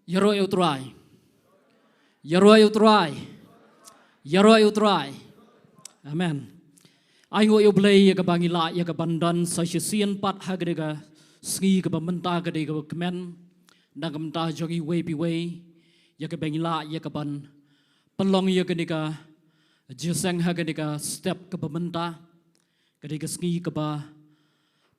Yaro eu try. Yaro eu try. Yaro eu try. Amen. Aingo eu blei ya ka bangila ya ka bandan sa sisian pat hagdega sngi ka bamenta ka de ka kemen nagamta jogi way bi way ya ka bangila ya ka ban pelong ya ka nika jingiaseng hagdega step ka bamenta ka de ka sngi ka ba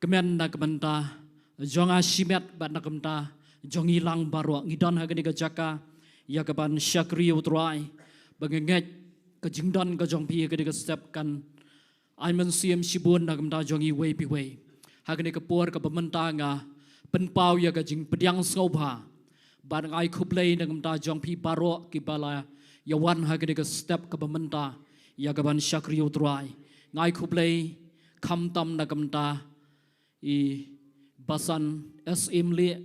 kemen nagamta jonga shimet bat nagamta jongi lang baro ngidan hagdega Jaka ya ka ban syakri utrai bangenget ka jingdan ka jongpi ka de ka step kan Aiman siam sibun nagamta jongi way pi way. Hagane ka por ka pamenta nga penpau ya ka jing pediang sngobha. Barang ai kublay nagamta jong pi baro ki bala yawan hagane ka step ka pamenta ya ka ban syakri utrai. Ngai kublay kam tam nagamta I basan SM le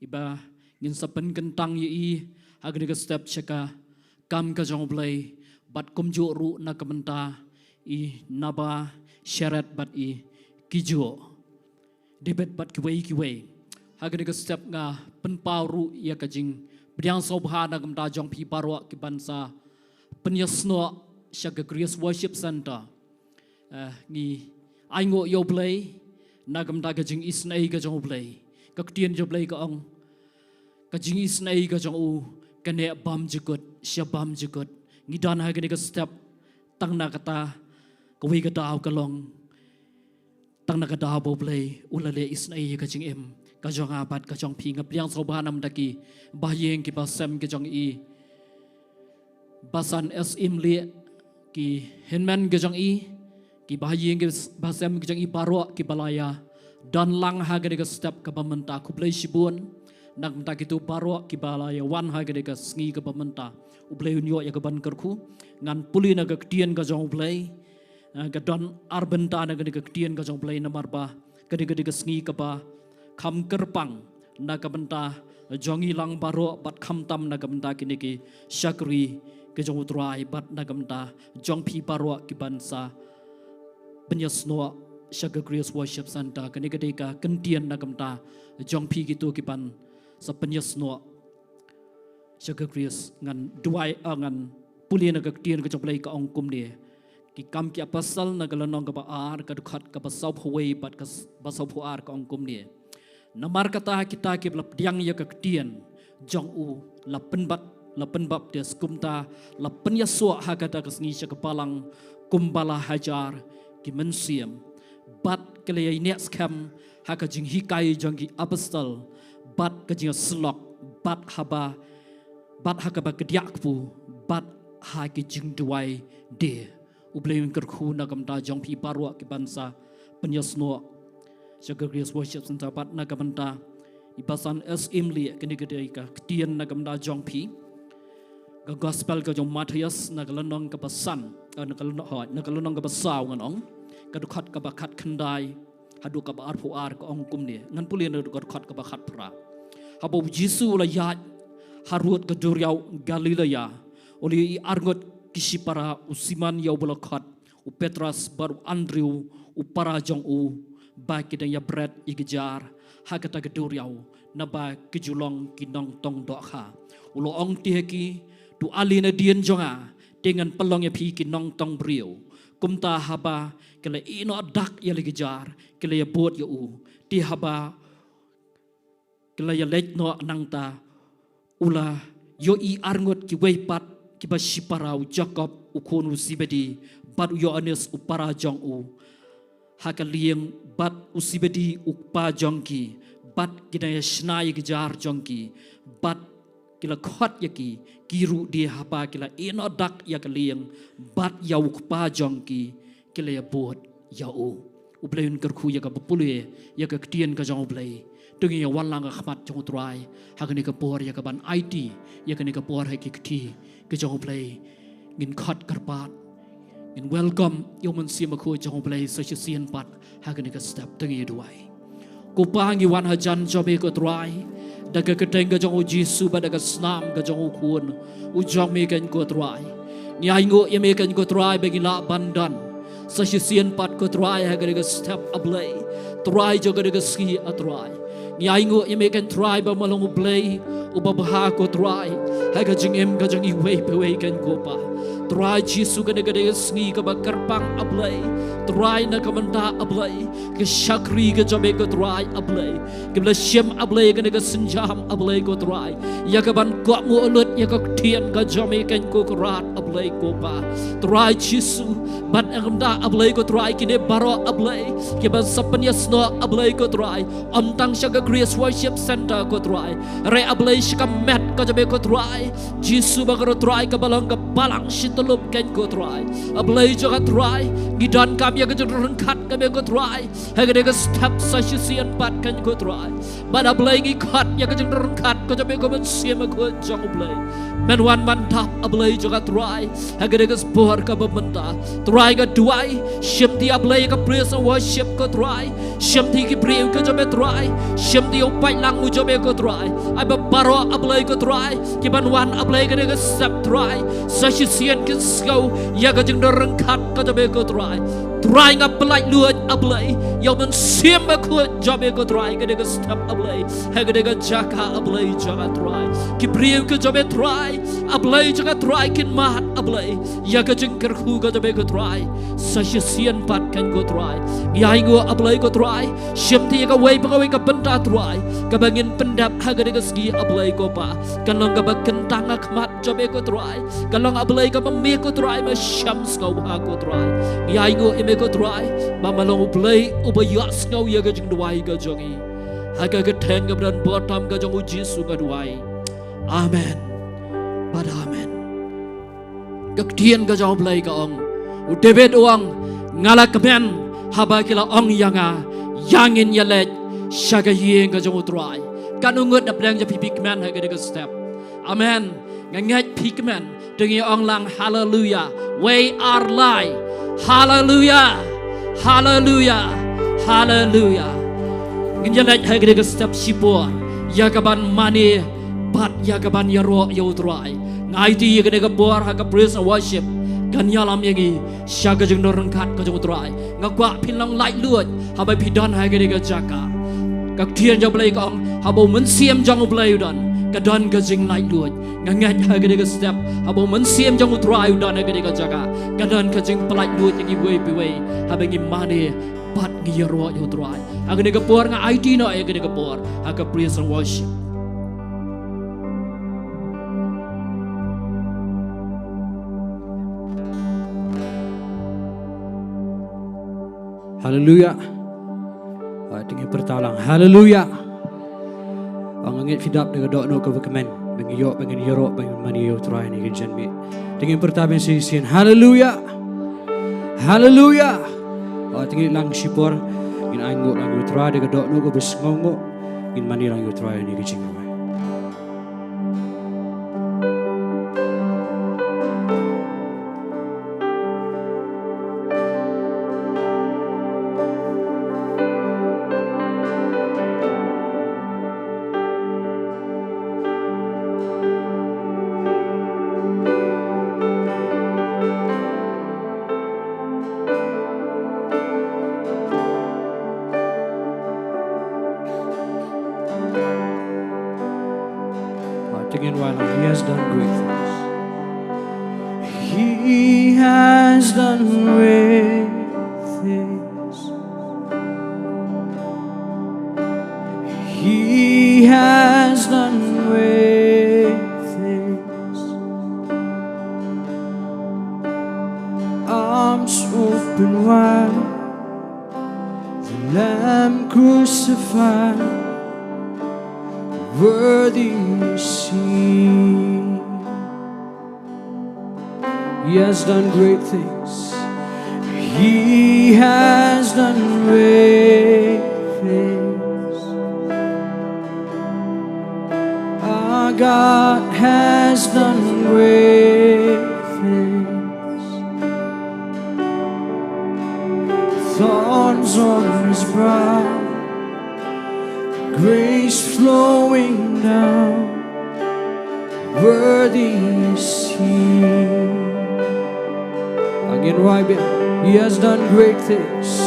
iba ngin sa penkentang yi hagane ka step cheka kam ka jong blay bat kumju ru nagamta I naba syarat bat I kijo debet bat kiway hagani ka step nga penpau ru ya ka jing bdiang sobha na gamta jong pi parwa ki bansa penyasno syaga Grace Worship Center ni aingo yo blei na gamta ka jing isnai ka jong blei ka Ktien jo blei ka ong ka jing isnai ka jong u ka ne bam jikut syabam jikut ngidan hagani ka step tang na kata Kawi ka daw kalong tang na ka daw bo blay ulale isnai ka jing em ka jong abat ka jong pi ngap liang soba nam daki bahyeng ki basem ki jong I basan SM le ki henman ki jong I ki bahyeng ki basem ki jong I baro ki balaya dan lang ha ga ka step ka pamenta ku blay sibun nak mta kitu baro ki balaya wan ha ga ka sngi ka pamenta u blay unyo ya ka ban kyrkhu ngan puli na ka Ktien ka jong blay Gadon arbenta na gani ka Ktien ka jong blai na marba gani ka sngi ka ba kham kerpang na ka benta jongi lang baro bat kham tam na ka benta kini ki syakri ka jong utrai bat na ka benta jong pi baro ki bansa penyasno syaga Grace Worship Center kani ka Ktien na ka benta jong pi gitu ki ban sa penyasno syaga Grace ngan duai ngan puli na ka Ktien ka jong blai ka ong kum ni ki kam ki apasal na galanong ka baar ka dukhat ka basaw huway bat ka basaw huar ka ongkum ni namar kata kita ki blap diang ya ka Ktien jong u la penbap des kumta la penyaswa ha kata ka sngi sya ka Balang kumbala hajar ki mensiam bat kele next kam ha ka jing hikai jong ki apasal bat ka Jingiasyllok bat ha ka ba kediakpu bat ha ki Jingduwai de Ublei jingkyrkhu na gamta jong pi parwa ki bansa penyasno syaga Grace Worship Center pat na gamta ibasan SM li kini gede ka Ktien na gamta jong pi ga gospel ka jong Matias na galanong ka basan na galanong ka basaw nganong kadukhat ka bakat khandai hadu ka ba arpuar ka ong kumni ngan puli na kadukhat ka bakat pra habo Jisu la ya harut ka duriau Galilea oli arngot kisi para usiman yau bolakhat u Petras baru Andrew u para jong u ba kidang ya bread igejar ha kata gedur yau na ba kijulong kinong tong dokha ulo ong tiheki tu alina dien jonga dengan pelong ya pi kinong tong brio kumta haba kele ino dak ya ligejar kele ya bot ya u ti haba kele ya lech no nangta ula yo I arngot ki weipat kiba shiparau Jacob ukonu sibedi bat Yohanes upara jong u hakalieng bat usibedi ukpa jongki bat kidaya shnai gejar jongki bat kila khot yaki kiru di hapa kila inodak yakalieng bat ya ukpa jongki kila ya bot ya u ublei jingkyrkhu ya ka bepule ya ka Ktien ka jong blei tungi ya walang khmat jong trai hakani ka por ya ka ban IT ya kani ka por ha ki kti ke jong blai ngin khat karpat ngin welcome yoman sim ko jong blai sa sian pat ha kani ka step tungi duai ko pangi wan hajan jobe ko trai daga keteng ka jong Jisu ba daga snam ka jong kun u jong me kan ko trai ni aingo ye me kan ko trai bagi la bandan sa sian pat ko trai ha kani ka step ablai trai jo ka daga ski atrai ni aingo ye me kan trai ba malong blai Ubabaha ko try. Haga jingim ka jang iway peway kan ko pa. Try Jisu gada gada Sngi ka bagkarpang ablay. Try na kamanta ablay. Ke Shakri ka jabe ko try ablay. Ke bla shem ablay gada ka senjam ablay ko try. Ya ka ban ko mo ulut ya ka Ktien ka jabe kan ko rat ablay ko pa. Try Jisu ban kamanta ablay ko try kine baro ablay. Ke ban sapan yasno ablay ko try. Ontang siya ka Grace Worship Center ko try. Re ablay siya ka met ka jabe ko try. Jisu bagaro try ka Balang ka Balang shitulup kan ko try. Ablay jaga try. Gidan kami ya ka rengkat kami ko try. Haga dega step sa siyan pat kan ko try. Ban ablay ngikat ya ka rengkat ko jabe ko mensiam ko jang ablay. Men wan mantap ablay jaga try. Haga dega spor ka Bynta. Try ka Jowai. Shimti ablay ka praise and worship ko try. Shimti ki pray ka jabe try. Shimti upai lang u jabe ko try. Ay baro ablay ko try. Kiban wan ablay ka dega step try. Sa siyan kin skau ya ka rengkat ka jabe ko try. Try nga pelai luat ablay. Yaw men siam ko jabe ko try ka dega step ablay. Haga dega Jaka ablay jaga try. Ki pray ka jabe try. Ablay jaga try kin mat ablay. Ya ka jingkyrkhu ka jabe ko try. Sa siyan pat kan ko try. Yai ngo ablay ko try. Shimti ka way pagaway ka Bynta try. Kabangin pendap haga dega Sngi ablay ko pa. Kalong ka bagkentang akmat jabe ko try. Kalong ablay ka mamay ko try. Masyams ka uha ko try. Yai ngo ime ko try. Mamalong ublay ubayas nga uya ka Jingduwai ka jongi. Haga ka ten ka beran botam ka jong Jisu ka Jowai. Amen. But amen. Ktien ka jong ublay ka ong. David uang ngalak kemen haba kila ong yanga yangin yalet syaga yeng ka jong utrai. Kan ungut na plang ja pipik men haga dega step. Amen. Ngangat pikmen dengi ong lang hallelujah. We are lie. Hallelujah. Hallelujah. Hallelujah. Nganat haga dega step sipor. Yakaban mani bat yakaban yaro yautrai. Ngaiti haga dega bor haga praise and worship. Ganyalam yagi syaga jeng rengkat ka jeng utrai. Ngakwa pinlang light luat habai pidan haga dega Jaka. Ktien U Blei ka ong habau mensiam jang ublay udan. Kadan ka jeng light luat. Ngangat haga dega step habau mensiam jang utrai udan haga dega Jaka. Kadan ka jeng pelait luat yagi way biway habai ngimane pat ngiyaro utrai. Haga dega por nga IT no haga dega por haga praise and worship. Haleluya. Tinggi pertalang. Haleluya. Ang ngit fidap dengan dok no kemen. Bengiyok bengiyoro bengmaniyo try ni genbi. Tinggi pertaben sisian. Haleluya. Haleluya. Tinggi lang sipor in anggo try dengan dok no besngongo in mani lang try ni Jingiaroh. Again, while he has done great things. He has done great things. He has done great things. Arms open wide, the Lamb crucified. Worthy is He. He has done great things. He has done great things. Our God has done great things. Thorns on His brow, grace flowing down, worthy is He. Again, Ri-Bhoi, He has done great things.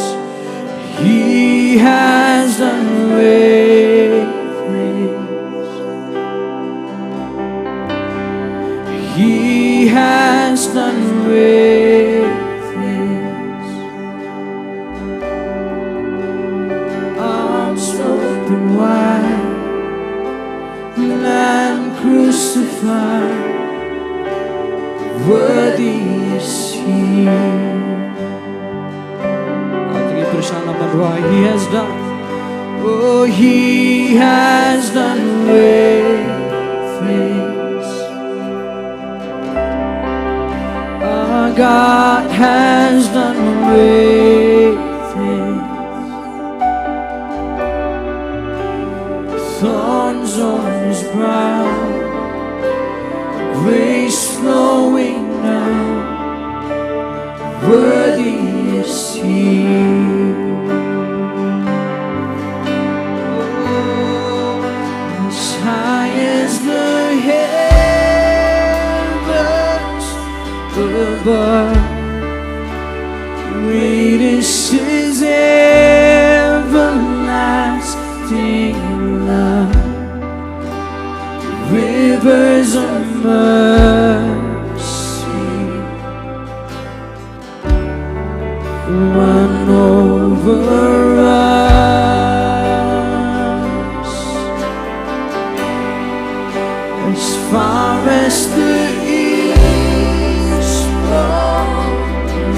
He has done great things. done with this. Arms open wide, Lamb crucified, worthy is He. He has done. Oh, He has done with this. Our God has done with this. Thorns on His brow, grace flowing down, worthy is He. High as the heavens above, greatest is everlasting love. Rivers of mercy run over us. As far as the east from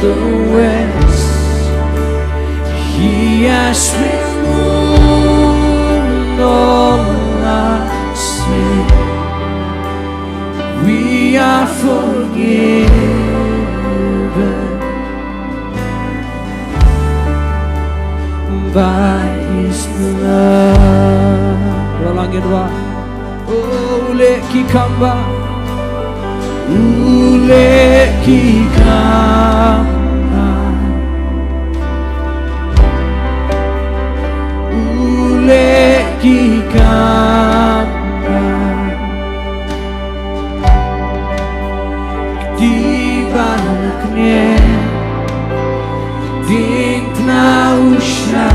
the west, He has removed all our sin. We are forgiven by His blood. Balangin wa. Ule kikamba, ule kikamba, ule kikamba. Di balakne, Diengdoh usha,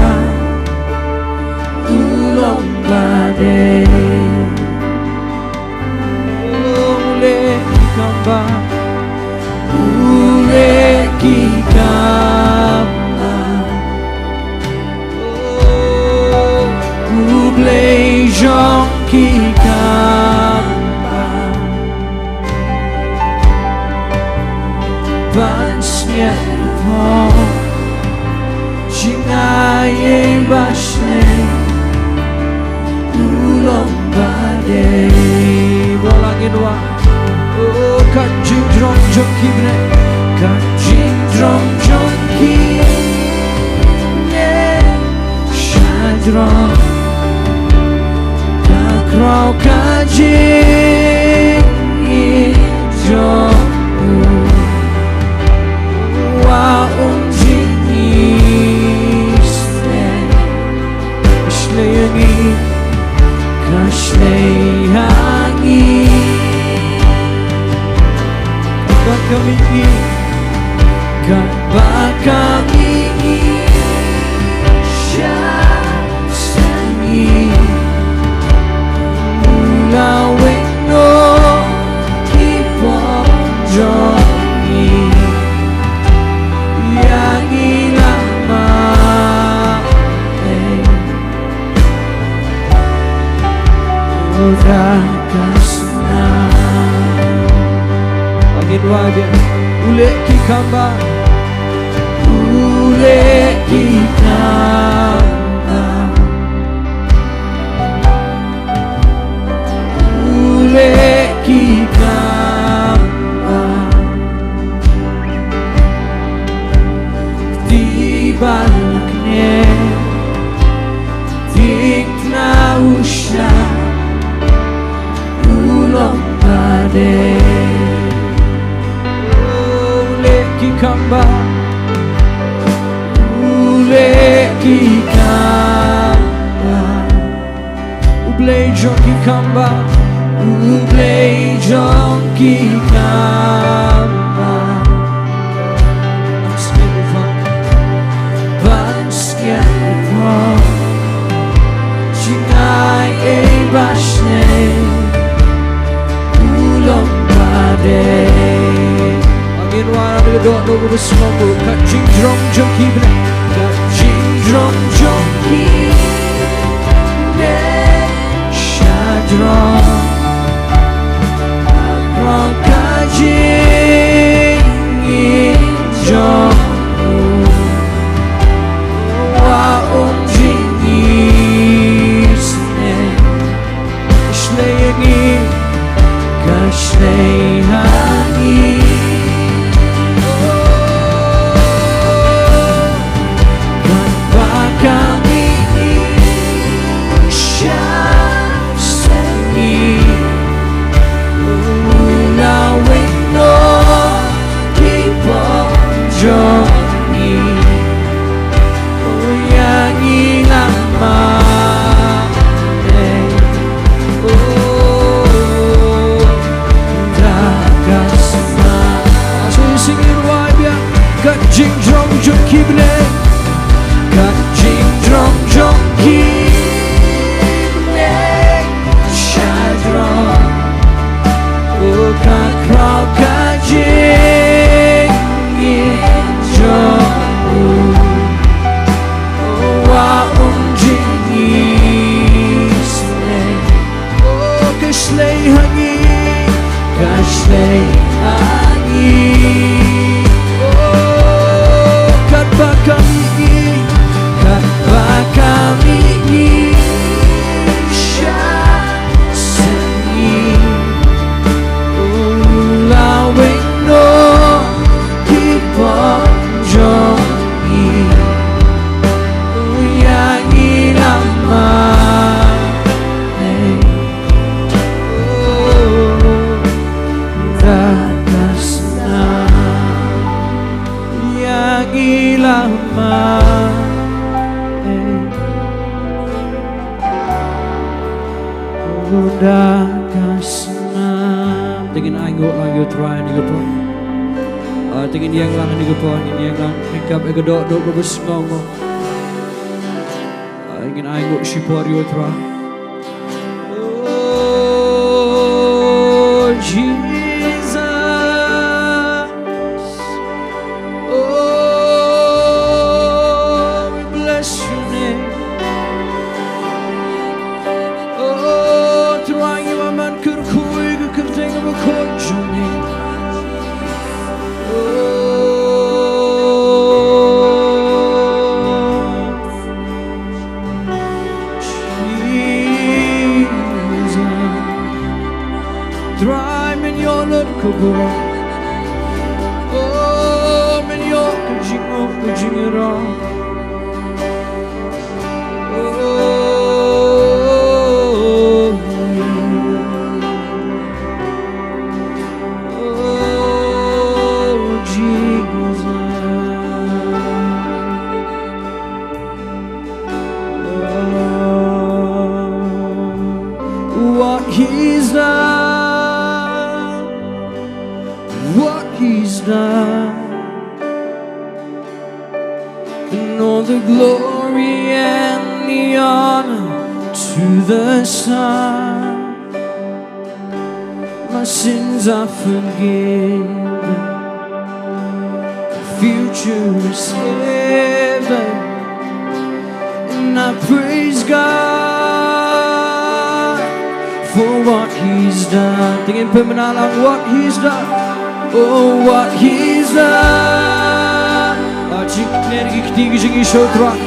ulong bade. Kaba, ule kikaba, U Blei jong kikaba, Sngi jingiasyllok, ulong bade. Balangin wa. Oh, Jingduwai jongkine, Jingduwai jongkine, Shadron, Kakrau Jingiaroh, Wa Jingiaseng, Shillong, Shillong. Kaba kami Sngi, mulawin no kiponjongi, yang ilang udah kasnah. Wage ule kikamba, ule kikamba, ule kikamba. Di balakne, Diengdoh usha, ulong bade. Kamba, ule kikamba, U Blei jong kikamba, U Blei jong kikamba. Khynnah, Jingiasyllok, ulong bade. no go besmogo kat jing drong jong ki blei kat jing drong jong ki blei shadrong rong ka jing jong wa jing Sngi Shlei Kashlei hangi Kaba kami Sngi Ulawin no Kiponjongi Uyangi lama Kat jing drong jong ki blei kat jing drong jong ki blei shadrong oh kat krau ka jing jong oh wa jing Sngi oh kashlei hangi kashlei hangi kami Sngi ulawin no kiponjongi uyangi lama dakasna uyangi lama Dakasna Tingin anggo lang yung try ni po Tingin yang lang ni po Tingin yang lang Hikap egadok ko besmong mo Tingin anggo si por yung try Oh Jesus Oh we bless your name Kyrkhu kyrteng of Counselling Jesus Drive in your lot kaba oh in your jingiaroh He's done and all the glory and the honor to the Son. My sins are forgiven, the future is heaven, and I praise God for what He's done. Tingin pemenalang what He's done. Oh, what He's done. Jingiaroh Ktien U Blei.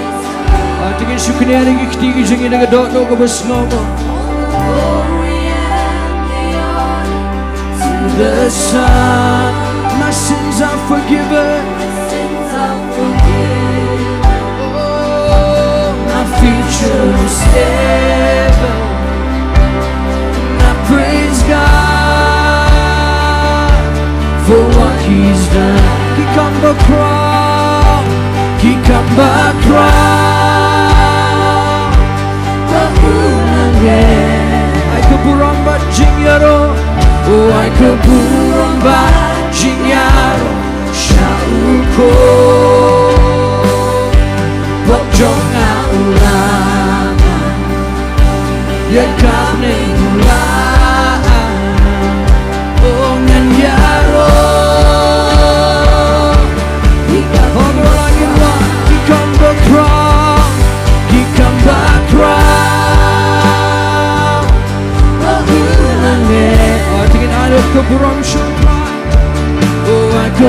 Tingin Jingiaroh Ktien U Blei Diengdoh kaba slomo. The Son, my sins are forgiven. Oh, my future is heaven. And I praise God for what He's done. He come back crown, He come back crown. I could put on but jingiaroh. Oh, I could put on but jingiaroh. Shauko Bokjonga ulama Yakane ulama Oh, Jingiaroh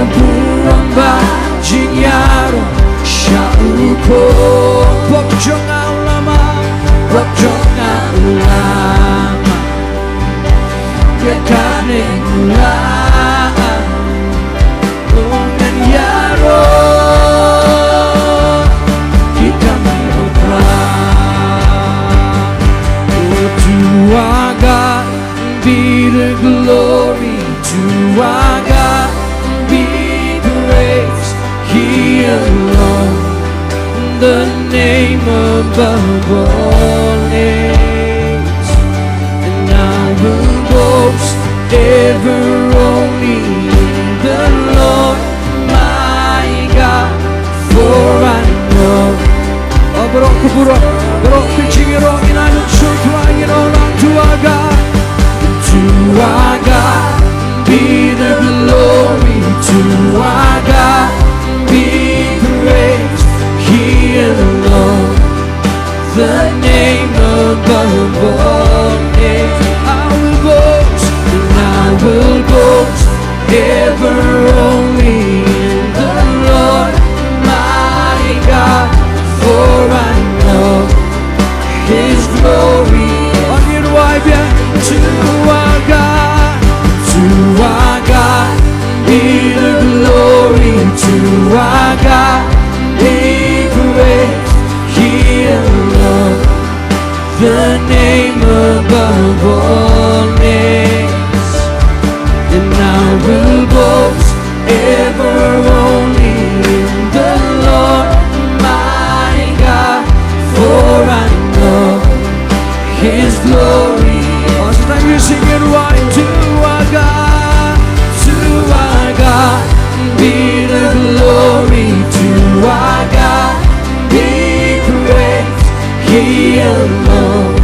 beramba jingiaroh syauko Bokjonga ulama Yakane ulama Ungan yaroh Kita mengobrol To our God be the glory, to our God be praise. He alone, the name above all names. And I will boast ever only in the Lord my God, for I know. Berok ke jingiaroh inalut Sohthri inolak to our God. To our God be the glory, to our God be praise. He alone, the name above all names. I will boast, and I will boast ever only in the Lord my God, for I know His glory. To our God be the glory, to our God be praise. He alone, the name above all names. And I will boast ever only in the Lord my God, for I know His glory. Time you sing it right. To our God be the glory, to our God be praise. He alone,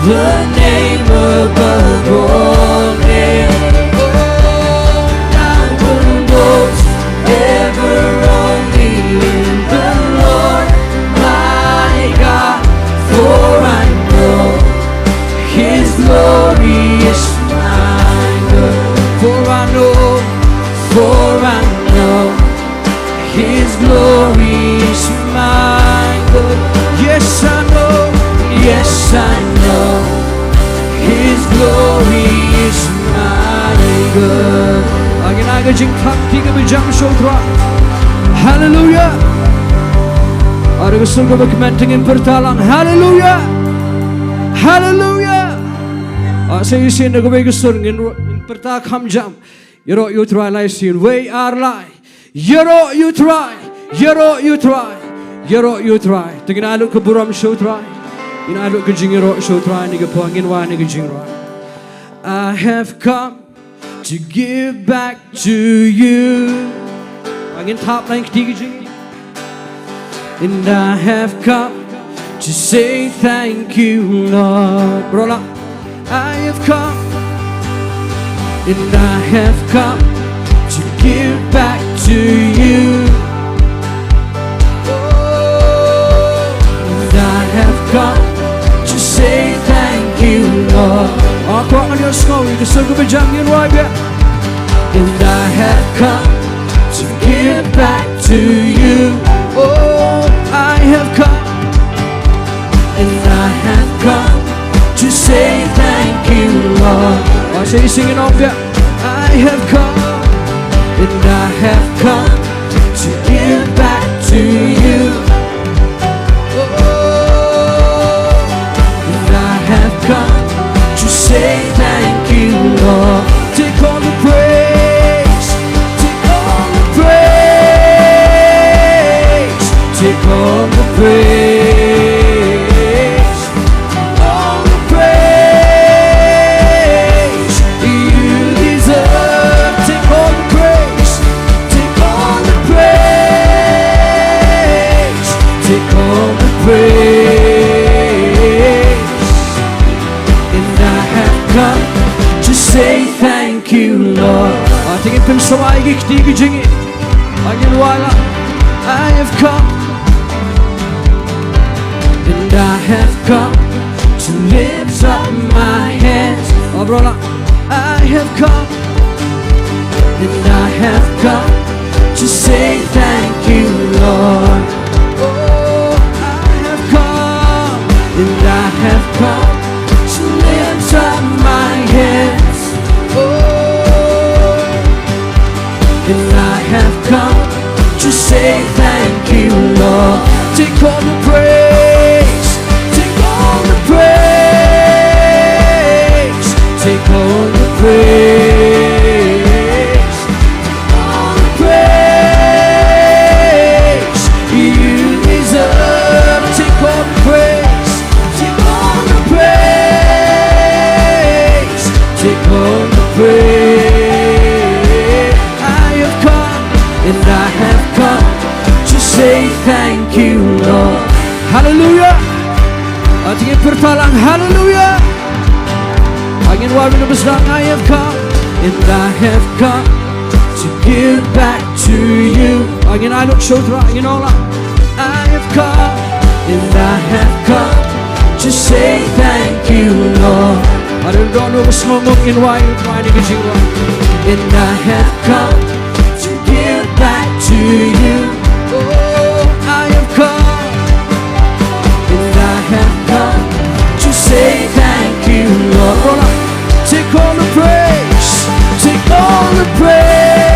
the name above all names. Oh, I will boast ever only in the Lord my God, for I know His glory is mine. For I know His glory is mine. Yes, I know His glory is mine. Agin jingkyrkhu bejam Sohthri. Hallelujah. Ada kesurga berkementing yang bertalang. Hallelujah. Hallelujah. Saya isi nak bagi kesurga in pertakam jam. Yero you try lai sin way are lai. Yero you try. Tengin aluk ke buram Sohthri. In aluk ke jingiaroh Sohthri ni ke puangin wa ni ke jingiaroh. I have come to give back to you. Angin tap lain ketiga jingi. And I have come to say thank you, Lord. Brola, I have come, and I have come to give back to you. Oh, and I have come to say thank you, Lord. Aku akan Sngi ke surga berjangin wajah. And I have come to give back to you. Oh, I have come. And I have come to say thank you, Lord. I say singing off, yeah. I have come, and I have come to give back to you. Oh, and I have come to say thank you, Lord. Take all the praise, take all the praise, take all the praise. Say thank you, Lord. I think it comes so I get jingi. I get wala. I have come, and I have come to lift up my hands. Oh, brother, I have come, and I have come to say thank you, Lord. Oh, I have come, and I have come to lift up my hands. Oh, and I have come to say thank you, Lord. Take all the praise, take all the praise, take all the praise, all the praise you deserve. Take all the praise, take all the praise, take all the praise. I have come, and I have come to say thank you, Lord. Hallelujah. Ating pertalang hallelujah. Angin warmi besar. I have come, and I have come to give back to you. Angin alok Sohthri, angin ola. I have come, and I have come to say thank you, Lord. Adoration of God, Jingduwai, and I have come to give back to you. Oh, I have come, and I have come to say thank you, Lord. Take all the praise, take all the praise,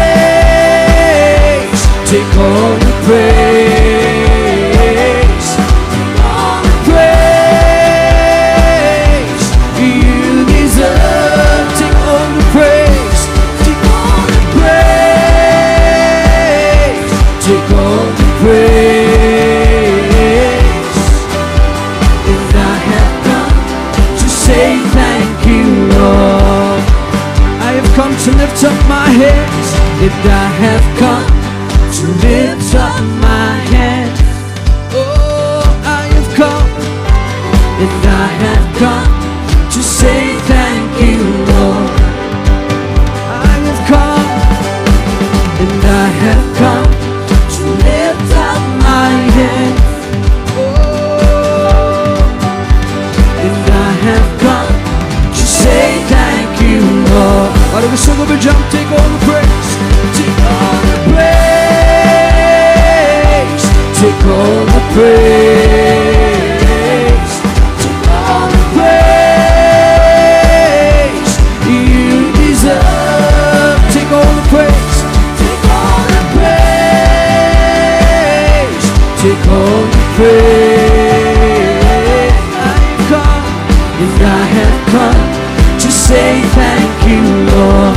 take all the praise, all the praise you deserve. Take all the praise, take all the praise, take all the praise. And I have come to say thank you, Lord. I have come to lift up my hands, and I have come to lift up my hands. Oh, I have come, and I have come to say thank you, Lord. I have come, and I have come to lift up my hands. Oh, and I have come to say thank you, Lord. Why don't we sing over jump? Take all the praise, take all the praise, take all the praise, take all the praise you deserve. Take all the praise, take all the praise, take all the praise. I have come, and I have come to say thank you, Lord.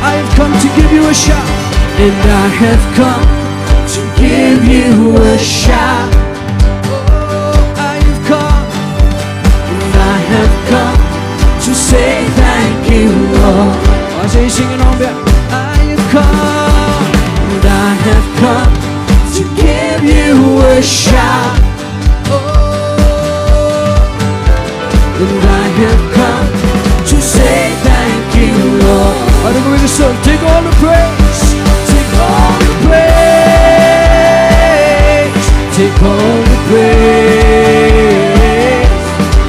I have come to give you a shout, and I have come to give you a shout. Oh, I have come, and I have come to say thank you, Lord. I say singing on back. I have come, and I have come to give you a shout. Oh, and I have come to say thank you, Lord. I don't know so take all the praise, take all the praise, take all the praise,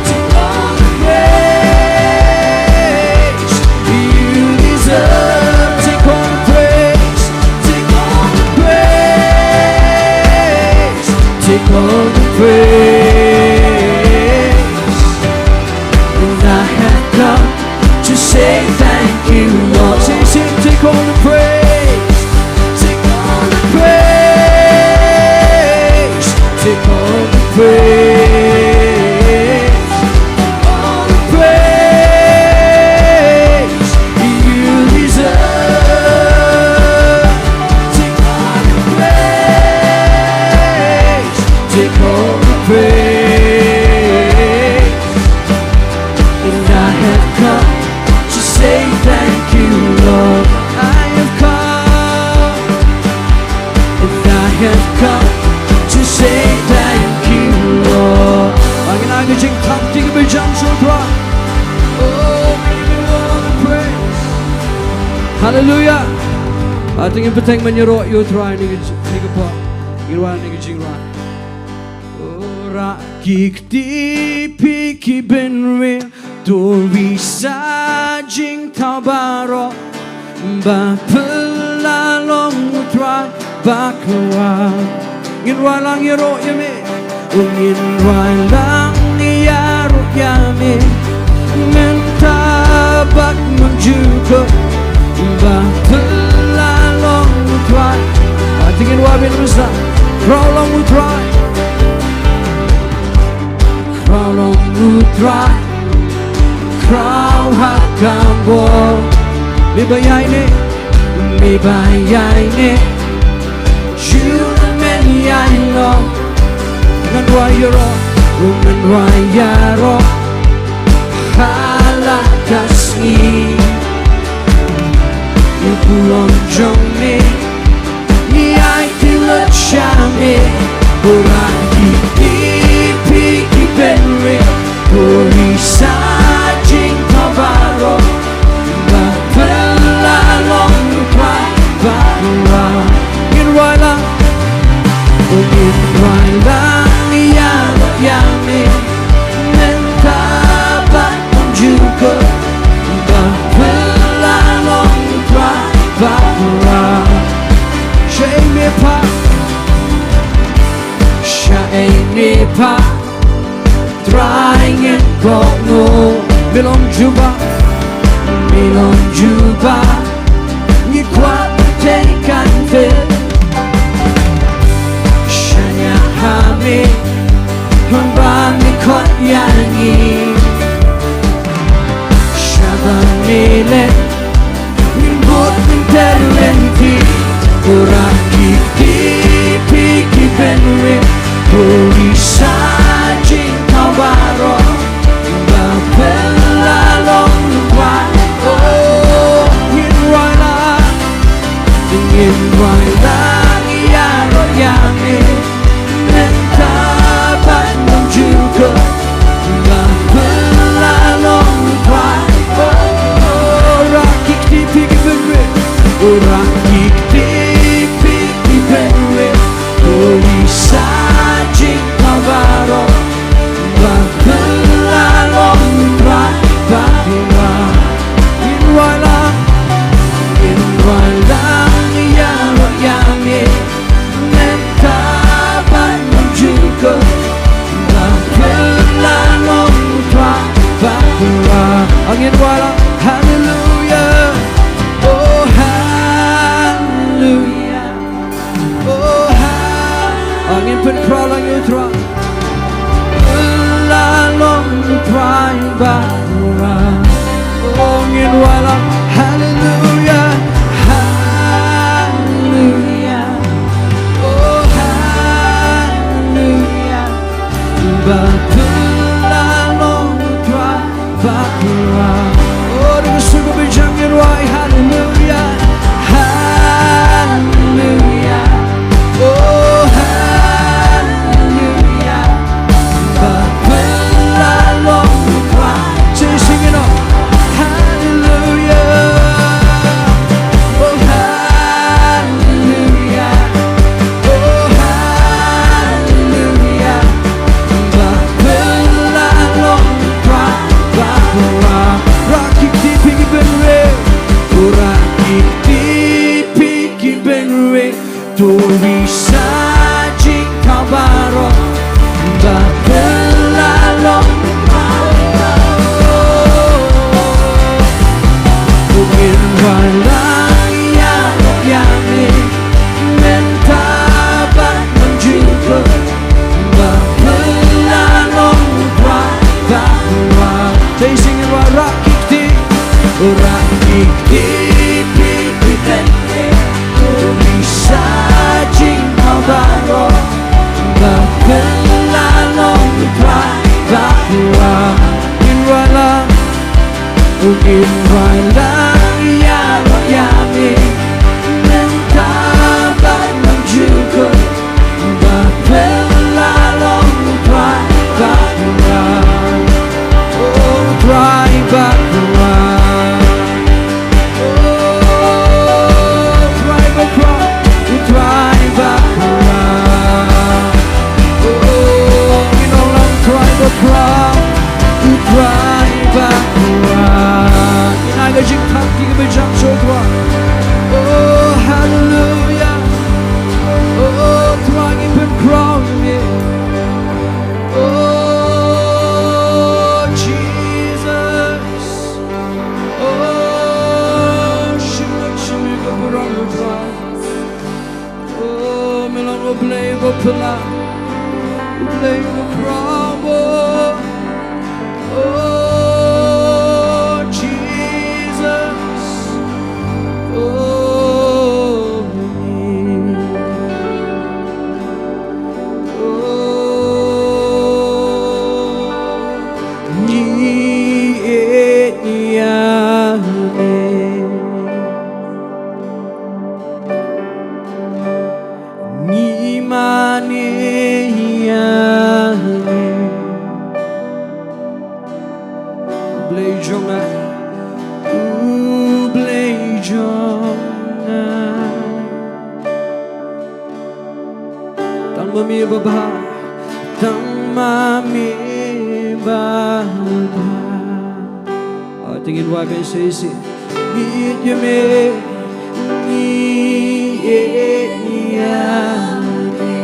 take all the praise you deserve. Take all the praise, take all the praise, take all the praise. And I have come to say thank you, Lord. Say, take all the praise, take all the praise, take all the praise, all the praise you deserve. Take all the praise, take all the praise. And I have come to say thank you, Lord. I have come, and I have come to say thank you, Lord. Angin angin jing tam ting be jam Sohthri. Oh, give you all the praise. Hallelujah. Ating peteng menyeru Sohthri ni kepa. Irwan ni jingran. Ora kikti piki ben real. Dori sa jing tabaro Bapelalong utrai bakwa Ngirwai lang yaro yame Ngirwai lang yaro yame Mentabak menjuka Bapelalong utrai Tingin wabin besar Kau long utrai Kau long utrai Kau hakam bol Mibayay ni Jumen yay lo Nganway yaro Halakas ni Yupulong jong ni Yay tilat syami Kurang kipi kipenri Kuri sajing kabaro Bapelalong utrai bakwa Ngirwai lang Yaro yami Mentabat menjuka Bapelalong utrai bakwa Syai mi pa Trying kok no Milong juba Ngi kwat tekan fit Shanya hami Hambami kot yangi Shabang milet Ngimbut interlenti Kuraki piki benwe Kuri sajing kabaro Bapelalong utrai Ngirwai lang yaro yami Mentabat menjuka Bapelalong utrai Rakik tipi kipenwe Rakik tipi kipenwe Kuri sajing kabaro Bapelalong utrai bakwa Ngirwai lang yaro yami Mentabat menjuka Bapelalong utrai bakwa Angin wala hallelujah Oh hallelujah Oh hallelujah Angin penkralang utrai Bapelalong utrai bakwa Angin wala hallelujah Bapelalong utrai bakwa Oh dengan sungguh berjangkir wahai hallelujah Hallelujah Oh hallelujah Bapelalong utrai So you sing it up Hallelujah Oh hallelujah Oh hallelujah Bapelalong utrai bakwa Rakik tipi kipenwe Rakik tipi kipenwe Turi sajing kabaro Bapelalong Ngirwai lang yaro yami Mentabat menjuka Bapelalong utrai bakwa Say singing wa rakik tipi kipenwe Kuri sajing kabaro Bapelalong utrai bakwa Ngirwai lang yaro yami Mentabat menjuka Bapelalong utrai bakwa Oh utrai bakwa Utrai bakwa Oh Nonglam utrai bakwa Utrai bakwa Naga jing Blei jonga U Blei jonga Tang mami baba Tang mami baba Tingin wabe sa isi Ngit yume Ngiyane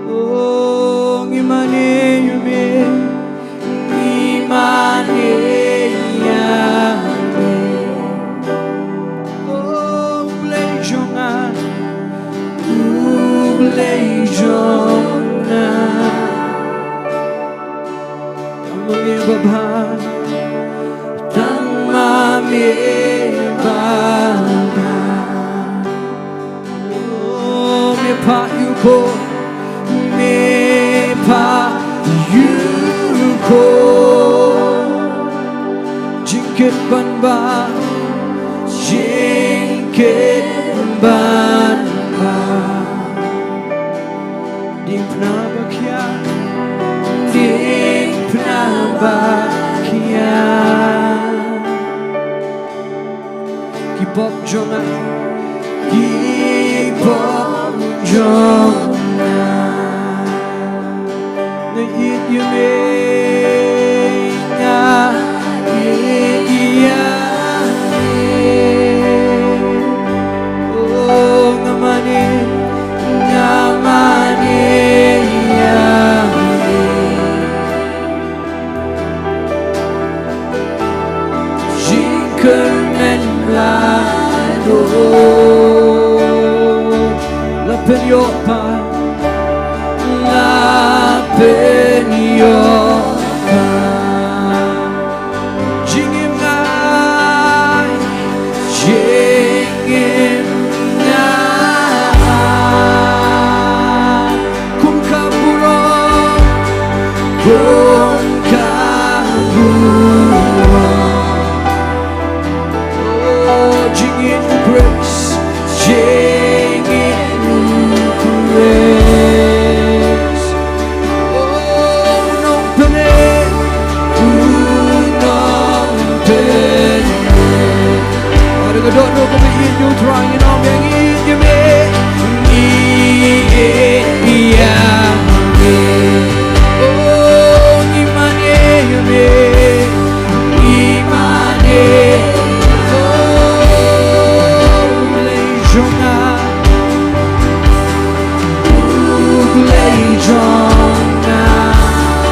Oh ngimane yume Ngimane yane Oh Blei jonga Blei jonga Tamami baba Tamami baba Oh me pa yuko Me pa yuko Jingkit ban ba Jingkit ban ba Ding pnabakya Ding pnabakya Kipop jonga Kipop jonga Ngait yume Ngait yane Oh ngamane Ngamane yane Jingkermen lado Lapen yo pa Lapen yo pa Jingim ngai Jingim ngai Kum kaburo Kum kaburo Oh jingin grace Jingin grace Oh Nongpoh Nongpoh Ada gedok no kau ingin you try you know yang ingin you me iya me Oh ngimane you me ngimane Oh Blei jonga Blei jonga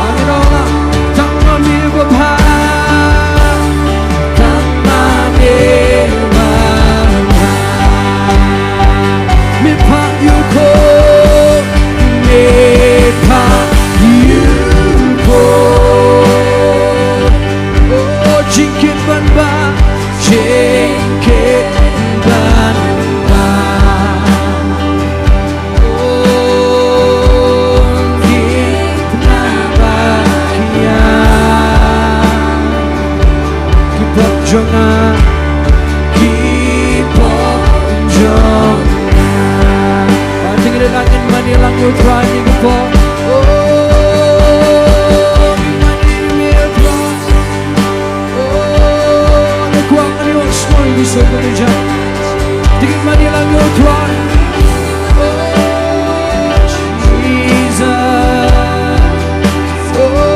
Angin olah tak mami bapa tak mami bapa Me pa yuko Me pa yuko Oh jingkit ban ba Jingkit ban ba Oh ngit nabakya Kipop jonga Kipop jonga Tingin na natin manilang yung try ni Nongpoh Oh manilang Oh nagkuwang ano yung small Gusto ko na dyan Tingin manilang yung try Oh Jesus Oh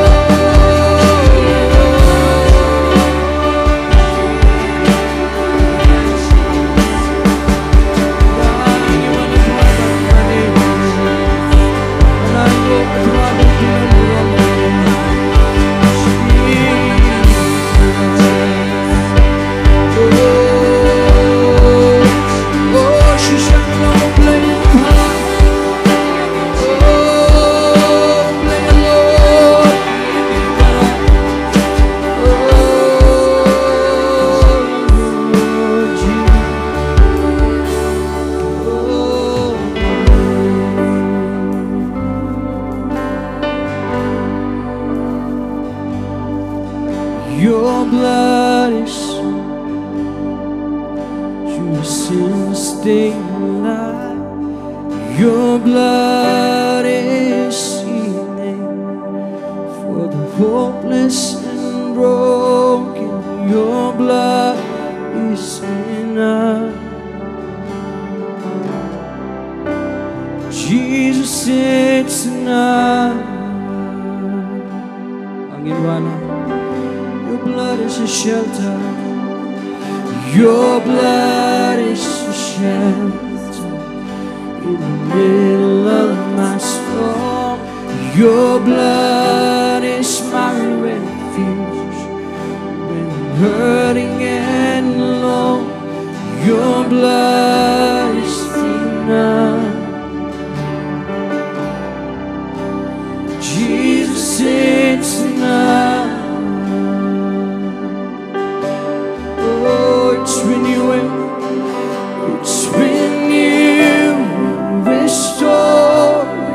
Your blood is your sins stay alive. Your blood is healing for the hopeless and broken, your blood is enough. Jesus, it's enough. Angin wala, your blood is a shelter. Your blood is a shelter in the middle of my storm. Your blood is my refuge when I'm hurting and alone. Your blood is enough. Jesus, it's enough. Oh, it's renewing, it's renewing, restoring,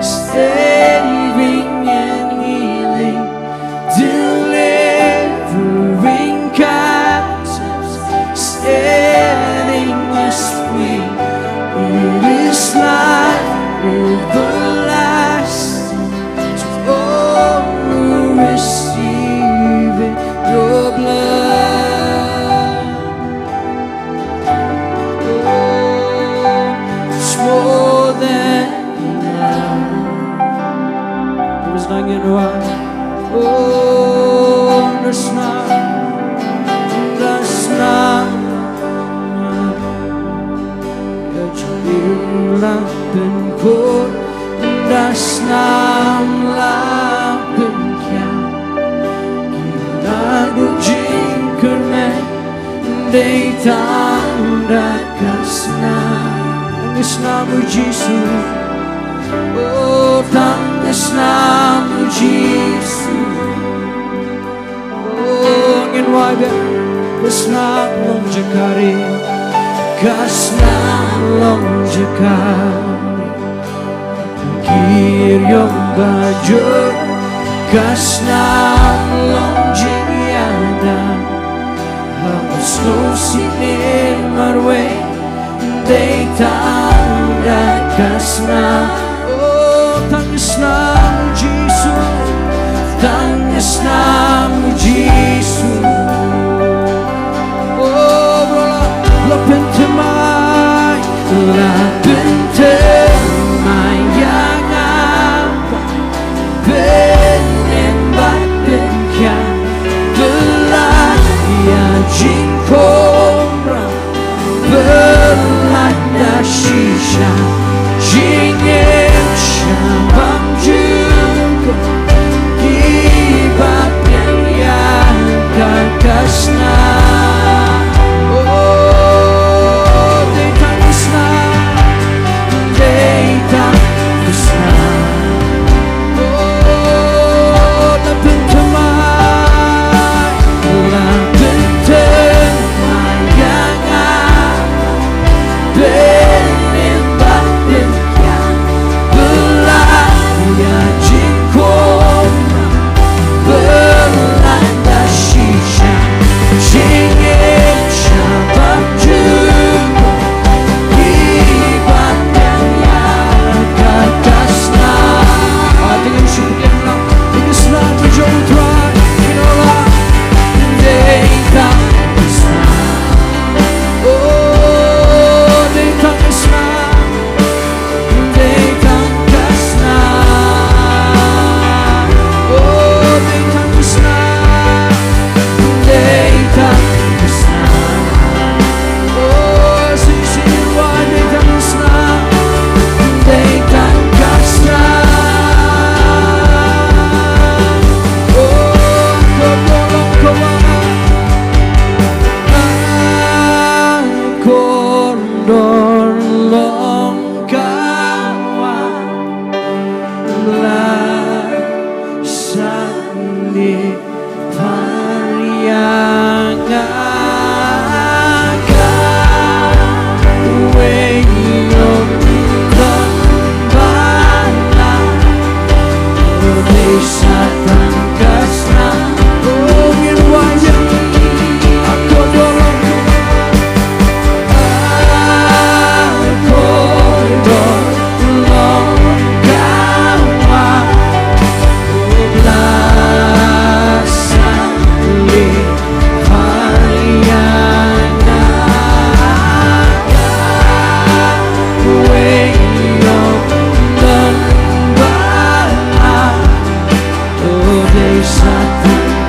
saving and healing, delivering captives, setting us free. It is life everlasting to all who receive it. Your blood, oh, it's more than enough. There's nothing wrong. Oh, there's not. Penkur das nam lapen kya Khynnah jingkyrkhu day tanda kasna Tangis namu Jesus. Oh, tangis namu Jesus. Oh, ngin wabe kasna long jakari kasna long jakari Kiryong baju kasna long jingiaroh Hapus no sinir marwe day tanda kasna. Oh, tangis namu Jesus, tangis namu Jesus. Oh, la Bynta mai, la Bynta mai yang apa, benem bat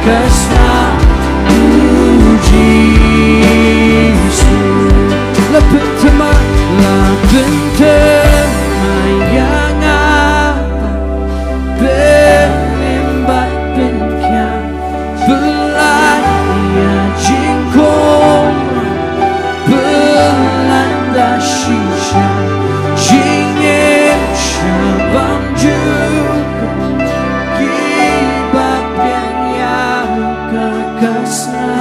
kasna ujisu la Bynta yang apa berimbat benkian belaya jingkong belanda shisha jingin syabang juga kibab yang kekasna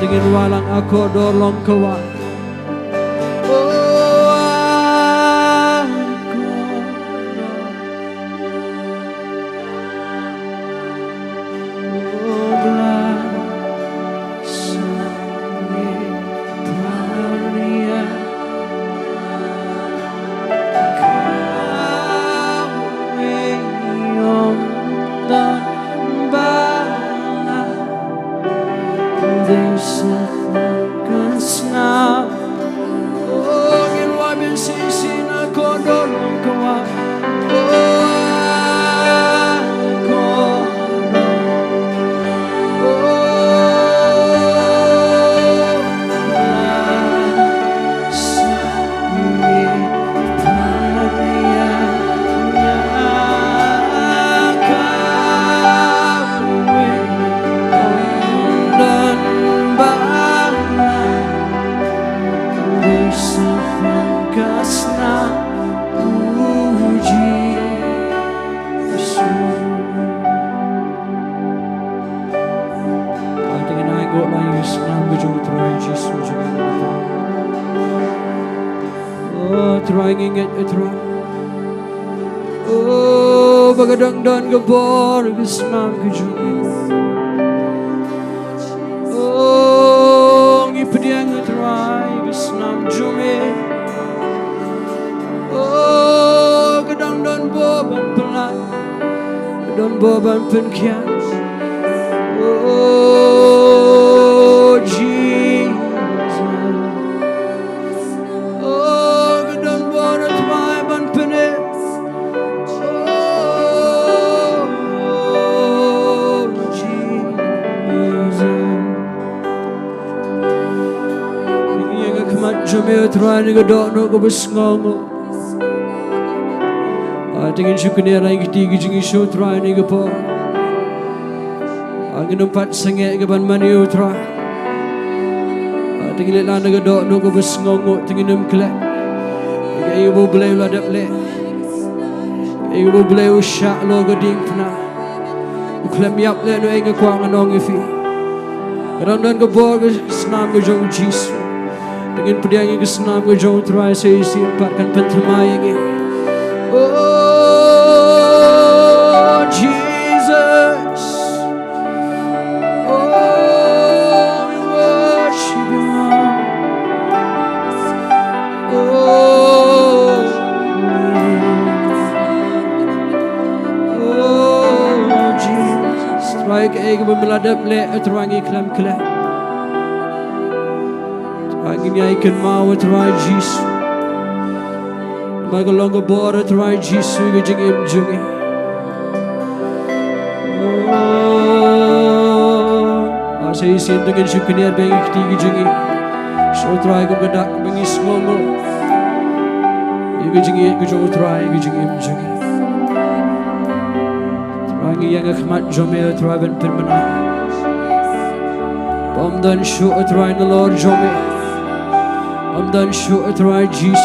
Tingin walang ako dolong kawa. Bagadang gabor gismam kejungin ngipediang itrai gisnam jume gadang boban pelan gadang boban penkian Jesus gadang boran trai ban penet Jomel try ni gadok no ko besngongo. Tingin syukurnya lagi tiga jingi show try ni gapo. Angin empat sengit ke ban maniu try. Tingin lek gadok no ko besngongo tingin klek. Ibu Blei la dak lek. Ibu Blei usyak lo gading fna. Klem yap lek no inga kwang anong ifi. Kadang ke bor ke senam ke jong Jesus. Dengan pediang yang kesenam ke jauh terai saya isi empatkan penterma yang ini. Oh Jesus, oh we worship you, oh Jesus. Terai ke ego memeladap le terangi kelam kelam. Angin ikan mau terai Jesus, magalong gabor terai Jesus ke jingim jungi. Saya isin dengan syukurnya bagi ketiga jungi. So terai ke gadak bengis ngomo. Iku jingi ke jauh terai ke jingim jungi. Terai yang akhmat jomel terai ben permana. Bom dan syuk terai na Lord jomel. Amdan shu atrai Jesus,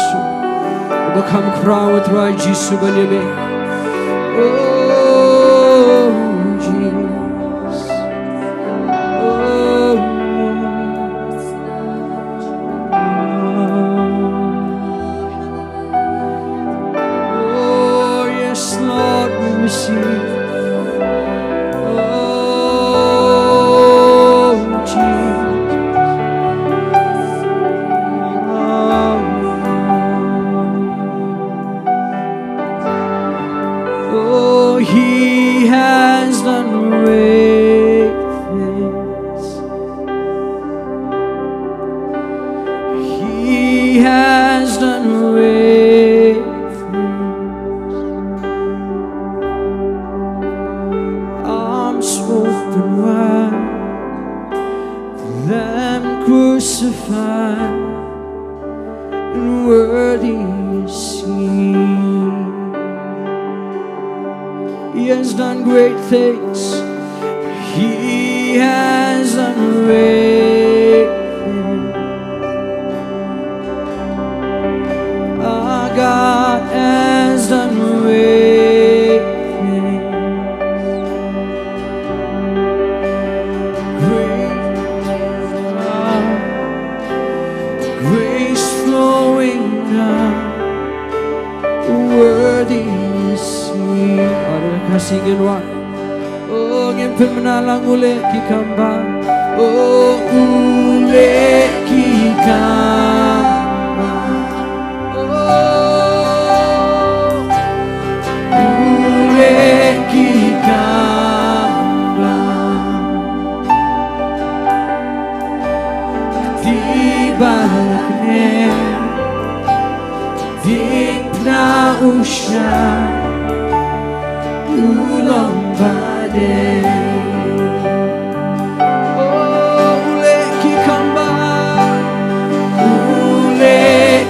bakam kraw atrai Jesus banyabe. Oh Jesus, oh receive. He has done great things. He has done great things. Arms open wide, the Lamb crucified, and worthy is He. He has done great things. He has done great things. Our God has done great things. Grace flowing down, worthy is He. Kasingin wa, oh ngempel menalang ule kikamba, oh ule kikamba, oh ule kikamba, di balakne, Diengdoh usha. Ulang badai, oh ule kikamba, oh Blei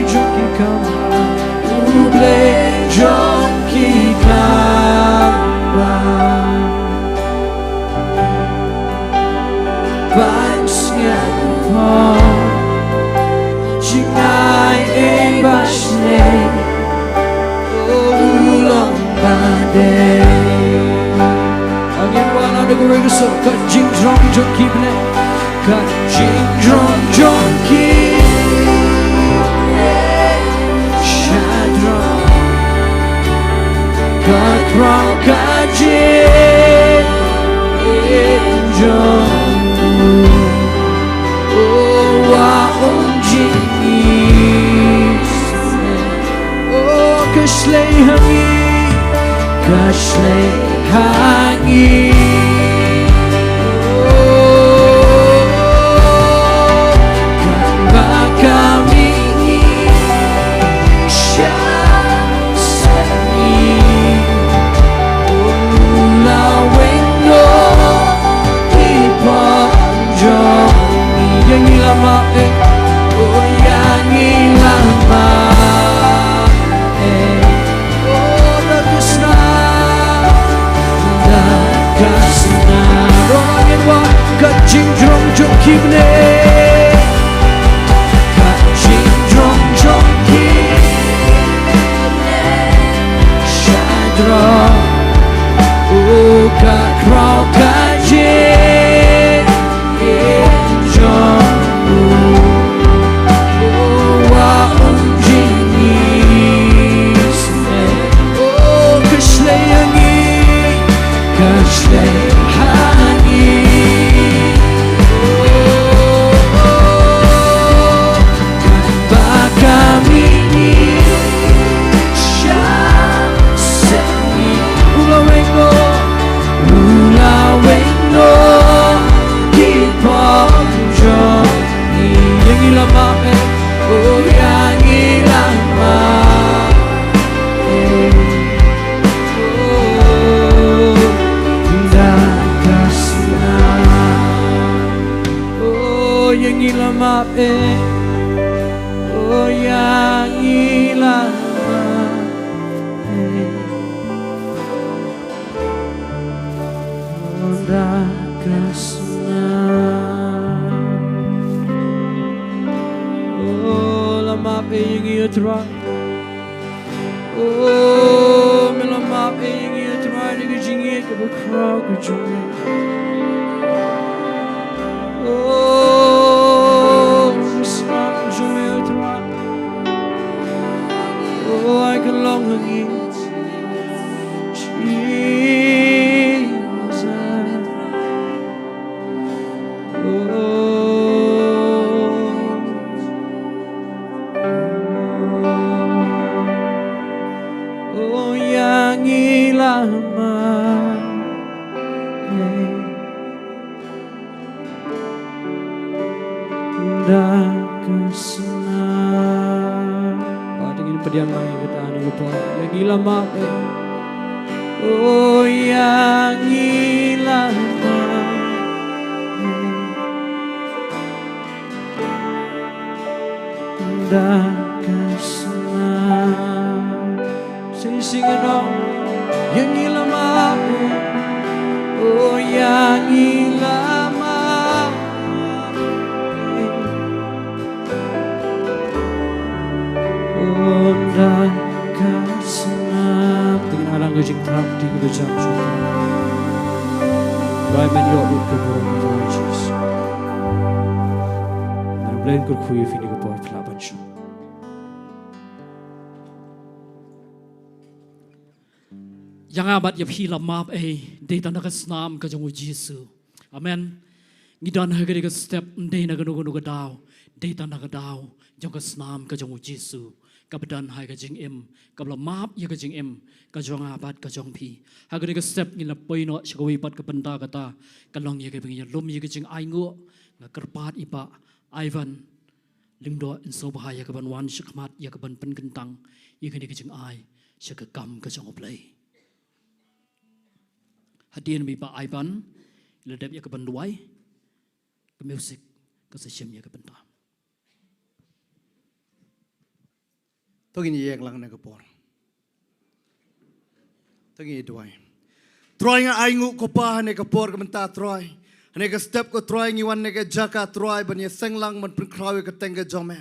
jong kikamba, Blei jong kikamba, Bang Sngi Jingiaroh basne, oh ulang badai. Angin wala de goreng so kat jingdrong jong kibne, kat jingdrong jong kibne, shadrong, kat rong kat jong, oh wa Kashlei hangi, kaba kami Sngi, lawengdoh ipanjong yang lama oh yang lama. Jingdrong jong kibne, jingdrong jong kibne, shadrong, oh kakrau kaje, jong, oh wa jingiasyllok, oh kashlei hangi, kashlei hangi. Oh yang hilang oh lama yang ia try oh melama yang ia try dengan jingit ke berkrau ke jumlah oh Oh, I can long against Jesus. Oh, yang ilama dah kesenang. Tingin pediang lain kita anu lupa. Yang ilama oh, yang ilama dah kesenang. Sing it on. Yang ilama oh, yang ilama oh, dah kesenang. Tingin alang ke jingkyrkhu di kebejam syurga. Rai menyok ut ke borong Tuhan Yesus. Dan belain kyrkhu ye fini ke bawah pelaban syurga. Yang abad ya phi lamap de tan ka snam ka jong Jesu. Amen. Ngidan ha ka step de na ka no daw. De tan ka daw jong ka snam ka jong Jesu. Ka badan ha ka jing em ka lamap ya ka jing em ka jong abad ka jong phi. Ha ka step ni la poino shkawi pat ka Bynta ka ta ka long ya ka bing lum ya ka jing ai ngo nga kerpat ipa Ivan Diengdoh in so bahaya ka ban wan shkmat ya ka ban pen kentang ya ka jing ai shka kam ka jong U Blei. Hadirin bipa Ivan, ledap ya ke Jowai, ke musik, ke session ya ke Bynta. Togin yang lang na kapor. Togin Jowai. Troy nga aingu ko pa hane kapor ke Bynta Troy. Hane ke step ko Troy ngiwan ne ke Jaka Troy ban ye seng lang man prinkrawi ke tengge jome.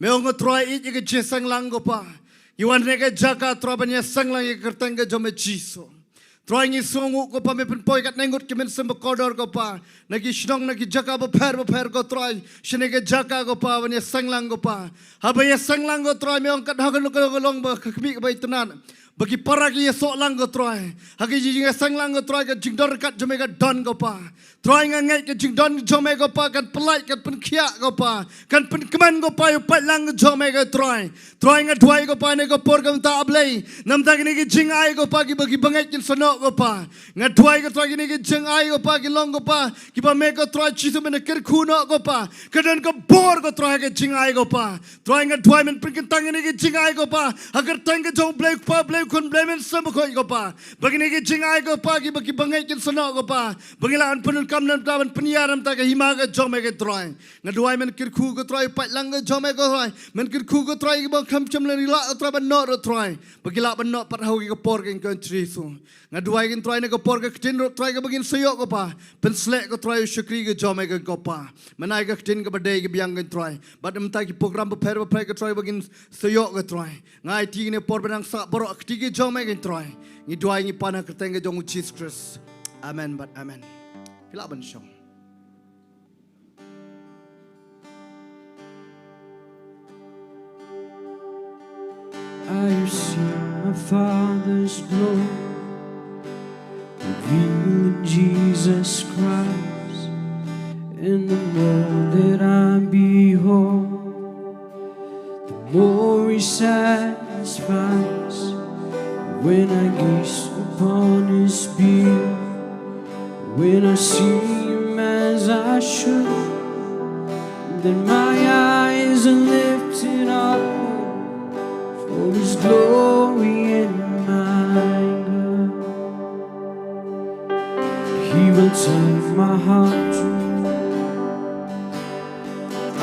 Meong ko Troy it ye ke seng lang ko pa. Ngiwan ne ke Jaka Troy ban ye seng lang ye ke tengge jome Jiso. Troy ngi songu ko pa me penpoy kat nengut ke men sembe kodor ko pa nagi Shillong nagi Jaka ba pher ko Troy shine ke Jaka ko pa wan ye senglang ko pa ha ba ye senglang ko Troy me ong kat ha ko long ba khmi ba itenan bagi para ki ye sok lang ko Troy ha ki jingiaseng lang ko Troy ka jingdor kat jome ka don ko pa Troy nga ngai ke jingdon jome ko pa kan pelai kat pen khia ko pa kan pen keman ko pa yo pat lang jome ka Troy nga Jowai ko pa ne ko por ka Bynta U Blei nam ta ki jingai ko pa ki bagi bangai kin sono ko pa nga Jowai ko Troy ki jingai ko pa ki long ko pa ki pa me ko Troy chisu men kyrkhu no ko pa kadan ko bor ko Troy ke jingai ko pa Troy nga Jowai men pin tang ni ki jingai ko pa agar tang ke jong Blei pa Blei kun Blei men sam ko pa bagi ni ki jingai ko pa ki bagi bangai kin sono ko pa bagi la an penul kam nam ta ban penyaram ta ke hima ke jong me ke Troy nga Jowai men kyrkhu ko Troy pat lang ke jong me ko Troy men kyrkhu ko Troy ki bang kam cham le la Troy ban no Troy bagi la ban no pat hau ki ko por ke country su nga Jowai kin Troy ne ko por ke Ktien Troy ke bagin sayok ko pa pen slek ko Troy syukri ke jom me ke ko pa menai ke Ktien ke badai ke biang ke Troy bad em ta ki program pe pher ke Troy bagin sayok ke Troy ngai ti ne por benang sa borok kti ke jom me ke Troy ngi Jowai ngi pana ke teng ke jong Jesus Christ amen but amen pila ban syong I see my Father's glory revealed in Jesus Christ, and the more that I behold, the more He satisfies. When I gaze upon His beauty, when I see Him as I should, then my eyes are lifted up for His glory and my God. He will turn my heart true.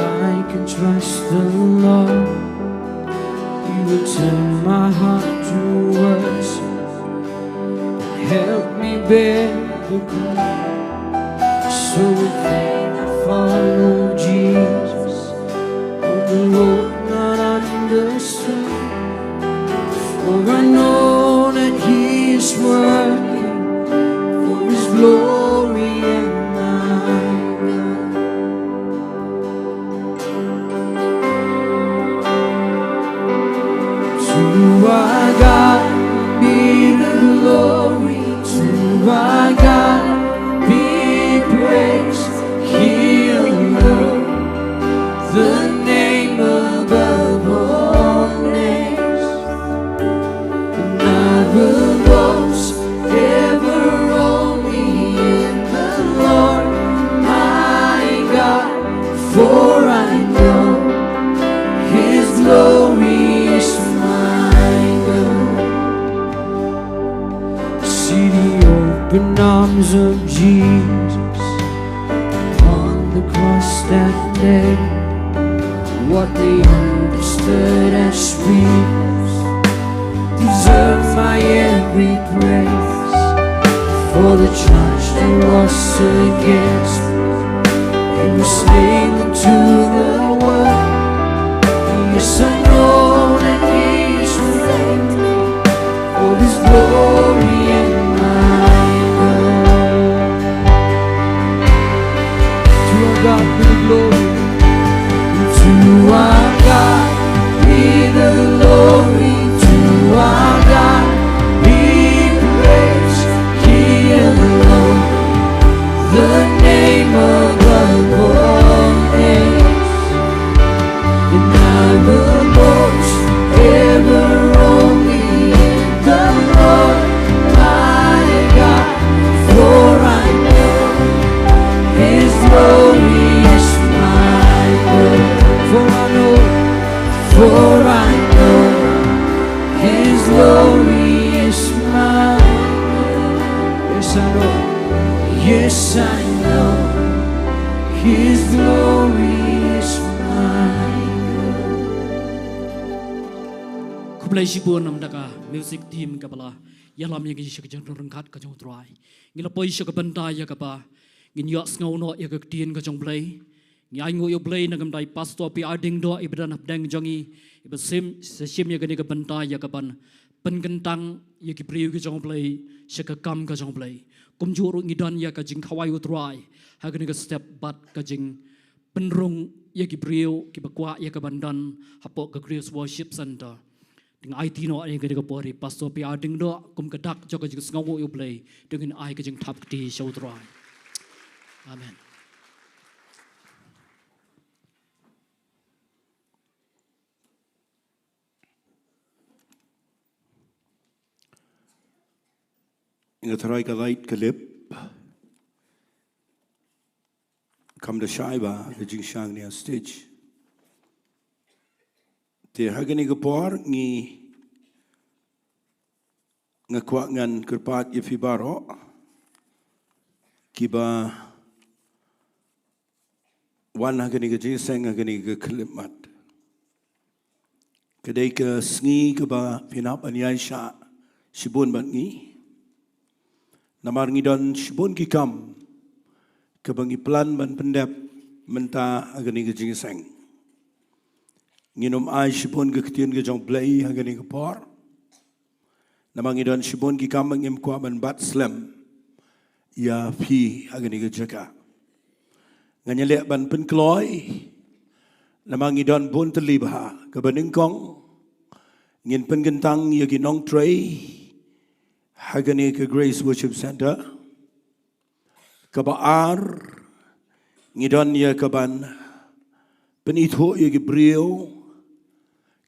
I can trust the Lord. He will turn my heart to worship and help me bear the cross. So if I follow Jesus on the road not understood, for I know that He is working for His glory and mine. So To our God be the glory. To our God be praise. He alone, the name above all names. And I will boast ever only in the Lord my God, for I know His glory is my good. See the open arms of Jesus on the cross that day. What they understood as sweetness deserve my every praise. For the charge that was against me, He was slain to the world. Yes, I know that He is faithful for His glory and my good. To our God be the glory. To our God be the glory. To our God be praise. He alone, the name above all names. And I will boast ever only in the Lord my God, for I know His glory is my good. For I know His glory is my good. Yes, I know. Yes, I know His glory is my good. Kublai shibun nam daka music team kabala yalam yang gisi kejang rengkat kejang try. Ngila poi shaka Bynta ya kapa ngin yak ngau no ya Ktien kejang Blei. Ngai U Blei nagam dai pastor pi Diengdoh ibadan deng jongi ibasim sesim ya gani ka Bynta ya kapan penkentang ya ki priu kejang Blei shaka kam kejang Blei. Kumjuru ngidan ya ka jingkawai utrai hagani ka step bat ka jing penrung ya ki priu ki bakwa ya ka bandan hapok ka Grace Worship Center. Dengan IT no yang gani ka pori pastor pi Diengdoh kum kedak joka jing ngau U Blei dengan ai ka jing tap di Sohthri. Amen. Ingat rai ka light kalip kam da shaiba the jingsang ni stage te hagani ka por ngi ngakwa ngan kerpat ye fibaro kiba wan hagani ka jingiaseng hagani ka kalimat kedai ka Sngi ka ba pinap anyai sha shibun bat ngi namar ngidon shibun kikam kebangi plan ban pendep menta agani ke jingiaseng nginom ai shibun ke Ktien U Blei agani ke por namar ngidon shibun kikam ngim kwa ban bat slam ya pi agani ke Jaka nganyalek ban penkloy namar ngidon bun terliba ke beningkong ngin pengentang ya ki Nongpoh hagani ke Grace Worship Center kabaar ngidon ya kaban penitho ya ki brio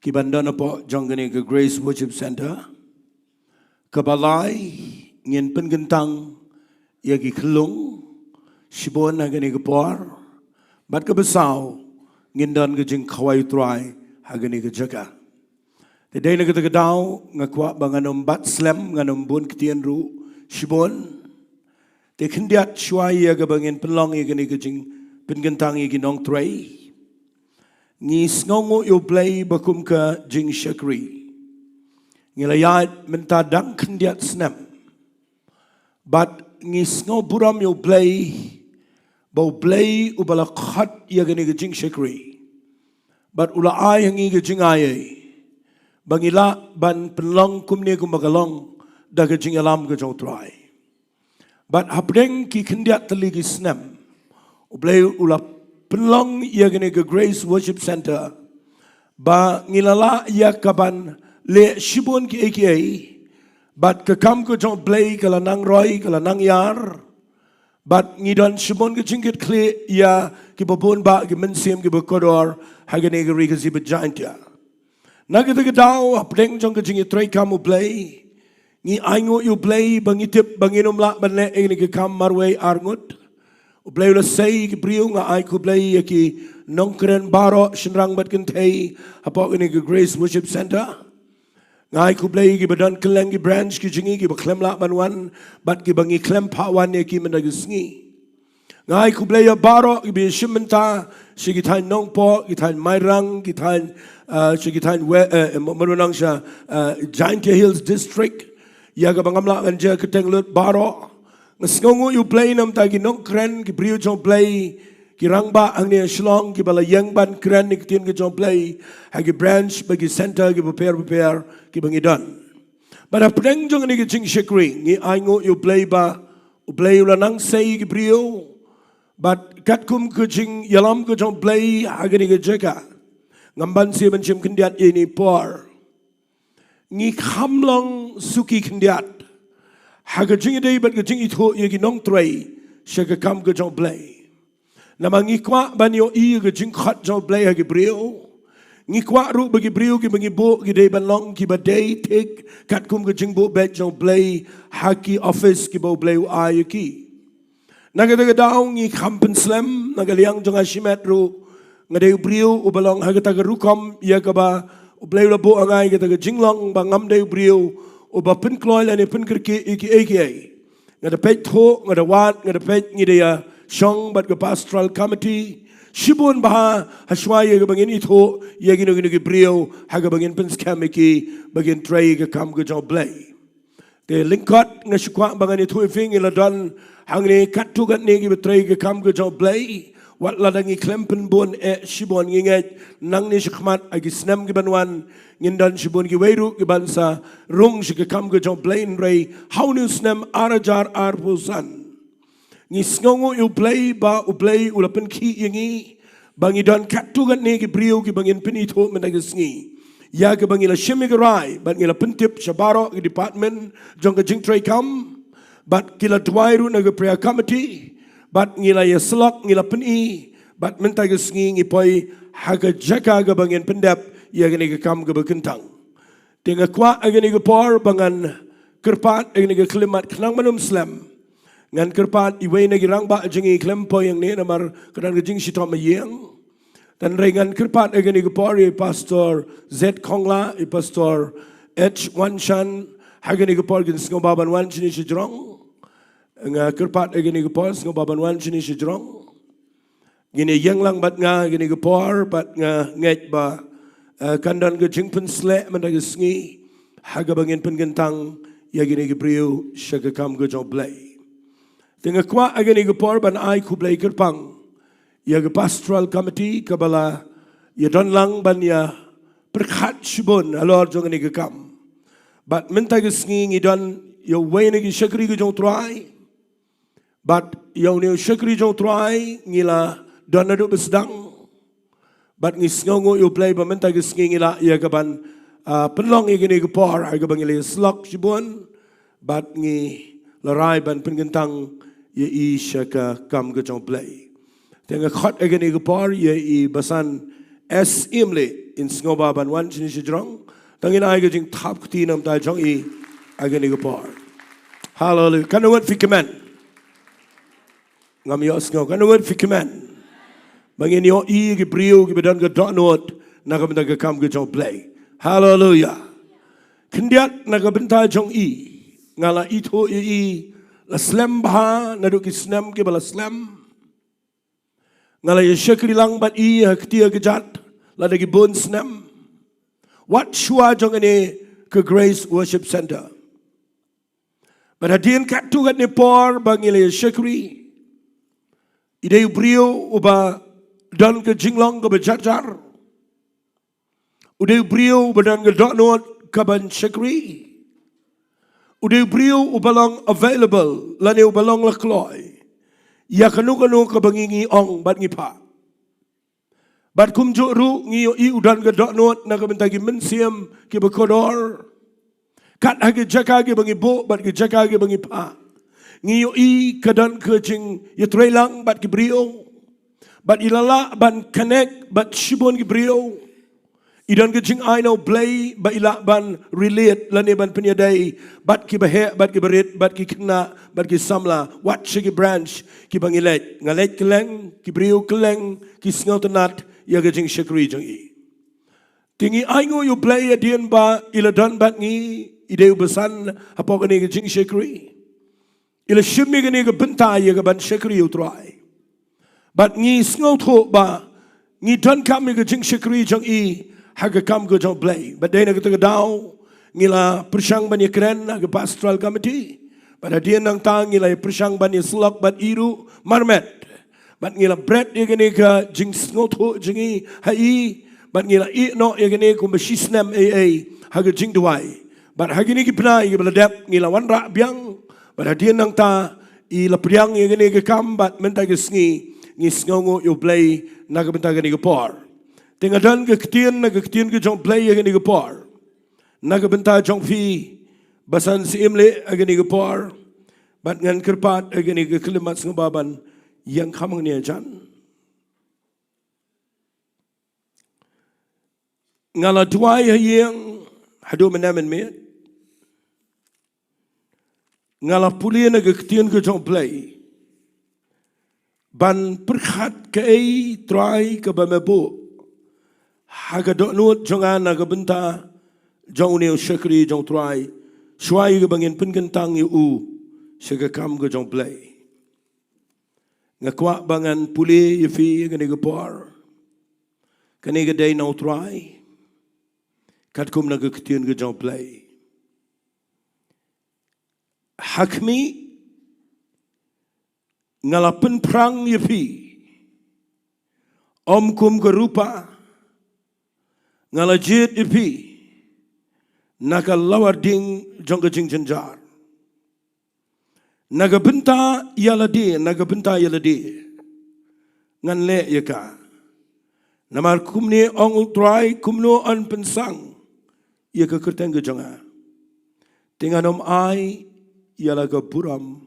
ki bandana po jonggani ke Grace Worship Center kabalai ngin pengentang ya ki Khulung shibon hagani ke por bat ke besau ngindon ke jingkawai try hagani ke Jaka. Today na kita daw ngakwa banganom bat slam nganom bun Ktien U shibon te khindiat shwai ya gabangin penlong ya gani kajing pengentang ya ginong tray ngi Sngi U Blei bakum ka jingiasyllok ngilayat menta dang khindiat snam bat ngi Sngi buram U Blei bau Blei ubala khat ya gani kajing jingiasyllok bat ula ai hangi kajing ai bangila ban penlong kumne kumbagalong daga jingalam ke Sohthri. But hapdeng ki khindiat teligi snam. Ublei ula penlong ia gene ke Grace Worship Center. Ba ngilala ia kaban le shibun ki aka but ke kam ko jong blei kala nang roi kala nang yar but ngidon shibun ke jingit kle ya ki babon ba ki mensim ki bakodor hagane ke ri ke si Jaintia nagita ke daw apdeng jong ke jingit trai kam U Blei ngi aingo U Blei bangitip banginom la banle ing ke kam marway arngut U Blei la sei ki briu nga ai ku Blei ki nongkren baro shinrang bat kentei apo ini ke Grace Worship Center ngai ku Blei ki badan keleng ki branch ki jingi ki baklem la banwan bat ki bangi klem pawan ki mendag Sngi ngai ku Blei baro ki bi shimenta si ki tain Nongpoh ki tain Mairang ki tain si ki tain marunang sha Jaintia Hills District ya ka bangamla anja keteng lut baro ngasngongo U Blei nam ta ki nongkren ki briu jong Blei ki rangba hangne Shillong ki bala yangban kren ni Ktien jong Blei hagi branch bagi center ki prepare ki bangi don pada pedeng jong ni ki jing shikri ngi aingo U Blei ba U Blei la nang sei ki briu but katkum ke jing yalam ke jong Blei hagi ni ki Jaka ngamban si benchim kendiat ini por ngi khamlong suki kendiat haga jing dei bat ke jing itho ye ki nong trai shaka kam ke jong Blei nama ngikwa banyo i ke jingkhat jong Blei hagi briu ngikwa ru bagi briu ki bangi bo ki dei Balang ki badai tik katkum ke jingbo bet jong Blei haki office ki bo Blei ai ki naga daw ngi kampen slam naga liang jong ashimet ru ngadei briu u Balang hagi taga rukom ya ka ba U Blei la bo angai ki taga jinglong ba ngam dei briu u ba pin kloy la ni pin kirki iki aka ngada pet tho ngada wat ngada pet ngi dia Shong bat ke pastoral committee shibun baha hashwai ke bangin itho yagi no ke brio haga bangin pens kamiki bagin tray ke kam ke jong Blei ke lingkot ngashukwa bangan itho fing ila don hangne katu gat ne ke tray ke kam ke jong Blei wat ladangi klempen bon shibun nginget nang ni shikmat agi snam ke banwan ngindan shibun ki weiru ke bansa rung shike kam ke jong Blei rei how nu snam arajar arpusan ngi sngongo U Blei ba U Blei ulapen ki yangi bangi don katugan ne ki brio ki bangin pinito mendag Sngi ya ke bangi la shimigarai bat ngi la pentip shabaro ki department jong ka jing tray kam bat kila Jowai ru na prayer committee bat ngi la Jingiasyllok ngi la peni bat mentag Sngi ngi poi haga Jaka ga bangin pendap ya ke ne ka kam ga bekentang tinga kwa agani ga por bangan kerpat agani ga klimat knang manum slam ngan kerpat iway na girang ba jingi klempo yang ne namar kadang jing sitom yang dan rengan kerpat agani gopori pastor Z Kongla pastor H Wanshan hagani gopor gin sngobaban wan chini sijrong nga kerpat agani gopor sngobaban wan chini sijrong gini yang lang bat nga gini gopor bat nga nget ba kandan ge jingpen sle mandag Sngi haga bangin pengentang ya gini gebriu shaga kam ge jong Blei Tengah kwa agani gopor ban ai ku Blei kerpang ya ke pastoral committee kabala ya don lang ban ya perkhat shibun alor jong ni ke kam but minta ke Sngi ngi don ya way ni ke shakri ke jong trai but ya ni shakri jong trai ngila don adu besdang but ngi sngongo U Blei ba minta ke Sngi ngila ya ke ban penlong igani gopor ai ke bangile slok shibun but ngi larai ban pengentang ye I shaka kam ke jong Blei tengah khot agani gopor ye I basan S imle in sngoba ban wan chini sijrong tangin ai ke jing thap kti nam ta jong I agani gopor hallelujah kan word fikaman ngam yo sngo kan word fikaman bangin yo I ke brio ke bedan ke donot na ka benda ke kam ke jong Blei hallelujah kendiat na ka benta jong I ngala itho I la slam bah na do ki snam ke bala slam ngala ye shakri lang bat I haktia ke jat la de ki bon snam what shua jong ane ke Grace Worship Center but hadien kat tu gat ne por bangile shakri ide brio uba don ke jinglong ke bejajar ude brio badan ke donot kaban shakri ude brio ubalang available lane ubalang lakloy ya kanu ka bangingi ong bat ngi pa Bat kum jo ru ngiyo I udan ke dok not na ke benta ki mensiam ki bekodor. Kat hagi jaka ki bangi bo bat ki jaka ki bangi pa. Ngiyo I kadan ke jing yatrelang bat ki brio. Bat ilala ban connect bat shibon ki brio. Idan ke jing I know blay ba ila ban relate lane ban penyadai bat ki bahe bat ki berit bat ki Khynnah bat ki samla wat shigi branch ki bangilet ngalet keleng ki brio keleng ki sngau tenat ya ke jing shakri jang I tingi aingo you blay adian ba ila dan bat ngi ide besan apa kene ke jing shakri ila shimi kene ke Bynta ya ke ban shakri you try bat ngi sngau tho ba ngi dan kam ke jing shakri jang I haga kam go jong blay but dai na kita daw ngila persang ban kren haga pastoral committee pada dia nang tang ngila persang ban slok bat iru marmet bat ngila bread ye gene ka jing snotho jingi hai bat ngila I no ye gene ku mashisnam aa haga Jingduwai bat haga ni ki pna ye beladap ngila wan ra biang pada dia nang ta I la priang ye gene ka kam bat menta ke Sngi ngi sngongo yo blay naga benta gene ka por Tengah dan ke Ktien ke jong Blei agak ni ke por. Naga Bynta jong fi basan si imle agak ni ke por. Bat ngan kerpat agak ni ke kelimat sengababan yang kamang ni ajan. Ngala Jowai yang hadu menamen me. Ngala pulian agak Ktien ke jong Blei. Ban perkhat ke ai try ke bamebu. Haga dok nut jongan naga Bynta jong neu shakri jong try shwai ke bangin penkentang u shaga kam ke jong Blei ngakwa bangan puli yefi gane ke por kane ke dai no try kat kum naga Ktien ke jong Blei hakmi ngalapen prang yefi om kum ke rupa ngalajit ipi naga lawar ding jongga jing jenjar naga Bynta yaladi naga Bynta yaladi ngan le yaka namar kumni ong utrai kumno an pensang yaka kerteng ke jonga tinganom ai yalaga buram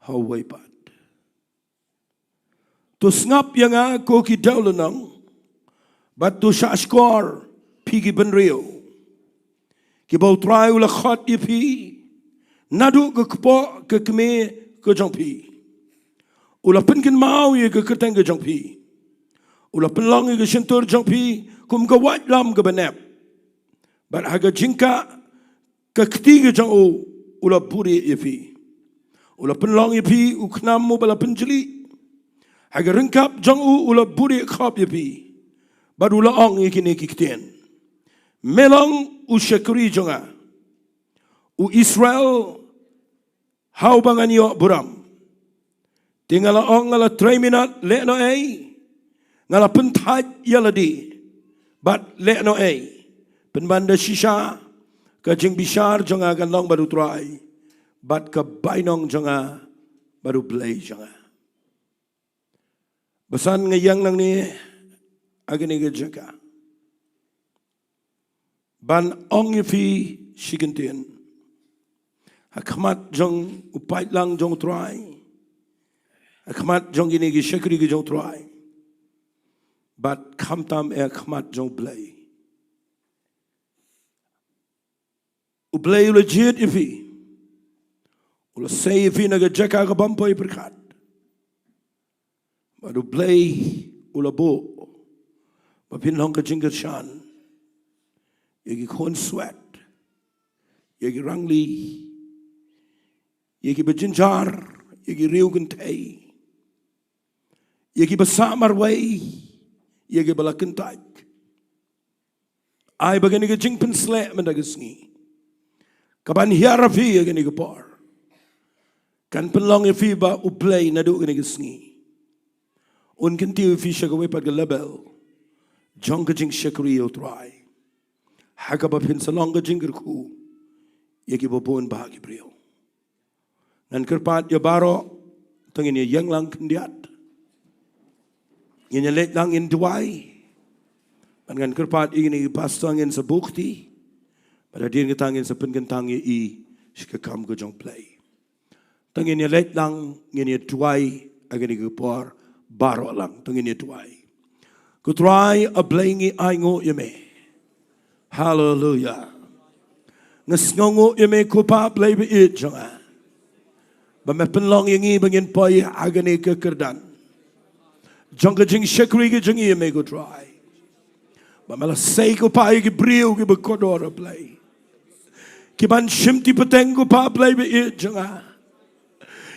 hawai pat tu ngap yanga ko ki dawlanang Batu syashkor pigi benrio. Kibau try ula khot ipi. Nadu ke kepo ke keme ke jongpi. Ula penkin mau ye ke kerteng ke jongpi. Ula penlong ye ke sentur jongpi kum ke wat lam ke benep. Bat haga jingka ke ketiga jong ula buri ipi. Ula penlong ipi u knamu bala penjeli. Haga rengkap jong ula buri khop ipi. Baru laong ikini Ktien. Melong u syakri jonga. U Israel hau bangan yo buram. Tinggal laong ngala 3 minat le no ai. Ngala pentaj yaladi. Bat le no ai. Penbanda shisha ka jing bishar jonga kan long baru try. Bat ka bainong jonga baru Blei jonga. Besan ngayang nang ni agni ke Jaka ban ong yefi shigentien hakmat jong upait lang jong try hakmat jong ini ke shakri ke jong try bat khamtam hakmat jong Blei u Blei legit yefi ula say yefi na ke Jaka ka bampoy perkat baru Blei ula bo Mapin long ka jingger shan. Yagi kon sweat. Yagi rangli. Yagi bejinjar. Yagi riugan tay. Yagi basamar way. Yagi balakentaj. Ay bagani ka jing pensle mendagasngi. Kaban hiarafi yagani ka par. Kan penlong yafi ba u Blei nadu gani gasngi. Un kanti yafi siya gaway pag label. Jong ka jing shakri yo try. Haka ba pinsalong ka jingkyrkhu. Yagi babon bahagi brio. Nan kerpat ya baro. Tangin ya yang lang kendiat. Ngin let lang in Jowai. Ngan kerpat ini pastor ngin sa bukti. Pada dia ngitangin sa pengentangi shikakam ko jong play. Tangin ya let lang ngin ya Jowai agani gupor baro lang tangin ya Jowai. Ku try a blangi aingo yame. Hallelujah. Ngasngongo yame ko pa play be it jonga. Ba me penlong yangi bangin poi agani kekerdan. Jongka jing shakri ke jing yame ko try. Ba mala say ko pa ki brio ki bekodora play. Ki ban shimti peteng ko pa play be it jonga.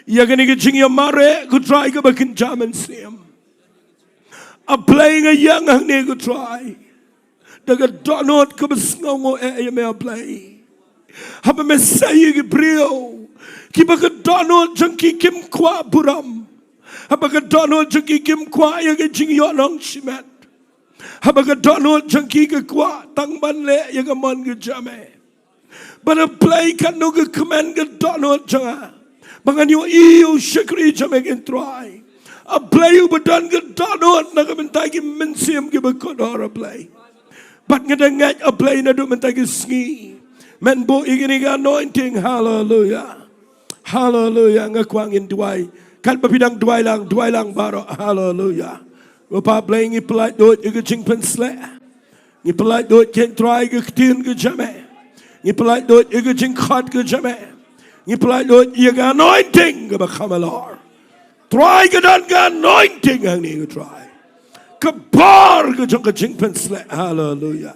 Yagani ke jing yamare ko try ko bakin jaman sim. A playing a young hangne ko try. Daga donot ko besngongo yame a play. Haba me say ki brio. Ki baka donot jang ki kim kwa buram. Haba ka donot jang ki kim kwa yaga jingiaroh shimet. Habaga donut jangki ke kwa tang ban le ya ga man ke jame. Bana play kan no ke command ke donut janga. Bangan yo iyo shakri jame ke try. A play u badan ke donut na ke mentai ke mensim ke bekodor play. But ngedengat a play na do mentai ke sngi. Men bo igini ga anointing hallelujah. Hallelujah ngakwangin duai. Kan papidang duai lang baro hallelujah. Wapa playing ipelai dot you jing pen sle. Ipelai dot can try ke Ktien ke jame. Ipelai dot you jingkyrkhu ke jame. Ipelai dot you ga anointing ke bakamalor. Try ke dan ga anointing hangne ke try. Kabar ke jing pen sle hallelujah.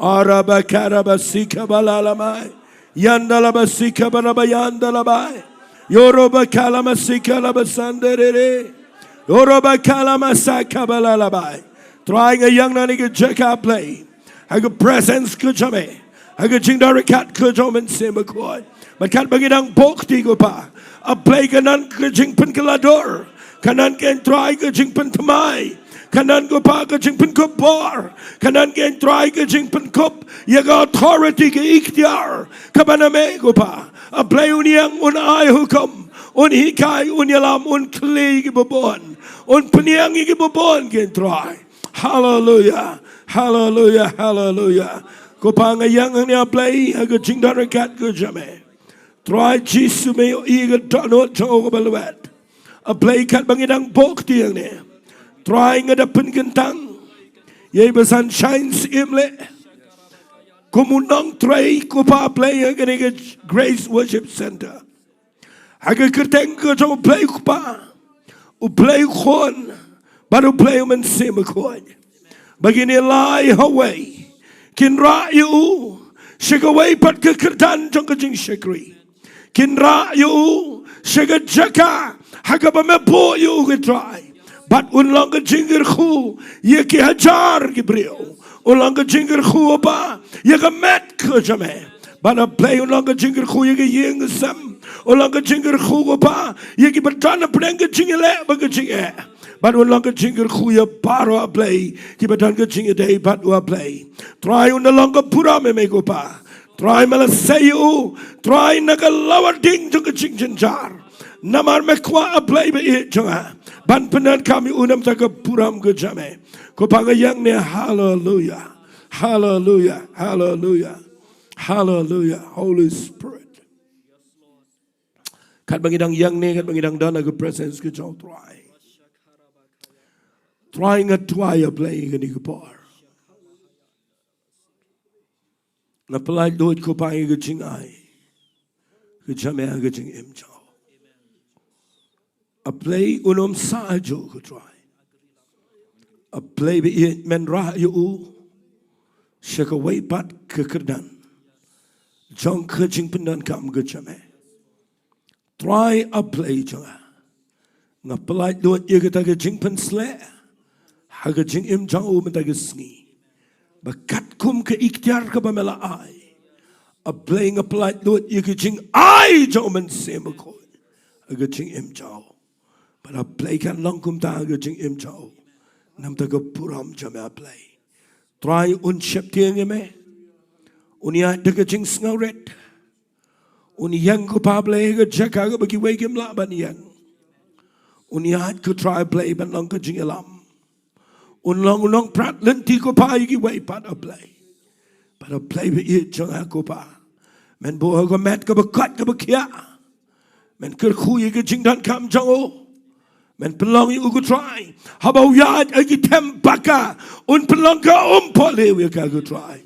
Araba karaba sika balalamai. Yandala basika baraba yandala bai. Yoroba kalama sika labasandere. Oroba kalama sakabala labai. Trying a young nani ke Jaka play. I got presence ke jame. I got jingdarit kat ke jomen semakoi. But kat bagidang bokti ko pa. A play kanan ke jingpen kelador. Kanan ken try ke jingpen tamai. Kanan ko pa ke jingpen kubor. Kanan ken try ke jingpen kup. Yaga authority ke ikhtiar. Kabaname ko pa. A play uniang unai hukum. Un hikai un yalam un kli ke babon. Un peniangi ke babon ke try. Hallelujah. Hallelujah. Hallelujah. Ko pa nga yang ni play aga jingdarit kat ke jame. Try jisu me iga donot jo balwet. A play kat bangidang bokti yang ni. Try nga da penkentang. Ye besan shines imle. Kumunang try ko pa play aga ni Grace Worship Center. Aga kerteng ke jo play ko pa. U play kon. Baru play men semakon. Begini lai Hawaii. Kin ra'yu. Shigaway pat ke kertan jong ke jing shikri. Kin ra'yu. Shiga Jaka. Hagaba me po yu ke try. But unlang ke jingkyrkhu. Ye ki hajar ke brio. Unlang ke jingkyrkhu ba. Ye ke met ke jame. Bana play unlang ke jingkyrkhu ye ke yeng sam. Unlang ke jingkyrkhu ba. Ye ki bertana pedang ke jingile ba ke jinge. But unlang ke jingkyrkhu ya baro a play. Ki bertana ke jinge day but wa play. Try unlang ke pura me me ko pa. Try mala sayu. Try nagalawar ding jong ke jing jenjar. Namar me kwa a play be it jonga. Ban penan kami unam ta ke puram ke jame. Ko pa nga yang ne hallelujah. Hallelujah. Hallelujah. Hallelujah. Holy Spirit. Kat bangidang yang ne kat bangidang dana ke presence ke jong try. Try nga try a play ke ni ke par. Na pelai dot ko pa ke jing ai. Ke jame ke jing im jong. A play unom sajo ko try. A play be it men ra yu. Shaka way pat ke kerdan. Jong ke jing pendan kam ke jame. Try a play jonga. Nga pelai dot ye ke ta ke jing pen sle. Ha ke jing im jong u men ta ke sngi. Bakat kum ke ikhtiar ke bamela ai. A play nga pelai dot ye ke jing ai jong men semakoi. A ke jing im jong. But a play kan langkum ta ke jing im jong. Nam ta ke puram jame a play. Try un shep tieng me. Unia de ke jing sngaret. Uni yang ko pa play ke Jaka ke bagi way kim la ban yang. Unia ko try play ban lang ke jing elam. Unlong prat lenti ko pa iki way pada play. Pada play be it jong ko pa. Men bo ko met ko kat ko kia. Men kyrkhu iki jingdan kam jong o. Men pelong you go try. How about yard iki tempaka. Un pelong ka pole we ka go try.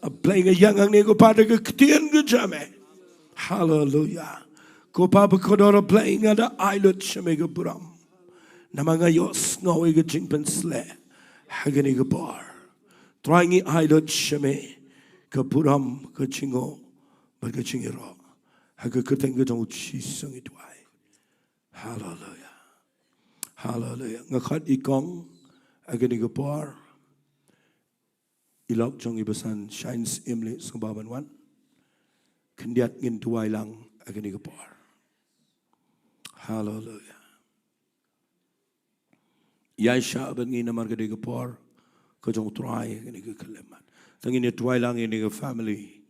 A playing a young hangne ko pa de Ktien U Blei. Hallelujah. Ko pa kodora playing at the islet shemega buram. Namanga yo snowy ga jingpen sle. Hagani ga bar. Trying islet sheme ka buram ka jingo but ka jingiaroh. Haga kurteng ga jong chi sung Jowai. Hallelujah. Hallelujah. Ngakhat ikong agani ga bar. Ilok jong ibasan shines imli subaban wan. Kendiat ngin Jowai lang agani ga bar. Hallelujah. Yaisha abang ina marga ga bar. Kajong try agani ga kalemat. Tangin ni Jowai lang ini ga family.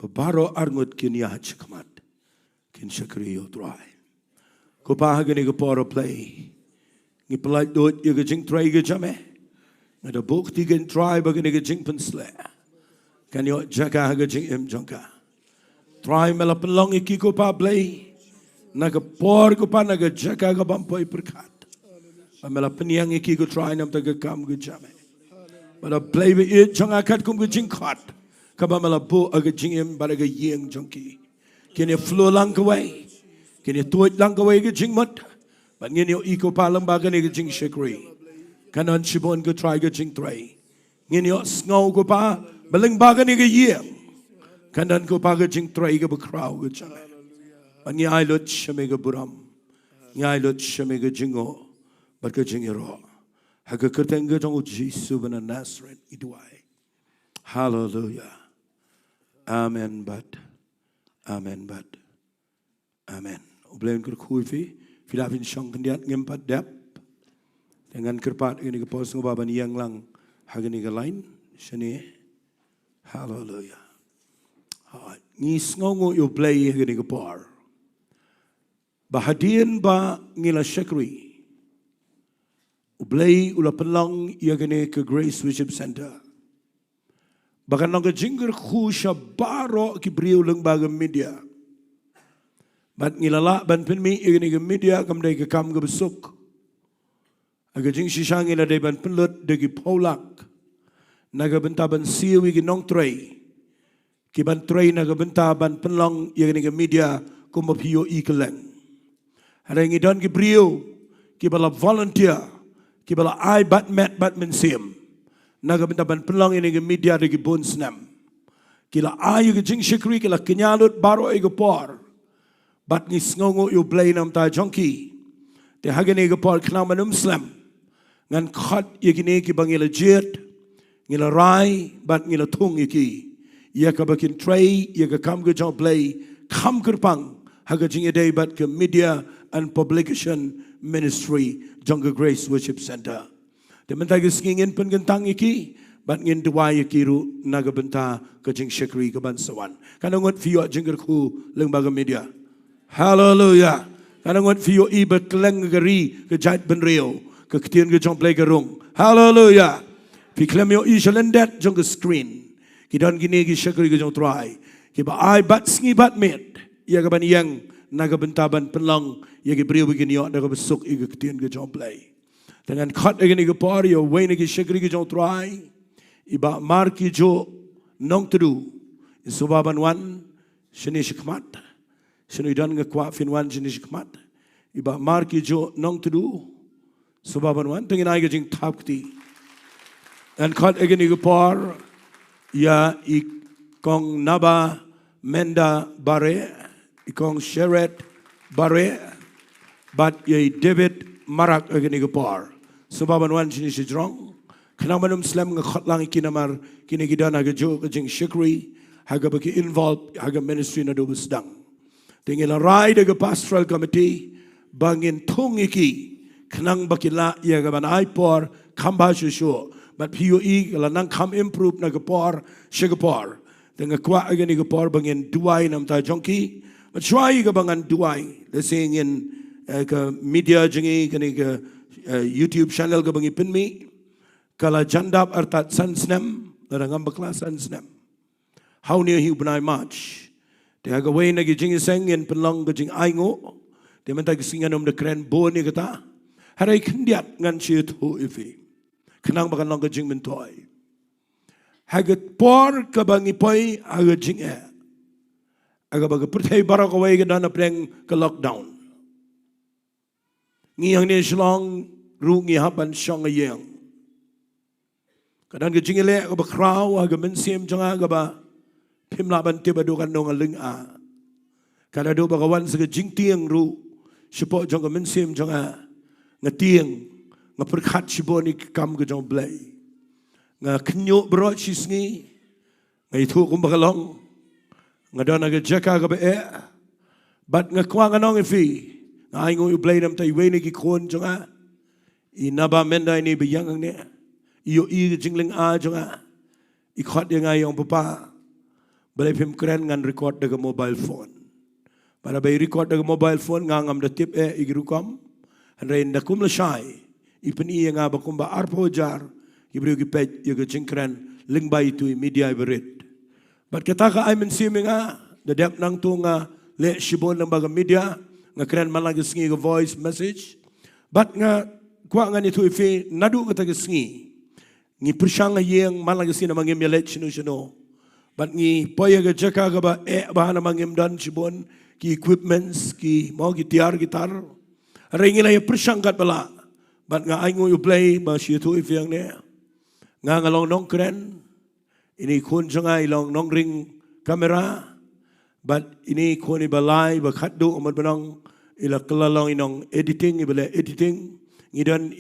Babaro arngot kinya chikamat. Kin shakriyo try. Kopa agani ga bar play. Ngi pelai dot ya ga jing try ga jame. Ada bukti kan try bagani ga jing pensle. Kan yo Jaka ga jing jangka. Try mela pelong iki ko pa play. Naga por ko pa naga Jaka ga bampoi perkat. Mela peniang iki ko try nam taga kam ga jame. Pada play be it jang akat kum ga jing khat. Kaba mela bo aga jing baraga yeng jangki. Kini flow lang kawai. Kini tuit lang kawai ga jing mat. But ngin yo iko pa lembaga ni ga jing shikri. Kanan shibon go try go jing tray. Ngin yo snow go pa baling baga ni ga yem. Kanan go pa go jing tray go bakraw go chame. Ani ai lot shame go buram. Ni ai lot shame go jingo but go jingiaroh. Ha go kurteng go jong Jesus ben Nazareth Jowai. Hallelujah. Amen but Amen. Oblein kyrkhu fi filapin shong kendiat ngempat dap. Dengan kerpat ini ke pos ngobaban yang lang hagani ke lain sini. Hallelujah. Ni sngongo U Blei hagani ke par. Bahadian ba ngila shakri. U Blei ula pelang hagani ke Grace Worship Center. Bahkan nang ke jingkyrkhu syabaro ki beriu lyngba ke media. Bat ngilala ban penmi hagani ke media kamdai ke kam ke besuk. Aga jing shisang ina de ban penlut degi polak. Naga benta ban siwi gi nong tray. Ki ban tray naga benta ban penlong yang ni media kumapio ikeleng. Ada yang idon ki brio ki bala volunteer ki bala ai bat mensim. Naga benta ban penlong yang ni media degi bonsnam. Kila ai gi jing shikri kila kenyalut baro ego por. Bat ni sngongo U Blei nam ta jonki. Te hagani ego por knamanum slam. Ngan khat yekini ki bangila jet ngila rai bat ngila thung iki ya ka bakin tray ya ka kam ga jong play kam kerpang haga jing day bat ke media and publication ministry jong Grace Worship Center de mentag ngin pen gentang iki bat ngin Jowai iki ru naga benta ka jing shakri ka ban sawan kanangot fiyo jingkyrkhu lembaga media. Hallelujah. Kanangot fiyo iba kleng gari ka jait benreo ke Ktien U Blei gerung. Hallelujah. Pi klem yo ishalendet jong ke screen. Ki don gini ki shakri ke jong try. Ki ba ai bat sngi bat met. Ya ka ban yang naga bentaban penlang ya ki beriu begini yo naga besuk i ke Ktien U Blei. Dengan khat gini ke par yo wei ki shakri ke jong try. Iba mar ki jo nong tedu. Subaban wan shini shikmat. Shini don ngakwa fin wan shini shikmat. Iba mar ki jo nong tedu. Subaban wan tengin ai jing tapti and khat agani par ya ikong naba menda bare ikong sheret bare but ye David marak agani par subaban wan chini shijrong knamanum slam nga khat lang kinamar kinigidan aga jo jing shikri haga baki involved haga ministry na do besdang tengin la ride aga pastoral committee bangin thung iki Kenang bakila ya gaban aipor kamba shusho but POE kala nang kam improve na gapor shigapor dengan kwa agani gapor bangin Jowai nam ta jonki but try gabangan Jowai the saying in ka media jingi kani ka YouTube channel gabangi pinmi kala jandap artat sansnem larangam bakla sansnem how near he benai march te aga way na jingiaseng in penlong jing aingo te menta singanom de kren bo ni kata harai khndiat ngan chi thu ifi khnang bakan long jing mentoi hagat por kabangi poi aga jing aga baga perthai barak away ga dana preng ka lockdown ngi hangne Shillong ru ngi haban shong ayeng kadan ga jingile ga bakraw aga mensim janga ga ba pimla ban tiba do kan nong lyngba kada do bagawan sa jingtiang ru sipo jong ga mensim janga ngatieng nga perkhat siboni kam ga jong blai nga knyo bro Sngi nga itu kum bakalong nga dana ga Jaka ga ba bat nga kwa nga nong ifi nga ingo u blai nam tai weni ki kon jonga inaba menda ini biyang ne iyo i jingling a jonga i khot yang ayong papa balai pim keren ngan record daga mobile phone para bay record daga mobile phone nga ngam da tip igrukom andai nda kum la shai ipen i nga ba kum ba arpo jar ibru ki pej yoga jingkren lyngba itu media berit bat kata ka ay mensiminga da dep nang tu nga le shibon ng baga media nga kren malagi Sngi ga voice message but nga kwa nga nitu ifi nadu kata ga Sngi ngi persyang yang malagi sina mangim yalet shino but ngi poya ga Jaka ga ba bahana mangim dan shibon ki equipments ki mo gitar ringi la persyang kat bala but nga Ktien U Blei ba shitu ifi yang ne nga ngalong nong kren ini kun janga ilong nong ring kamera but ini kun ibalai ba khatdu umat benang ila kelalong inong editing ibale editing ngidan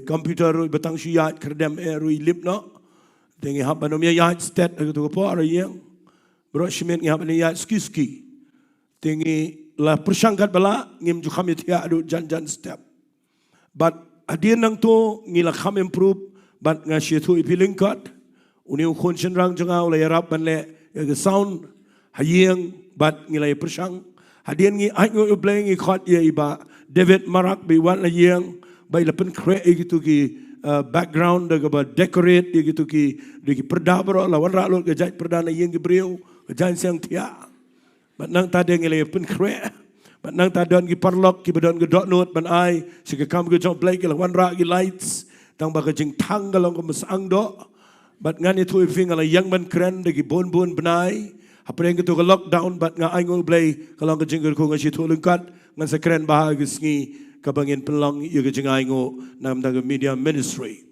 computer batang syat kerdem rui lipno tengi hap banom ya stat tu po ara yang bro shimit ngi hap ni ya ski tengi la persangkat bala ngim ju kham ya adu jan step but adien nang tu ngila kham improve but nga shitu ipilingkat uni khon rang janga ula yarap banle ya sound hayeng but ngila persang hadien ngi Ktien U Blei ngi khot ye iba David marak bi wan la yeng bai la pen create gitu ki background daga ba decorate gitu ki di perda bro la wan ra lo ga jai perda na yeng gi breu ga jan sang tia bat nang ta de ngi pen create bat nang ta don gi parlok ki badon ga dot note ban ai si ga kam ga jong Blei ki la wan ra gi lights tang ba ga jing thang ga long ko masang do bat ngani tu ifing la yang ban kren de gi bon benai apa yang kita ke lockdown bat nga Ktien U Blei kalau ke jingkyrkhu nga situ lengkat ngan sekeren bahagi Sngi kabangin pelong ya ke Ktien nam daga media ministry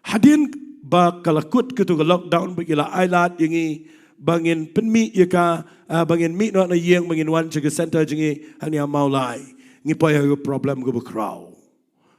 hadin ba kalakut ke tu ke lockdown bagila ailat yangi bangin penmi ya ka bangin mi no na yang bangin wan ke center jingi hanya Mawlai ngi pa ya problem go crowd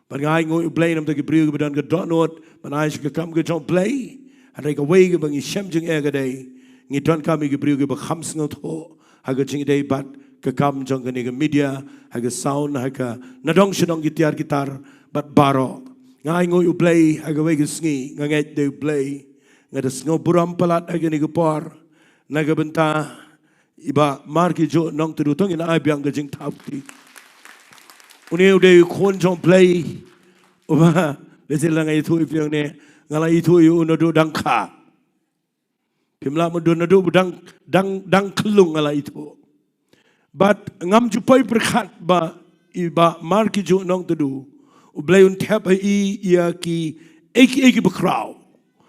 bat nga Ktien U Blei nam daga briu ke dan ke donot ban ai ke kam ke jong Blei hadai ka way ke bangi shem jing ga dai ngi don kami gibriu gi bakham sngot ho haga jing dei bat ka kam jong ga media haga sound haga nadong shidong gitar bat baro nga Ktien U Blei haga we Sngi nga ngai de Blei nga da sngo buram palat haga ni por naga Bynta iba marki jo nong tu tong ina ai biang ga jing thapti uni de khon jong Blei uba le sila ngai thu ipiang ne ngala itu yu no do dang kha pimla mo do na do dang klung ala itu but ngam ju poi perkhat ba iba marki ju nong tu U Blei un tap ya ki eki bakraw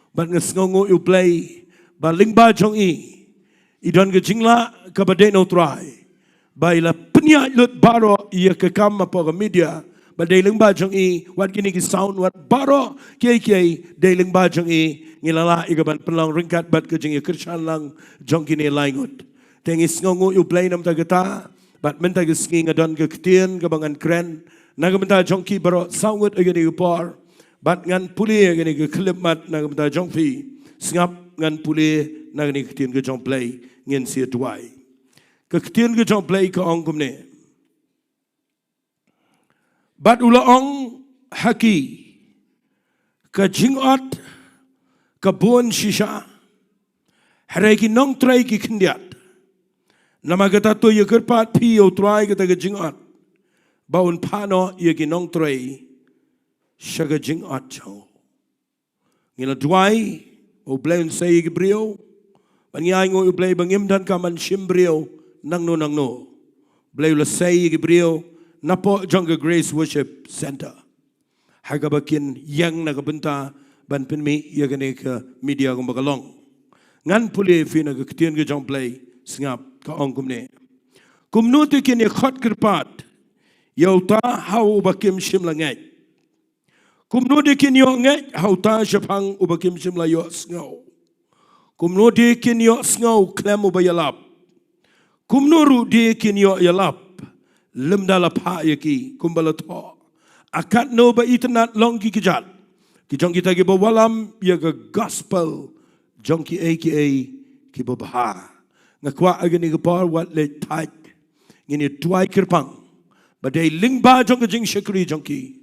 but ngasngo U Blei ba lyngba jong idon ge jingla ka ba de no try ba ila pnya lut baro ya ke kam pa media ba de lyngba jong wat kini ki sound wat baro ke de lyngba jong ngilala igaban penlang ringkat bat ke jingiasyllok lang jong kini laingut tengis ngongu U Blei nam tagata bat menta ke Sngi ngadon ke Ktien gabangan kren naga menta jong ki baro saungut agani upor bat ngan puli agani ke klip mat naga menta jong fi sngap ngan puli naga ni Ktien ke jong Blei ngin sia Jowai ke Ktien ke jong Blei ke ongkum ne bat ula ong haki ke jingot kabun shisha harai ki nong trai ki khndiat nama kata tu ye kerpat pi o trai kata ke jingot baun pano ye ki nong trai shaga jingot chau ngila Jowai U Blei say brio banyai ngo U Blei bangim dan kaman shim brio nangno Blei la say brio napo Jungle Grace Worship Center hagabakin yang nagabenta ban pinmi yagane ka media ko magalong ngan puli fina ka Ktien U Blei singap ka ong kumnu te kin khot kirpat yauta hau bakim shim la ngai kumnu de kin yo ngai hauta shapang ubakim shim la yo sngo kumnu de kin yo sngo klem ubayalap kumnu ru de kin yo yalap limdala pa yaki kumbala tho akat no ba itnat long ki kijat ki jong kita ki bawalam ya ga gospel jong ki aka ki babha ngakwa agani ga par wat le tait ngini tuai kirpang badai lyngba jong jing shakri jong ki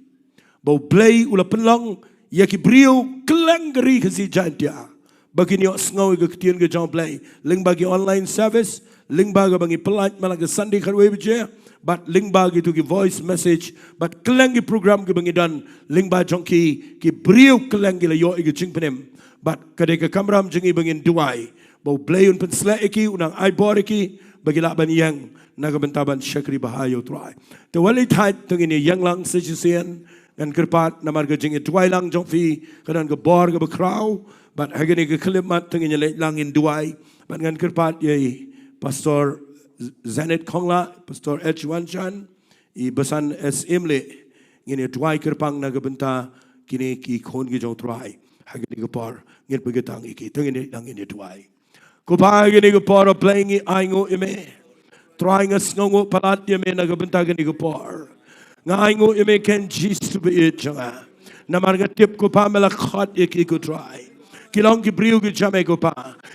bau Blei ula penlong ya ki brio kelangari ke si Jaintia bagi ni sngo ke Ktien U Blei lyngba ki online service lyngba ga bangi pelat malang ke Sunday kharwe bije but lyngba ki tu ki voice message but kelangi program ke bangi dan lyngba jong ki brio kelangi la yo ke jing penem but kade ke kamram jingi bangin Jowai bau Blei un pen sla ki unang ai bor ki bagi la ban yang nagabentaban syakri bahayo trai te wali tait tengini yang lang sejisian dan kerpat namar ke Jingduwai lang jong fi kanan ke bor ke bekrau but hagani ke kelimat tengini lang in Jowai but ngan kerpat ye pastor Zanet Kongla pastor H1 Chan I besan Imle ngini Jowai kerpang nagabenta kini ki khon ki jong trai hagani ke bor ngin begetang iki tengini lang in Jowai ko pa hagani ke bor playing aingo ime trying a snongo palat yeme nagabenta gani ke bor ngaingo ime ken jis to be it janga namarga tip ko pa mela khat ek ko try kilong ki briu ki jame ko pa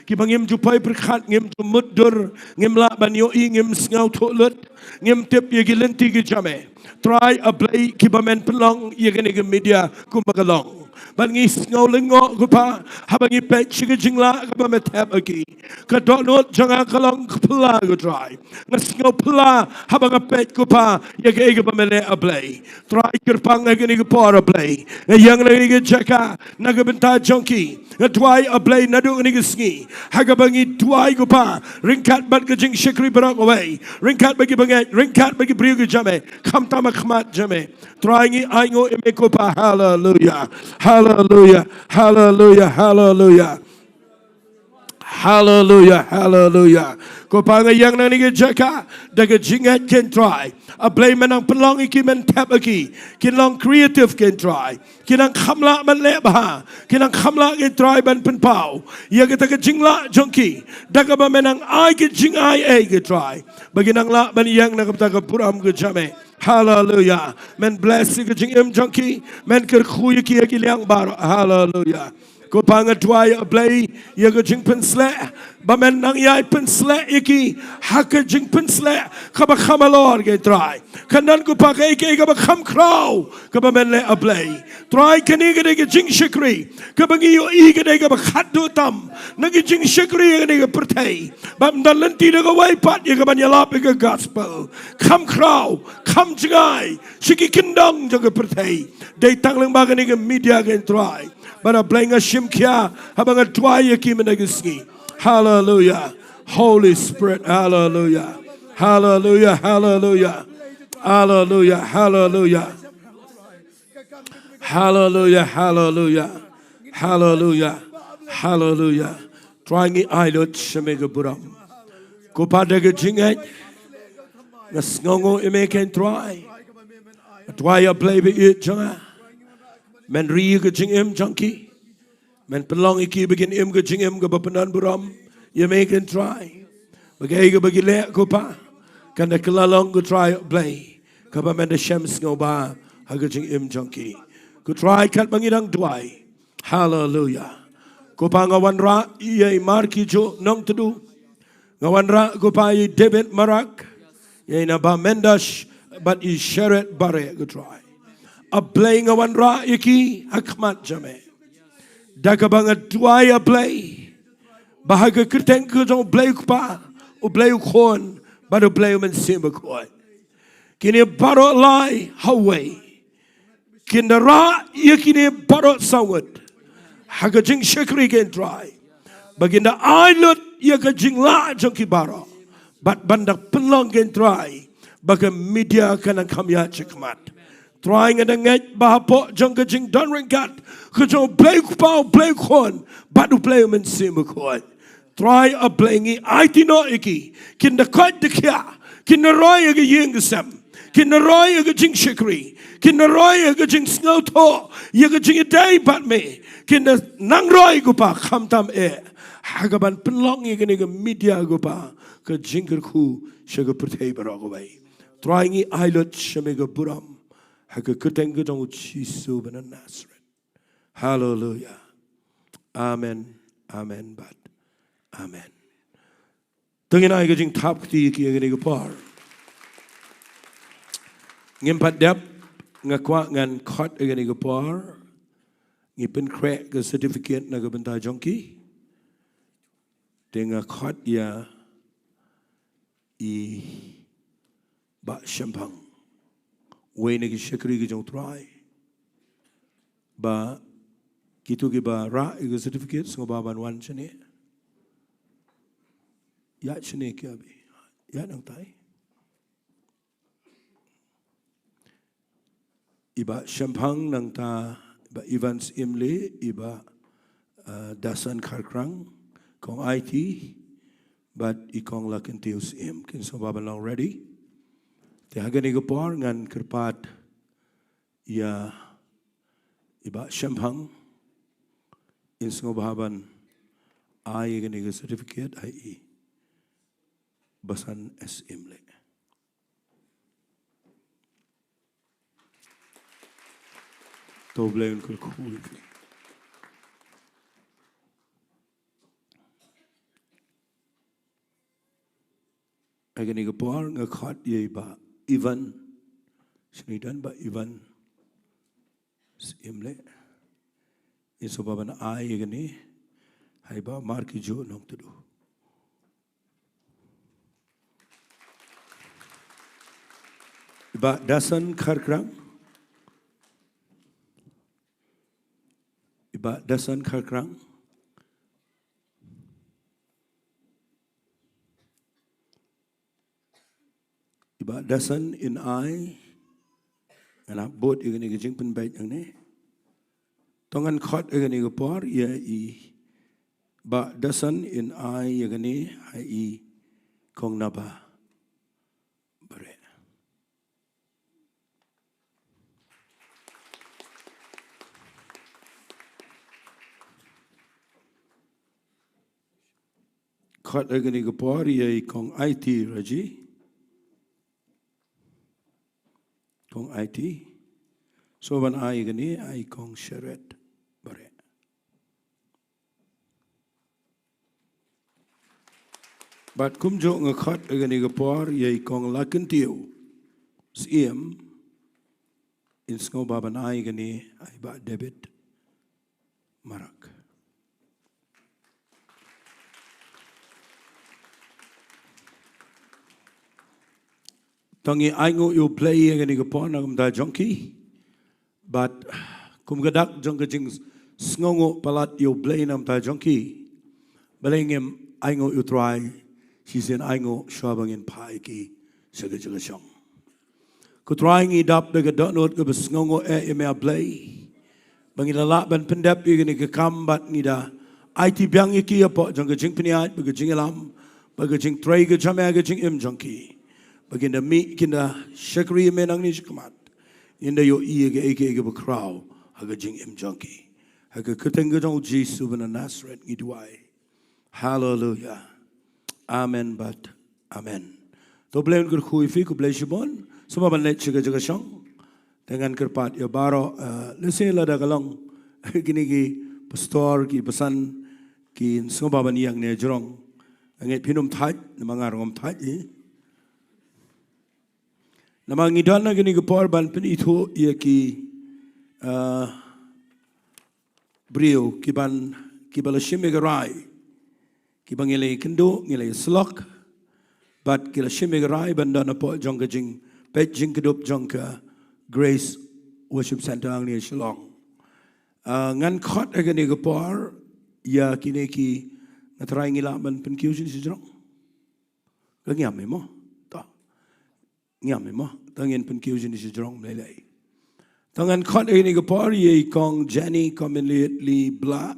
ki bangim ju pai perkhat ngim tu mudur ngim la ban yo ngim sngaw tholut ngim tip ye ki lenti ki jame try a Blei ki bamen pelong ye gani ke media ko magalong bangi sngaw lengo ko pa habangi pe chiga jingla ka ba metap aki ka donot janga kalong pla ko try ngasngaw pla habanga pe ko pa ye ke ba mele a Blei try kirpang agani ko por a Blei yang lagi ke Jaka nagabenta jonki Jowai a Blei nadu ni ke Sngi hagabangi Jowai ko pa ringkat bat ke jing shikri barang away ringkat bagi bangai ringkat bagi briu ke jame kam tama khmat jame trying aingo ime ko pa hallelujah hallelujah hallelujah hallelujah hallelujah hallelujah ko pa yang nang ni ke Jaka daga jingat can try a Blei menang pelong iki men tap aki kinong creative can try kinang khamla man le ba kinang khamla ke try ban pen pau ya kita ke jingla jongki daga ba menang ai ke jingai ai ke try baginang la ban yang nak ta ke puram ke jame hallelujah men bless ke jingem jongki men kyrkhu ki ki liang bar hallelujah ko panga Jowai a Blei ya ke jing pen sle ba men nang yai pen sle iki hak jing pen sle kaba khamalor ke try kanan ko pa ke kaba kham kraw kaba men le a Blei try kani ke jing shikri kaba ngi yo I ke kaba khat do tam nagi jing shikri ke pertai ba dan lenti de ko wai pat ye kaba nyalap ke gospel kham kraw kham jingai shiki kindong ke pertai dei tang leng ba ke media ke try bara blenga shimkia habanga Jowai ki menagisi hallelujah Holy Spirit hallelujah hallelujah hallelujah hallelujah hallelujah hallelujah hallelujah hallelujah hallelujah trying idot shemega buram ko pada ke jingat ngasngongo imeken try Jowai a Blei be it janga men ri ke jingem junkie men pelong iki begin im ke jingem ke bapenan buram you make and try bagai ke bagi le ko pa kan kelalong ke try Blei ka ba men de shams ngoba ha ke jingem junkie ko try kat bangidang Jowai hallelujah ko pa ngawan ra ye marki jo nong tudu ngawan ra ko pa ye David Marak ye na ba mendash but is sheret bare ko try a Blei ngawan ra iki hakmat jame daga banget Jowai a Blei bahaga kerteng ke jong Blei pa o Blei khon bado Blei men simba khon kini baro lai hawe kindara yakini baro sawat haga jing shakri gen try baginda ailut ya ka jing la jong ki baro bat bandak penlong gen try baga media kana kamya chikmat trying and ngai bahapo jong ka jing don ringat ka jong play pau play kon batu play men simukoi try a playing IT no iki kinda quite the kya kinda roy ga ying sam kinda roy ga jing shakri kinda roy ga jing snow to ya ga jing day bat me kinda nang roy go pa kham tam hagaban penlong ya ga media go pa ka jingkyrkhu shaga purthei baro bai trying islet shamega buram haga kuteng ga jong chi su ban Nazareth. Hallelujah. Amen. Amen. But amen. Tengin ay ga jing tap ti ki ga ga par ngem pat dep nga kwa ngan khot ga ga par ngi pen crack ga certificate na ga Bynta jonki dengan khot ya i ba shampang we ne ki shakri ki jong try ba kitu ki ba ra i certificate so ba ban wan chane ya chane kya be ya nang tai iba shampang nang ta ba events imle iba dasan kharkrang kong IT but ikong lakin tius im kin so ba Balang ready te hagani go por ngan kerpat ya iba shampang in so baban ai gani go certificate ai basan SM le to blame kul cool agani go por nga khat ye ba even snidan ba even imle iso baban ai agani hai ba mar ki jo nong tu ba dasan kharkrang iba dasan kharkrang iba dasan in I anak bot igani gijing pen bait ang ne tongan khot igani go por ya I ba dasan in I igani ai kong naba bare khot igani go por ya kong IT raji kong IT so ban ai gani ai kong sharet bare but kum jo nga khat gani ga por ye kong lakin tiu sim in sko baban ai gani ai ba debit marak tangi Aingo U Blei gani ga por na Bynta jonki but kum gadak jong ga jing sngongo palat U Blei na Bynta jonki balengem Aingo U try she's in Aingo shwabang in pai ki saga jaga shong ko trying it up the donot ga sngongo me Blei bangila la ban pendap gani ga kam bat ngida IT byang ki apo jong ga jing pniat ba ga jing lam ba ga jing tray ga jama ga jing im jonki baginda mi kinda shakri menang ni shkamat inda yo iye ge bakraw haga jing im junkie haga kutenga jong Jesus ban Nazareth Jingduwai. Hallelujah. Amen but amen to blame kyrkhu fi ku blai shibon suma ban let chiga jaga shong dengan kerpat ya baro lese la da galong gini gi pastor ki pesan ki suma ban yang ne jrong ngai pinum thai mangar ngom thai namang idana gini gepor ban pen itu ia ki brio ki ban ki balashime garai ki bangile kynduh ngile slok but ki lashime garai ban dana po jongka jing pet jingdup jongka Grace Worship Center ang ni Shillong ngan khot agan ni gapor ya kineki ngatrai ngila man penkiusin si jrong ka ngiam mo ta ngiam mo tangin penkiusin si jrong melai tangan khot agan ni gapor ye kong Jenny commonly bla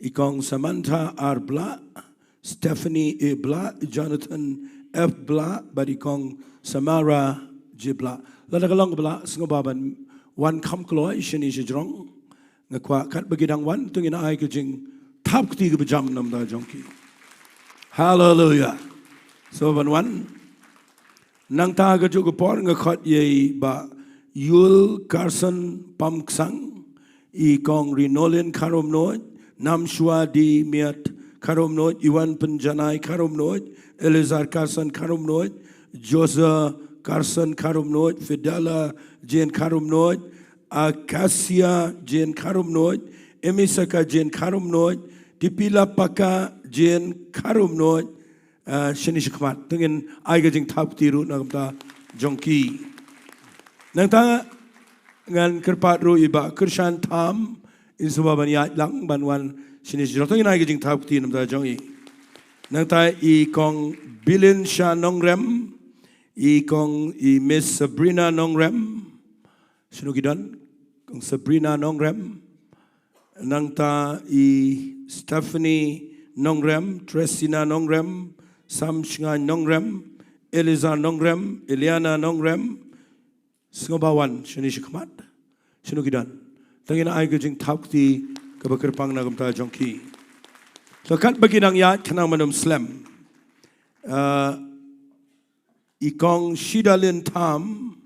ikong Samantha R bla Stephanie E bla Jonathan F bla badikong Samara J bla lada kalong bla singobaban wan kam kloi shini jrong ngakwa kat bagidang wan tungin ai ke jing tap ti ke bejam nam da jongki hallelujah so ban wan nang ta ga ju ko por ngakhat ye ba yul carson pamksang I kong rinolin karom noy nam shua di miat karom noy iwan penjanai karom noy elizar carson karom noy josa Carson karum noit, Fidela jen karum noit, Acacia jen karum noit, Emisaka jen karum noit, Tipila paka jen karum noit, Shenishikmat. Tungin aiga jing tap tiru nagamta jongki. Nang tanga ngan kerpat ru iba kershan tam insubaban yat lang banwan Shenishikmat. Tungin aiga jing tap tiru nagamta jongi. Nang ta I kong bilin sha nongrem. Kong Miss Sabrina Nongrem, sino gidan? Kong Sabrina Nongrem, nangta Stephanie Nongrem, Tresina Nongrem, Samshnga Nongrem, Eliza Nongrem, Eliana Nongrem, singobawan sino shikmat, sino gidan? Tangina ay gajing tapti kabakirpang nagamta jongki. So kat baginang yat kanang manum slam. Ikong shidalin tam,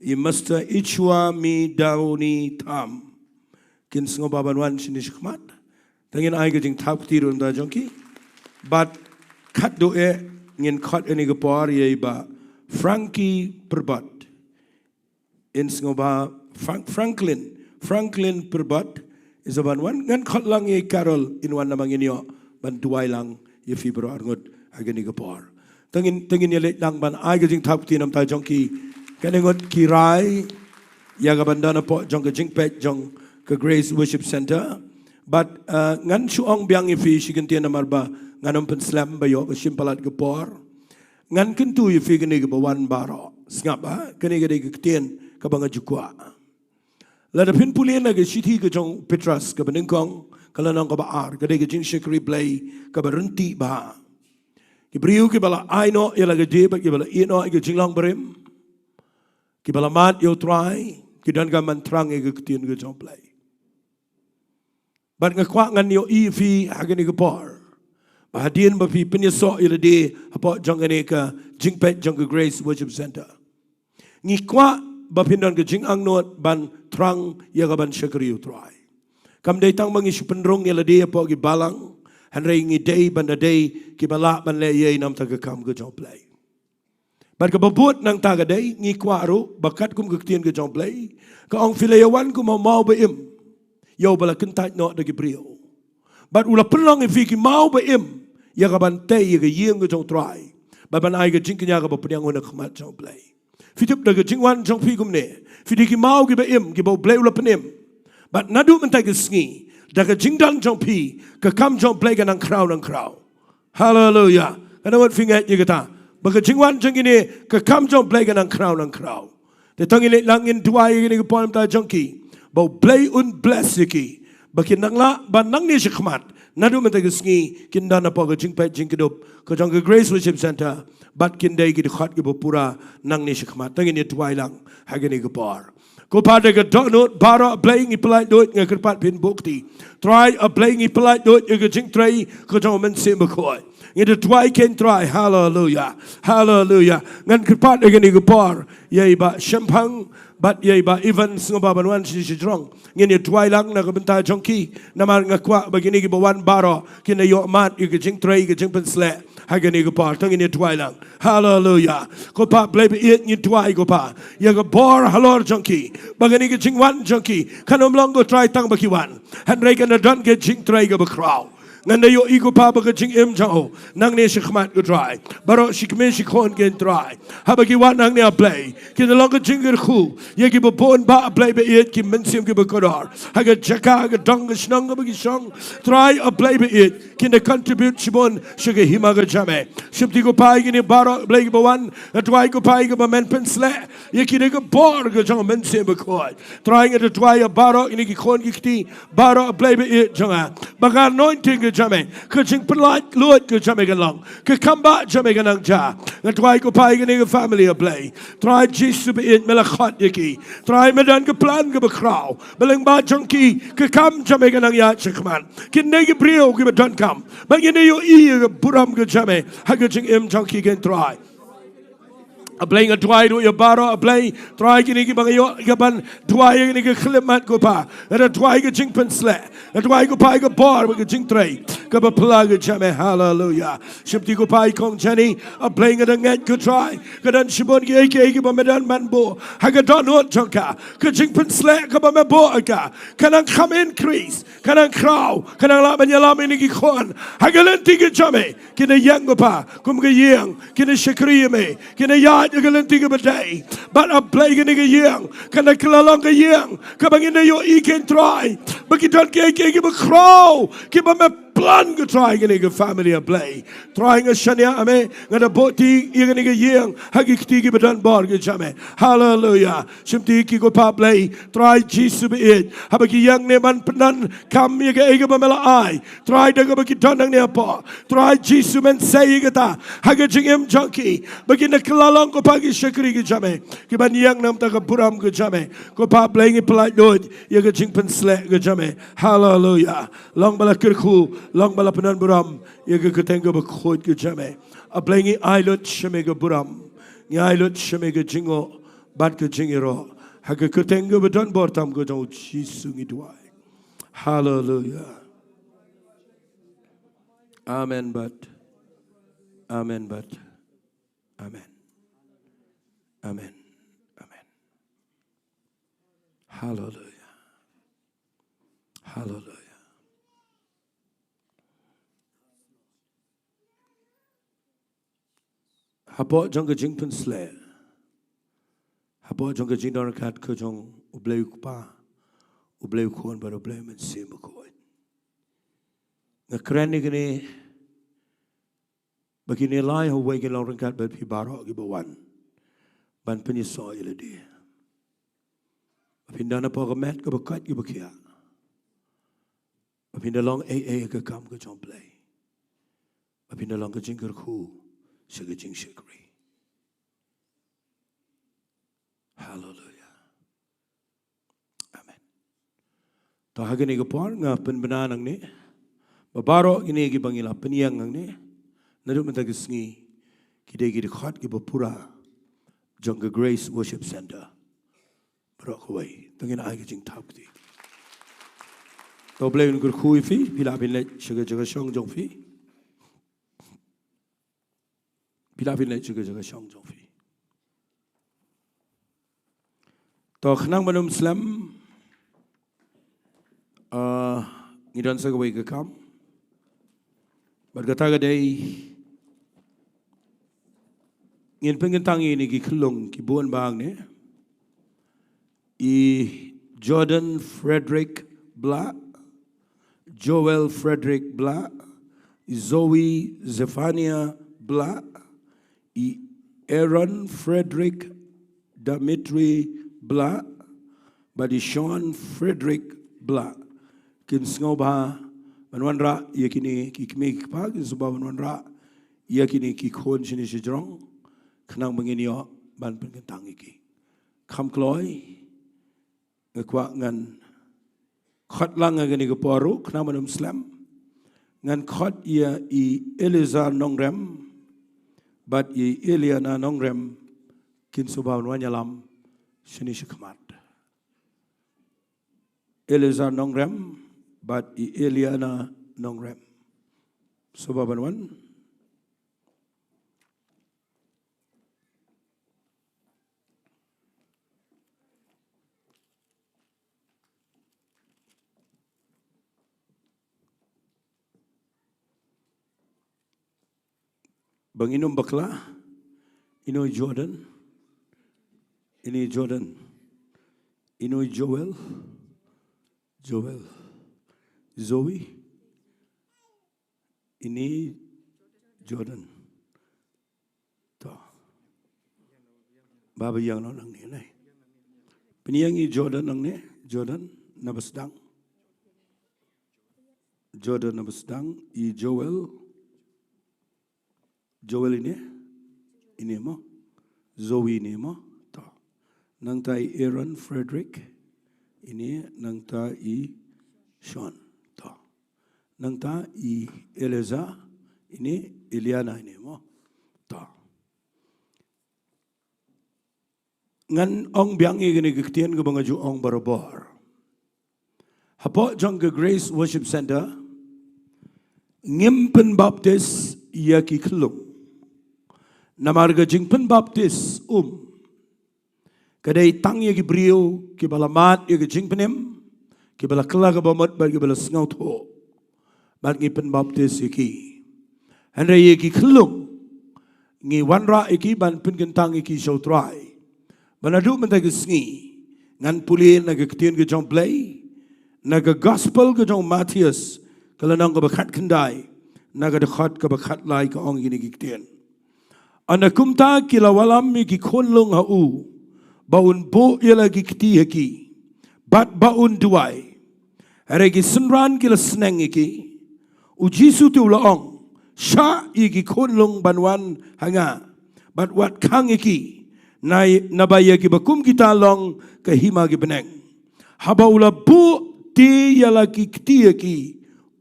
masta ichwa mi dauni tam. Kin singobaban wan sinishikmat. Tangin ay gajing tap tirun da jongki. But kat doe ngin kat ini gapor ye ba Frankie perbat. In singoba Franklin perbat is aban wan ngan kat lang ye Carol in wan namang inyo ban duwai lang ye fibro arngot agani gapor. Tangin yalit lang ban ay gajing tap tinam ta jongki kanengot kirai yaga bandana po jong ka jingpet jong ka Grace Worship Center but ngan suong biang ifi sigantian namarba nganom pen slam bayo ka simpalat gapor ngan kentu ifi gani ka bawan baro ngapa kani gadi ka Ktien ka banga jukwa lada pin pulien na ka siti ka jong Petras ka baningkong kalanang ka baar gadi ka Ri Blei ka barunti ba Kibriu kibala aino yala gede kibala ino ige Shillong berim kibala mat yo try kidan ka mantrang ige Ktien U Blei. But ngakwa ngan yo ifi hagani gapor. Bahadien ba pi penyeso yala de hapo jongane ka jingpet jong ka Grace Worship Center. Ngikwa ba pindan ka jingang not ban trang yaga ban shakriu try. Kam day tang mangi pendrong yala de hapo ki Balang. Hanrei ngi day banda day kibala man le ye nam taga kam go Jong Blei. But kababut nang taga day ngi kwaro bakat kum Ktien go Jong Blei ka ong filayawan kum mau ba im yo bala kentat no dagi brio. But ula pelong ifi ki mau ba im ya ka bante ya ka yeng go Jong try. Ba ban ai ga jingknya ka ba pnyang una khamat Jong Blei. Fitup daga jingwan Jong pi kum ne. Fidi ki mau ki ba im ki ba Blei ula penim. But nadu man taga Sngi daga jingdan jong pi ka kam Jong Blei ganang crow hallelujah kana wat fingat ye kata baga jingwan jong ini ka kam Jong Blei ganang crow te tangile langin duai ini ka pon ta jongki ba Blei un bless ki bakin nangla ban nang ni shikmat nadu man ta Sngi kinda na pa ka jingpet jingkyrkhu ka jong ka Grace Worship Center bat kindai ki khat ki pura nang ni shikmat tangin ni duai lang hagani ka par ko pada ka donut bara playing I polite doit nga kerpat pin bukti try a playing I polite doit nga jing try ko jong men sim ko nga try can try hallelujah ngan kerpat nga ni gapor yai ba shampang bat yai ba even singoba banwan si jrong nga try lang na kabenta jongki namar nga kwa bagini gi bawan baro kina yo mat nga jing try nga jing pen sle hagani gapor tangin ni try lang hallelujah ko pa play it ni try ko pa ya ga bor halor jongki bagani ga jingwan jongki kanom long go try tang bakiwan han rega na don get jing try ga bakraw nganda yo iko pa ba jing jao nang ne shikmat go try baro shikmen shikon gen try habagi wat nang ne play ki the longer jingkyrkhu ye ki bon ba play be it ki mensim ki kodor haga Jaka ga dong snong ba ki song try a play be it ki ne contribute shibon shiga himaga jame shipti go pa ki ne baro play ba wan try go pa ki ba men pen sle ye ki ne go bor go jong mensim ba ko trying to try a baro ni ki kon ki ti baro play be it jonga baga anointing ke jame ke jing pelat lut ke jame ke long ke kamba jame ke nang ja ngatwai ko pai ke ni ke family a play try Jesus be it melakhat yeki try medan ke plan ke bekrau beleng ba junkie ke kam jame ke nang ya chikman ke ne ke brio ke don kam bagi ne yo I ke buram ke jame ha ke jing junkie ke try a playing a try to your baro a play try ki ki bang yo gaban try ki khlemat ko pa a try ki jing pen sle a try ko pa ki bor ki jing tray ka ba plug chame hallelujah shipti ko pa kong chani a playing a ngat ko try ka dan shibon ki ba medan man bo ha ka don not jonka ka jing pen sle ka ba me bo ka kan come increase kan crow kan la ban ya la me ni ki khon ha ka len ti ki chame ki ne yang ko pa kum ki yang ki ne shakri me ki ne ya you can think of a day, but a plague in a young, can I kill along a young? Come in your e can try, but you don't give a crow, give him a plan to try a family a play. Trying a shania ame, and a boti, you're going to get young, hagiki give a donbor, jame. Hallelujah. Shimtiki go pa play, try Jesus be it. Habaki young neman penan, come you get a mamela eye. Try to go back to Nepo. Try Jesus and say it, hagajing him junkie, begin a kilalong ko pagi shakri ke jame ki ban yang nam ta ka puram ke jame ko pa playing polite dod ye ke jing pen sle ke jame hallelujah long bala kyrkhu long bala penan buram ye ke tengo ba khot ke jame a playing ailot shame ke buram ni ailot shame ke jingo bat ke jingiaroh ha ke tengo ba don bor tam ko jong Jesus ngi duai hallelujah amen but amen. Amen. Amen. Hallelujah. Hallelujah. Hapo jong ke jing pen sle. Hapo jong ke jing don kat ke jong U Blei pa. U Blei kon ba U Blei men sim ko. Na krani gni bagini lai ho we ke long kat ba pi baro ki ba wan. Ban pen so ile di. Pindana po ka met ka ba kat ki ba kia. Pindalong ka kam ka jong play. Pindalong ka jingkyrkhu sa ka jing shikri. Hallelujah. Amen. Tahagan ni ka por nga penbenanang ni. Babaro ini ki bangila peniyang ang ni. Naduk mata ka Sngi. Kide ki khat ki ba pura. Jong ka Grace Worship Center. Ri-Bhoi. Tangin ay ka jing tap di. Tao play un kyrkhu fi pila pin le chaga chaga shong jong fi pila pin le chaga chaga shong jong fi to khnang banum slam ngidon sa gawai ka kam berkata ga dai ngin pengen tangi ni ki khulung ki buan bang ne I Jordan Frederick Bla Joel Frederick Bla, Zoe Zephania Bla, Aaron Frederick Dimitri Bla, Badi Sean Frederick Bla. Kin sngoba manwanra yakini kikmik pa kin suba manwanra yakini kikon shini shijrong khnang manginyo ban pen tangi kham kloi ngakwa ngan khot lang ngani ko poru khna manum slam ngan khot ia I Eliza Nongrem but I Eliana Nongrem kin subawan wanyalam shini shikmat Eliza Nongrem but I Eliana Nongrem subawan wan Bang inum bakla, ino Jordan, ini Jordan, ino Joel, Zoe, ini Jordan. Baba yang nang ni nai. Peniang i Jordan nang ni, Jordan nabasdang. Jordan nabasdang i Joel ini mo. Zoe ini mo. Ta. Nang tai Aaron Frederick ini nang ta i Sean. Ta. Nang ta i Eliza ini Eliana ini mo. Ta. Ngan ong biang i gini Ktien U Blei ong barabor. Hapo jong ke Grace Worship Center ngimpen baptis ia ki kelung. Namarga jingpen baptis kadai tang ia ki brio ki balamat ia ki jingpenem ki bala kelaga bamat bagi bala Sohthri bagi pen baptis iki. Henry ia ki kelung ngi wanra iki ban pen gentang iki Sohthri. Banadu mentagi Sngi ngan pulin naga Ktien U Blei naga gospel ke jong Matthias kalau nang ke bakat kendai naga dekat ke bakat lai ke ong gini Ktien. Ana kumta kila walam mi ki konlong hau baun bo yala ki kti haki bat baun duai are ki sunran kila Sngi ki ujisu tu laong sha i ki konlong banwan hanga bat wat kang iki nai nabaya ki bakum kita long ke hima ki beneng haba ula bu ti yala ki kti haki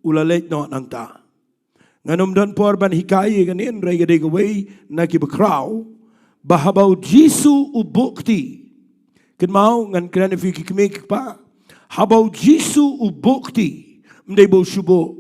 ula let no nang ta nganum dan porban hikai ganin rega de gawai na ki bakraw bahabau jisu ubukti ken mau ngan kran fi ki kmek pa habau jisu ubukti mdei bo shubo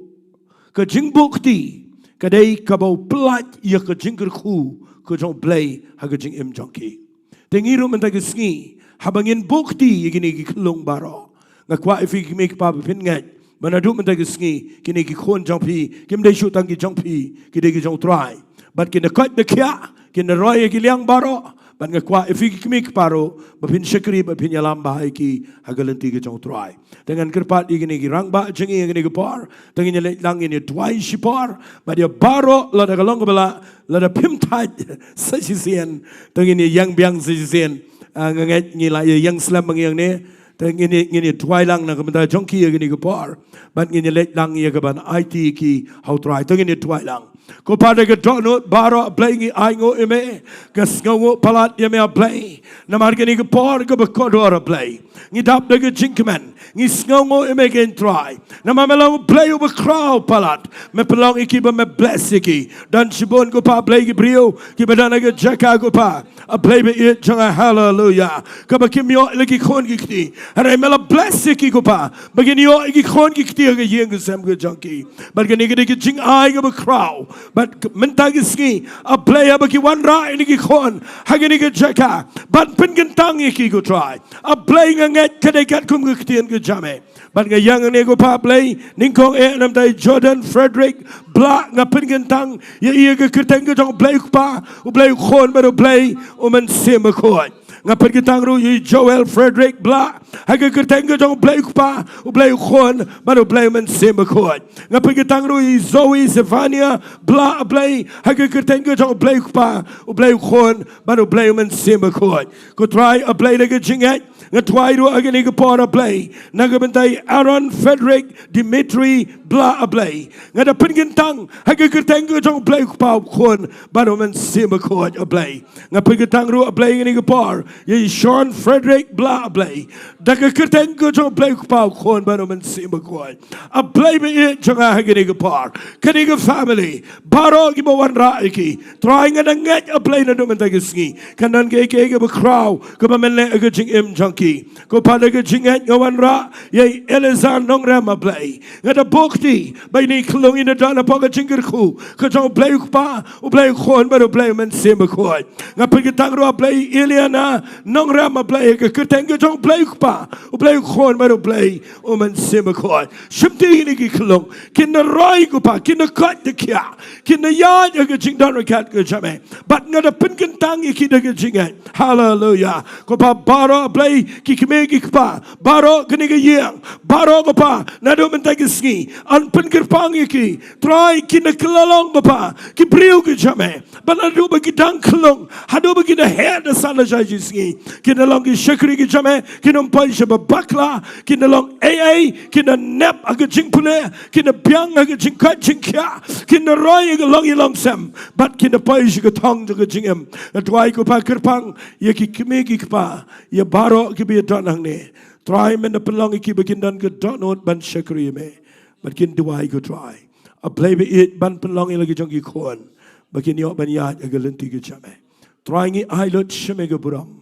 ke jingbukti kadai kabau plat ya ke jingkyrkhu ke jong blei ha ke jing jongki tengiru mentagi Sngi habangin bukti gini ki kelung baro ngakwa fi ki kmek pa pin ngat Manadu mentagi Sngi kini ki khon jongpi kim dei shu tang ki jongpi ki dei ki jong try but kina kat de kya kina roy ki liang baro ban ngakwa ifi ki kmik paro bapin syakri bapin yalam bahai ki hagalanti ki jong try dengan kerpat igini ki rangba jengi igini ki par tengin le lang ini twai shipar ba dia baro la da galong bala la da pim tat sajisian tengin yang biang sajisian ngangat ngila yang slam mangyang ne ngini twai lang na kamta jongki igini ki par ban ngini le lang ia ka ban IT ki how try tengin twai lang ko pada ke dono baro playing aingo eme kasngo palat yeme play namar ke ni ke por ke bekodor play ngidap de ke jingmane ngi sngo eme gen try namamelo play over crowd palat me pelong iki be me bless iki dan sibon ko pa play ke brio ki badana ke Jaka ko pa a play be it janga hallelujah ka ba kimyo lagi kon ki kti ara mela bless iki ko pa bagini yo iki kon ki kti ke yeng sem ke junkie but ke ni ke jing ai ke crowd but mentagi Sngi a player bagi one right ni ki kon hagini ke Jaka but pin gentang iki go try a playing ngat kedekat kum ke Ktien ke jame but ga yang ne go pa play ningkong nam tai Jordan Frederick bla nga pin gentang ye ye ke Ktien ke jong play pa u play kon ba play o men sem ko nga pin gentang ru Joel Frederick bla haga Ktien ke jong play pa u play kon ba play men sem ko nga pin gentang ru Zoe Savania bla play haga Ktien ke jong play pa u play kon ba play men sem ko try a play like jingat nga try ru agani ke por a play naga bentai Aaron Frederick Dimitri bla a play nga da pin gentang haga Ktien ke jong play pa kon ba men sem ko a play nga pin gentang ru a play ngani ke por ye Sean Frederick bla a play daga Ktien ke jong play pa kon ba men sem ko a play be it jong agani ke por kani ke family baro ki bawan ra iki trying and ngat a play na do mentagi Sngi kanan ke be crowd ko ba men le ke jing junkie ko pada ke jingat ngawan ra ye Eliza nongram a play ngada bukti by ni klong in da na pa ke jingkyrkhu ko jong play pa u play khon ba do play men sem ko nga pe ke tang ro play Eliana nongram a play ke Ktien ke jong play pa pa. U blei khon ma u blei o man sim khoi. Shimti ni ki klong. Khynnah roi ku pa. Khynnah kat de kya. Khynnah ya ya ke jingdan kat ke jame. But ngada pin kan tang ki de ke jingai. Hallelujah. Ko pa baro blei ki kme ki pa. Baro kene ke yang. Baro ko pa. Nado mentai ke sngi. An pin kerpang ki. Try khynnah kelalong ko pa. Ki priu ke jame. But nado bagi dang klong. Hado bagi the head the sala jai sngi. Khynnah long ki shakri ki jame. Khynnah pai shaba bakla. Khynnah long ai. Khynnah nep aga jingpule. Khynnah biang aga jingkat jingkya. Khynnah roi aga long ilong sem. But khynnah pai shaba thong jaga jingem. Try ko pa kerpang. Ye ki kme ki pa. Ye baro ki bi don hangne. Try men the pelong ki begin dan ke don not ban shakri me. But Jingduwai ko try. A play be it ban pelong lagi jong ki kon. Begin yo ban ya aga lenti ke jame. Try ngi ai lot sheme ke buram.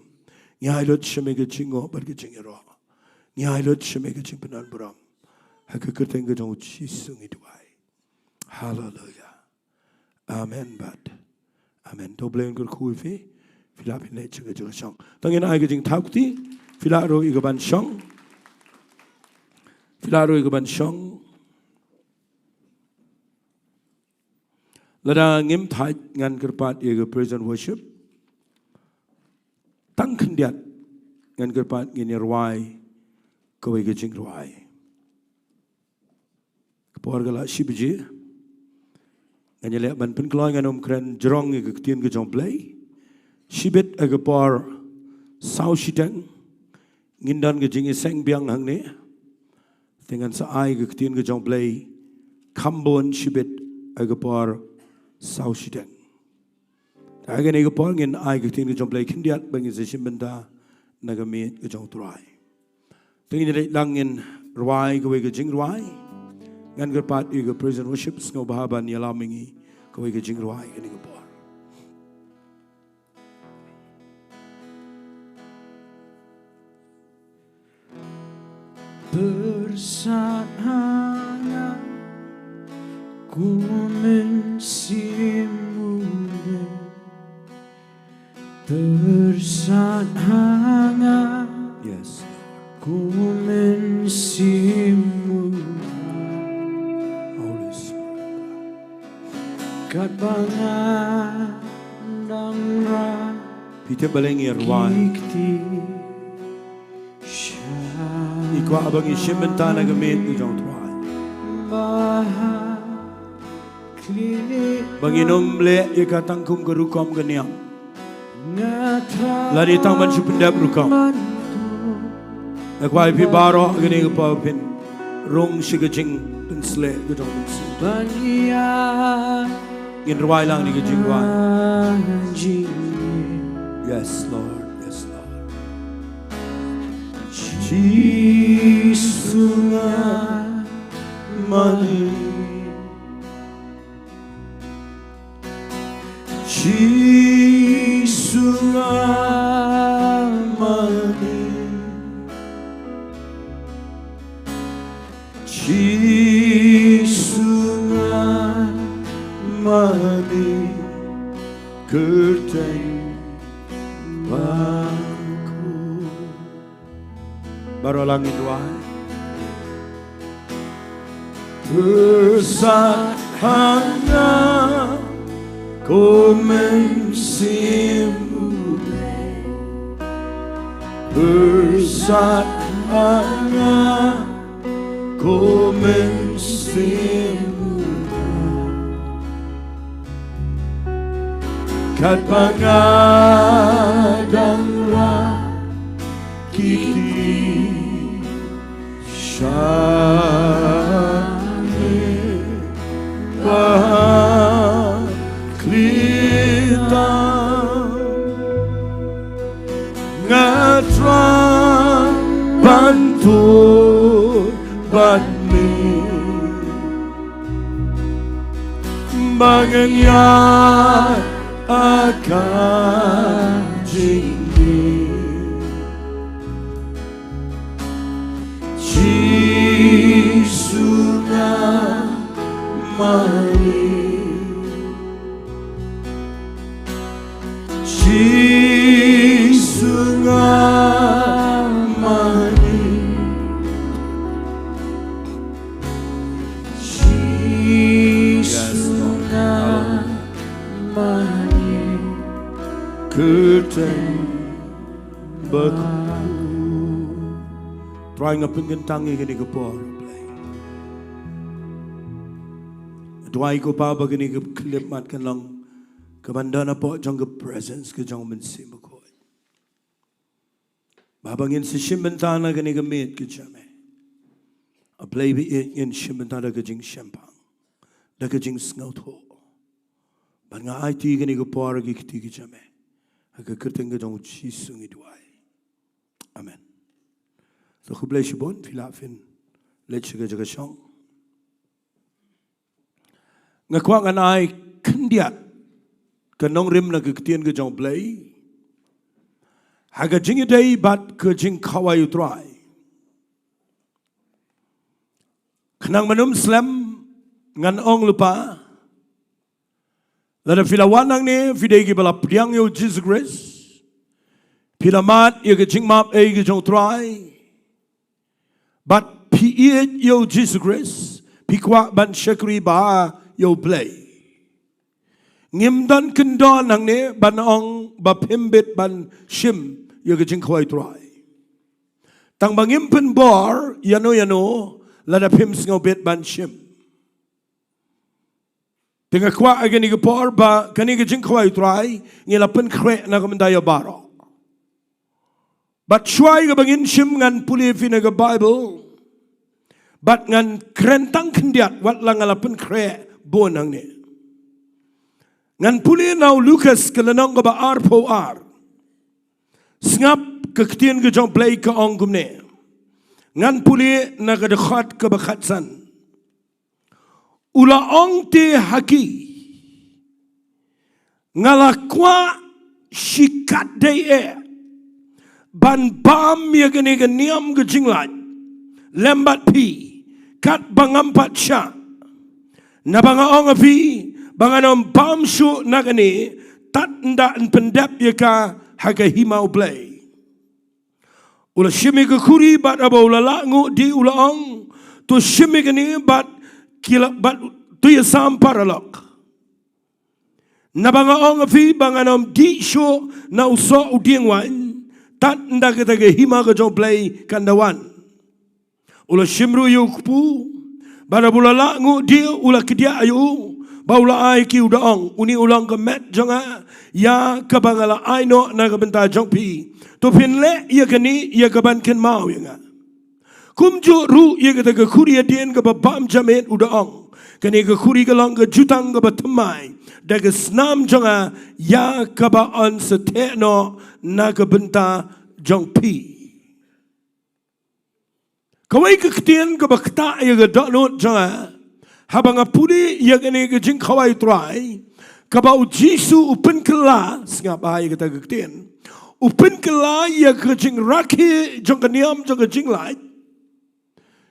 Ngi ai lot sheme ke jingo bar ke jingiaroh. Ngi ai lot sheme ke jingpenan buram. Ha ke kerteng ke jong chi sungi duai. Hallelujah. Amen bad. Amen. Doblen ker khu fi. Fila pin che ke jong shong. Tangin ai ke jing thakti. Fila ro i ke ban shong. Fila ro i ke ban shong. Lada ngim thai ngan kerpat i ke praise and worship. Tang khendiat ngan kerpat ngin Ri-Bhoi ko ke Jingduwai. Por gala shibji. Ngan le ban pen kloi ngan kren jrong ke Ktien U Blei. Shibet aga por sau shitang ngindan ke Jingiaseng biang hangne. Dengan sa ai ke Ktien U Blei kambon shibet aga por sau shitang. Aga ne ga por ngin ai ke Ktien U Blei khindiat bang se Bynta nagami ke trai. Tengin le langin Ri-Bhoi ke Jingduwai ngan ke pat ke praise and worship ngo bahaban yalamingi ke Jingduwai ke ne por. Bersama ku mensimu bersama Yes. ku mensimu Holy Spirit. kat bangan dan ra Peter balengi Ri-Bhoi. Ikwa abang ishim Bynta nagamit ke trai. Banginom le ikatang kum ke rukom ke niam. Lari tang ban supendap rukom. Akwa ipi baro gini ke pin rong shigajing dan sle ke tong si. In Ri-Bhoi lang ni ke Jingduwai. Yes Lord. Yes Lord. Sungai mani sungai mani sungai mani kerteng Baru langit Ri-Bhoi. Bersama ku mensimu bersama ku mensimu kat pangadang kiti shane bah klita ngatran bantu batni bangyan akan jingi sungai mani sungai mani Ktien berku Try ngapin gentangi gini ke por Blei Dwai ko pa ba gini ke klip mat kan lang Kabandana po jang ke presence ke jang mensi makoi Babangin si shimbentana gini ke meet ke jame A Blei bi in shimbentana ke jing shempang Da ke jing sngautho Ban nga IT gini ke por ke kiti ke jame Aga Ktien ke jang uchi sungi Jowai Amen So ku blei shibon filafin let shiga jaga shong ngakwa nganai kendiat ke nongrim na ke Ktien ke jang blei haga jingidei bat ke jingkawai utrai kenang manum slam ngan ong lupa lada filawanang ne fidei ki bala priang yo Jesus Christ pilamat ye ke jingmap ke jang utrai But piit yo Jesus Christ, pikwa ban syakri ba yo blei. Ngimdan kendon nang ne ban ong ba pimbit ban shim yo ke jingkawai trai. Tang bangim pen bor yano lada pim sngaubit ban shim. Tinga kwa agani ke por ba kani ke jingkawai trai ngila pen kre na kamendaya baro. But shuai ke bangin shim ngan puli fina ke Bible. But ngan krentang kendiat wat lang alapan kre bon ang ne. Ngan puli now Lucas ke lenong ke ba arpo ar. Sngap ke Ktien ke jang blei ke ongum ne. Ngan puli na ke dekat ke bakatsan. Ula ong te haki. Ngalakwa shikat dei ban bam ya gani ganiam ke jinglat lembat pi kat bangampat sya na banga ong api banganom bam syu na gani tat nda en pendap ya ka haga himau blei ula shimi ke kuri bat aba ula langu di ula ong tu shimi gani bat kila bat tu ya samparalok na banga ong api banganom di syu na uso Diengdoh tat nda kita ke hima ke jong blei kandawan ula shimru yu kupu bada bula langu dia ula kedia ayu baula ai ki udaong uni ulang ke met jonga ya ke bangala aino na ke Bynta jong pi to pin le ya kani ya ke ban ken mau ya kumju ru ya ke ke kuri dien ke bam jamet udaong kani ke kuri ke lang ke jutang ke batemai daga snam jonga ya ke ba on seteno na ke Bynta jong pi. Kawai ke Ktien ke bakta ya ke donot jonga habang apudi ya kani ke jingkawai trai kabau Jisu upen kela singap ai kata ke Ktien upen kela ya ke jing raki jong kaniam jong ke jinglai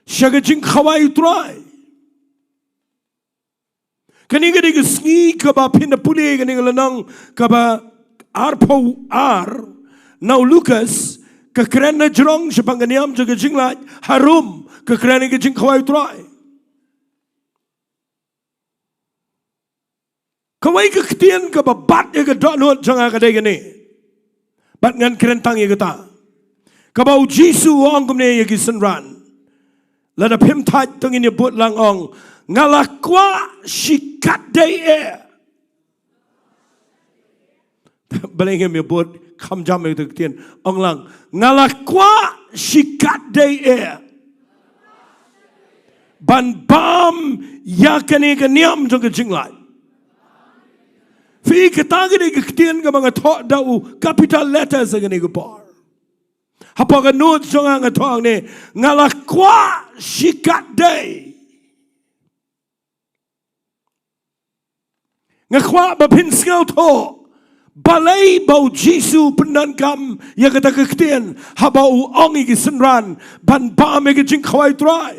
sya ke jingkawai trai kani ke Sngi ke ba pinda puli kani ke lenong ke ba arpo ar now Lucas kekerana jerong sepanganiam jaga jinglat harum kekerana ke jingkawai trai kawai ke Ktien ke babat ya ke donot jangan kadai gini bat ngan kerentang ya kata kabau Jisu ong kumne ya ke senran lada pim tat tengin ya but lang ong ngalakwa shikat dai balengem ya but kam jam itu Ktien ong lang ngalakwa shikat dei ban bam yakane kaniam jong jinglai fi ketagi de Ktien ke mga thok dau capital letters agane ke par hapa ka note jong ang thong ne ngalakwa shikat dei ngakwa ba pin skau tho balai bau Jisu pendan kam ya kata ke Ktien habau ongi ke senran ban ba me ke jingkawai trai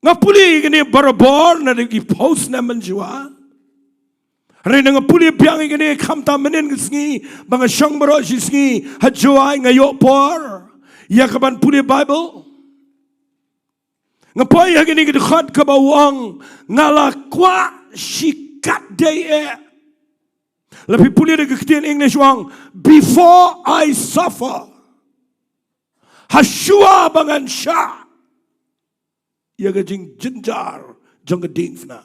ngapuli gini barabor na di post na menjua Rena ngapuli piang gini kamta menen ke Sngi banga syang baro si Sngi Jowai ngayok por ya kaban puli Bible Ngapoy hagi ni kedekhat ke bawang ngala kwa shikat day Lebih pulih dari Ktien English wang before I suffer Hashua bangan sya ia gajing jenjar jang gedingfna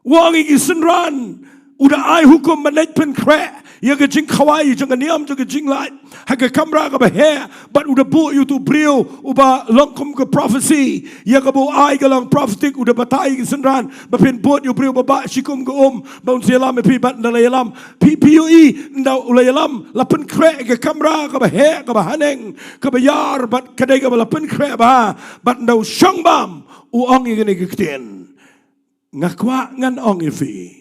wang igi senran udah ai hukum manaj pen kre ia gajing kawai jang niam jang gajing lai haga kamera ka bahe but udah bu you tu brio uba longkum ke prophecy ia ka bu ai galang prophetic udah batai gi senran bapin bot you brio baba shikum ke baun selam pi bat ndalai lam PUE ndau ulai lam lapen kre ke kamera ka bahe ka bahaneng ka bayar bat kadai ka lapen kre ba bat ndau shangbam uong igi ni Ktien ngakwa ngan ong ifi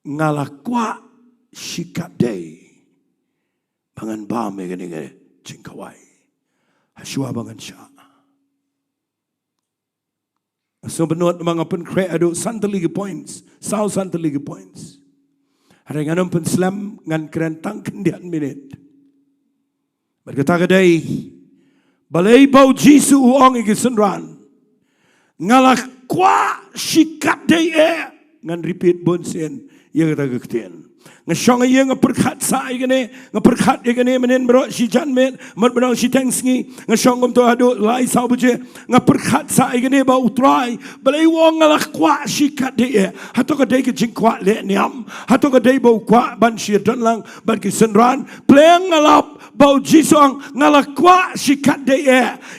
ngalakwa shikadei bangan bame gani jingkawai haswa bangan sya so benot mga pen kre ado santaligi points sao santaligi points hari nganom pen slam ngan kerentang kendian minit berkata kadai balai bau jisu uong igi senran ngalakwa shikadei ngan repeat bonsen ia kata Ktien ngasong ia ngaperkhat sa igane ngaperkhat igane menen bro si janmet mat benang si tengsngi ngasong gom to ado lai sau buje ngaperkhat sa igane ba utrai balai wong ngalak kwa si kat de hato ka de ke jing kwa le niam hato ka de bo kwa ban si dan lang ban ki senran pleng ngalap bau jisong ngalak kwa si kat de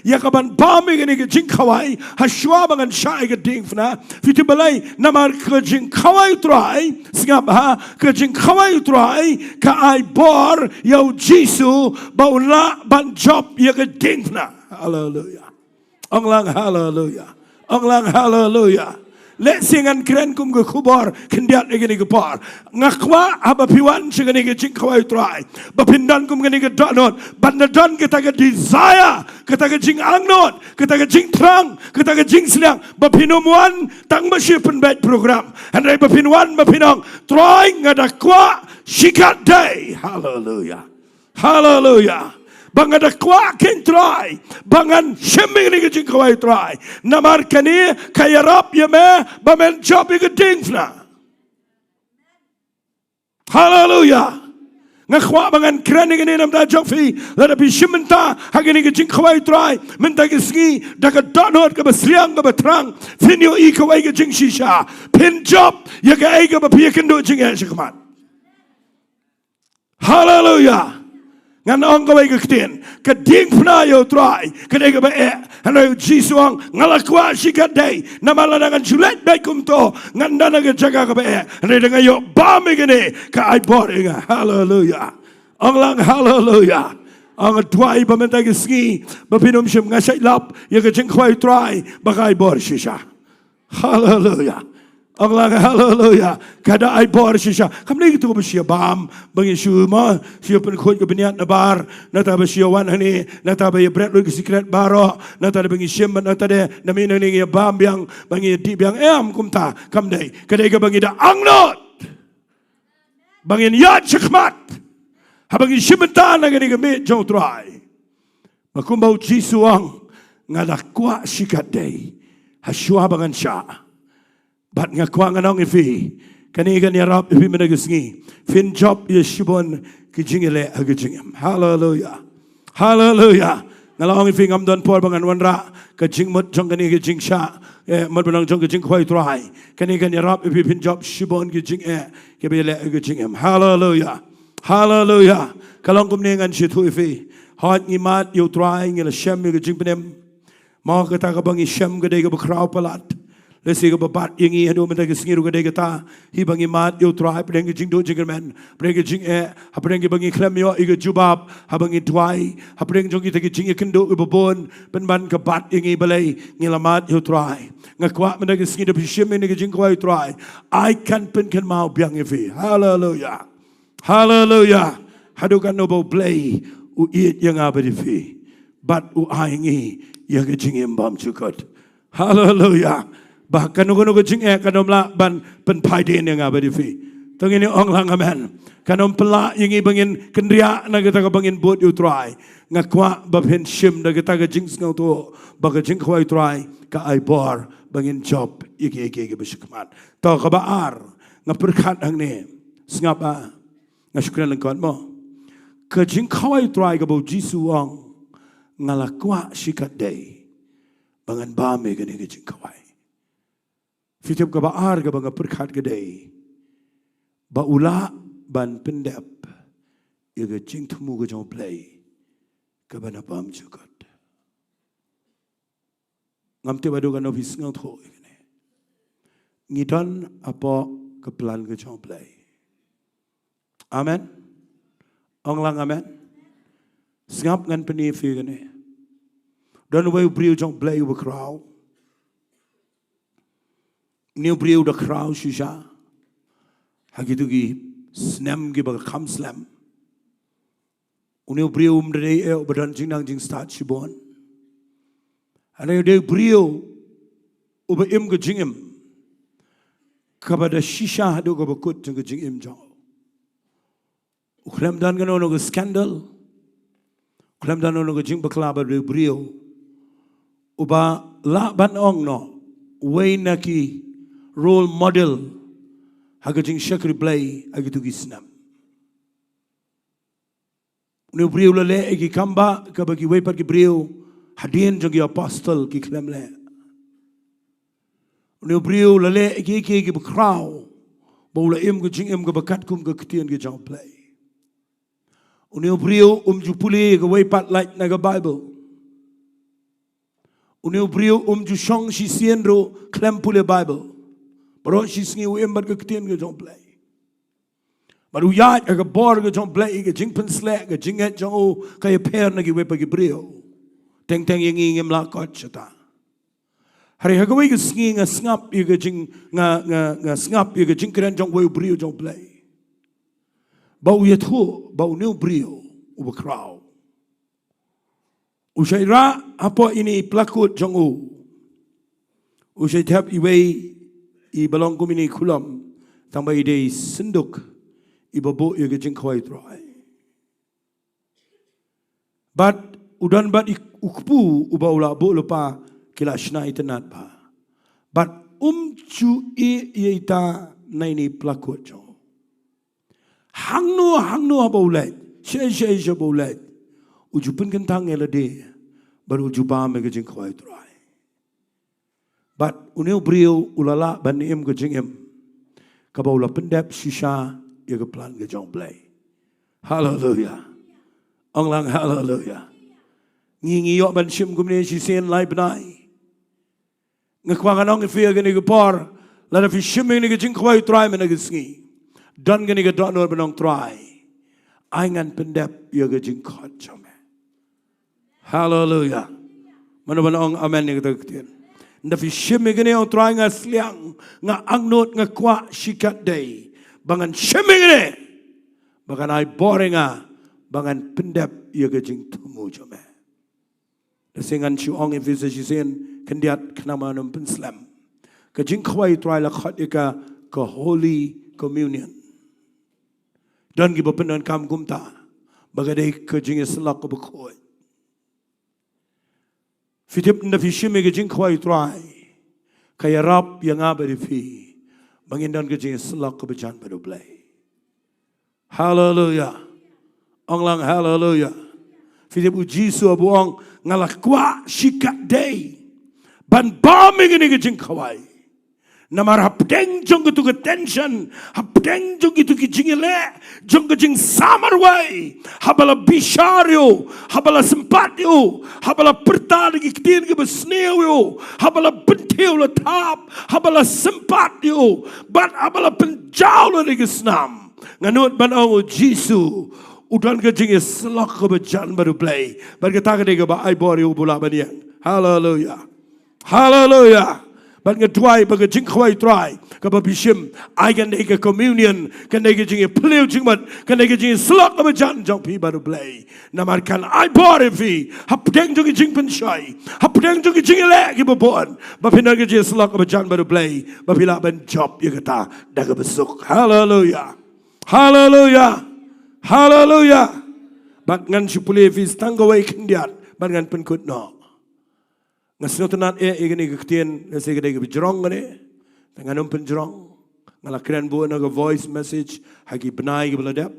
ya ka ban pam igane ke jing khawai haswa bangan sha ig ding fna fitu balai namar ke jing khawai utrai singap ha ke jing khawai utrai ka ai bor yau jisu bau la ban job ya ke ding fna hallelujah ong lang hallelujah let singan keren kum ke khubor kendiat igani ke par ngakwa aba piwan sigani ke jing khawai utrai bapindan kum gani ke donot bandan kita ke desire kita ke jing angnot kita ke jing trang kita ke jing silang bapinumuan tang masih penbait program andai bapinwan bapinong try ngadakwa shikat day hallelujah Bangan dakwa kin try bangan shemming ni jing kawai try namar kani kayarap yame bamen job ig dingfna hallelujah ngakwa bangan kren ni nam da jofi la bi shimenta hagini jing kawai try menta ki sngi daga donot ka basliang ka batrang finyo I kawai ka jing shisha pin job yaga ai ka ba kynduh jingiasyllok hallelujah ngan ong kawai ke Ktien ke ding pna yo try ke de ba hanai jisuang ngalakwa shikadai namala dengan julet bai kum to ngan dana ke Jaka ke ba hanai dengan yo ba me gene ka ai boring hallelujah ong lang hallelujah ang twai ba menta ke Sngi ba pinum shim ngasai lap ye ke jing khwai try ba kai bor shisha hallelujah Allah hallelujah kada ai bor shisha kamni gitu ko sia bam bangi shuma sia pen khoj ke beniat nabar nata ba sia wan hani nata ba ye bread lo ke secret baro nata ba bangi shim nata de nami ni ye bam yang bangi di yang kumta kamdai kada ga bangi da angnot bangi ya chikmat ha bangi shimta na ga ni me jo try makumbau jisuang ngalakwa shikat dei haswa bangan sha Bat ngakwa nganong ifi kanigan yarap ifi menagisngi fin job yeshibon kijingile agijingam hallelujah ngalong ifi ngam don por bangan wanra kajingmut jong kani kijingsha mat banang jong kijing khoi trai kanigan yarap ifi fin job shibon kijing kebele agijingam hallelujah kalong kumningan shitu ifi hot ngimat yu trai ngila shem kijing penem mau kata ka bangi shem gede ka bakrau palat Lesi ke babat yang ini hadu mentai ke Sngi ruga dei kata hi bangi mat yo try pedeng jingduh jinggerman pedeng jing ha pedeng bangi klem yo ige jubab ha bangi twai ha pedeng jong kita ke jing kynduh ubon penban ke bat yang ini balai ngilamat yo try ngakwa mentai ke Sngi de bishim ini ke jing kwai try I can pen kan mau biang ifi hallelujah hadu kan no Blei u it yang abadi fi bat u aingi yang ke jing embam cukot hallelujah bahkan nugo jing kanom la ban pen paiden yang abadi fi tengini ong lang amen kanom pela yang bangin kendria na kita ka bangin bot you try ngakwa baphen shim da kita ga jing ngau to baga jing khwai try ka ai bor bangin job ike bishikman to ka ba ar ngaperkhat hangne sngapa ngashukran langkon mo ka jing khwai try ka bo jisu ang ngalakwa shikat day bangan ba me ga ni ga jing khwai fitip ka ba ar ga banga perkhat ga day ba ula ban pendep ga jing thumu ga jong play kabana pam chukat ngamte badu kan office ngau tho ikne ngiton apo ke plan ke chong play amen onglang amen ngap ngan pani fi gane don way briu chong play with crowd new briu the crowd shisha hagitu gi snam gi ba kham slam Unil brio umdre badan jing nang jing start shibon. Ana de brio uba im ge jingim. Kabada shisha do go bakut jing ge jingim jaw. Uklam dan gano no scandal. Uklam dan no jing baklaba de brio. Uba la ban ong no way naki role model hagajing shakri blay agitu gisnam. Uni brio lele egi kamba kabagi way par ki brio hadien jongi apostle ki klem le. Uni brio lele egi bakraw bawla im ge jing im ge bakat kum ge ktien ge jong play. Uni brio jupuli ge way pat like na ge Bible. Uni brio ju shong shi sienro klem pule Bible. Bro shi sngi im bat ge ktien ge jong play. Baru ya aga bor ga jong blai ga jingpen slek ga jinget jong kaya per na gi wepa gi brio teng yengi ngem la kot chata hari ha ga we ga sngi nga snap ga jing nga snap ga jingkran jong we brio jong blai bau ye thu bau new brio u kraw u shaira apo ini plakut jong u shai tap iwe I balong kumini kulam tambah ide senduk Ibabo ia gejing kawai try. But udan bat ukpu uba ula bo lupa kila shna itenat ba. But chu ia ita naini plakut jo. Hangno haba ulat. She haba ulat. Ujupun kentang elade. Baru ujupa me gejing kawai try. But uneu brio ulala banim gejing em. Kaba ula pendep shisha ia ke plan ke jong blai. Hallelujah. Onglang hallelujah. Ngi yok ban shim kumne si sen lai benai. Ngakwangan ong fia gani ke por. Lada fi shim ni ke jing kwai try mena ke sngi. Dan gani ke donor benong try. Aingan pendep ia ke jing kot jome. Hallelujah. Mana benong amen ni ke ktien. Nda fi shim gani ong try nga sliang nga angnot nga kwa shikat day. Bangan shemingre bangan ai boringa bangan pendep ia ke jing tumu jome desingan chu ong evisa jisen kendiat knama nom penslam ke jing khwai try la khat ika ke holy communion dan gi bepenan kam gumta bagadai ke jingiasyllok ko bekoi fitip na fi shime ke jing khwai try kaya rap yang abadi fi Bangindan ke jingiasyllok ke bejan baru blai. Hallelujah. Onglang hallelujah. Fitip uji su abuang ngalakwa shikat day. Ban bombing ini ke jing kawai. Namar hapdeng jong ke tu ke tension. Hapdeng jong itu ke jingile. Jong ke jing samarwai. Habala bishario. Habala sempatio. Habala pertali ke ktien ke besneo. Habala pentil le tap. Habala sempatio. But habala penjau le ke snam. Nganut ban au Jisu. Udan ke jingiasyllok ke bejan baru play. Berkata ke dia ba ai bori ubula baniang. Hallelujah. Hallelujah. But ngetwai baga jing khwai try kaba bishim I can take a communion can take a jing pleu jingmat can take a jing slok kaba jan jong pi baru play namar kan I bore fi hapdeng jong jing pen shai hapdeng jong jing le ki babon ba pina ke jing slok kaba jan baru play ba pila ben job ye kata daga besuk hallelujah hallelujah hallelujah Bat ngan shipule vis tanggawai kindiat. Bat ngan penkut no. Ngasnotanat gini Ktien segede bijrong gani. Tangan penjrong. Ngalakran buat naga voice message. Hagi benai beladap.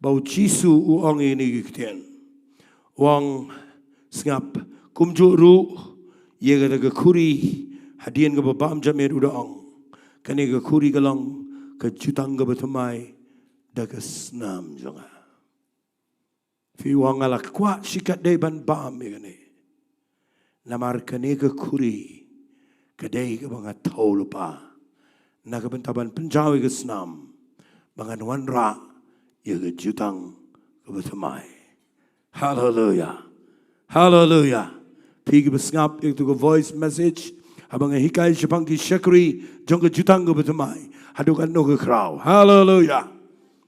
Bau cisu uang ini Ktien. Uang sengap kumjuk ru. Ia kata ke kuri. Hadian ke babam jamir udaang. Kani ke kuri galang. Ke jutang ke betamai. Daga senam jangan. Fi wang alak kuat sikat day ban bam ni. Namar kani ke kuri ke day ke bangat tau lupa. Nak bentaban penjawi ke senam. Bangan wanra ya ke jutang ke betamai. Hallelujah. Hallelujah. Fi ke besngap itu ke voice message. Abang hikai sepang ki syakri jong ke jutang ke betamai. Hadukan no ke kraw. Hallelujah.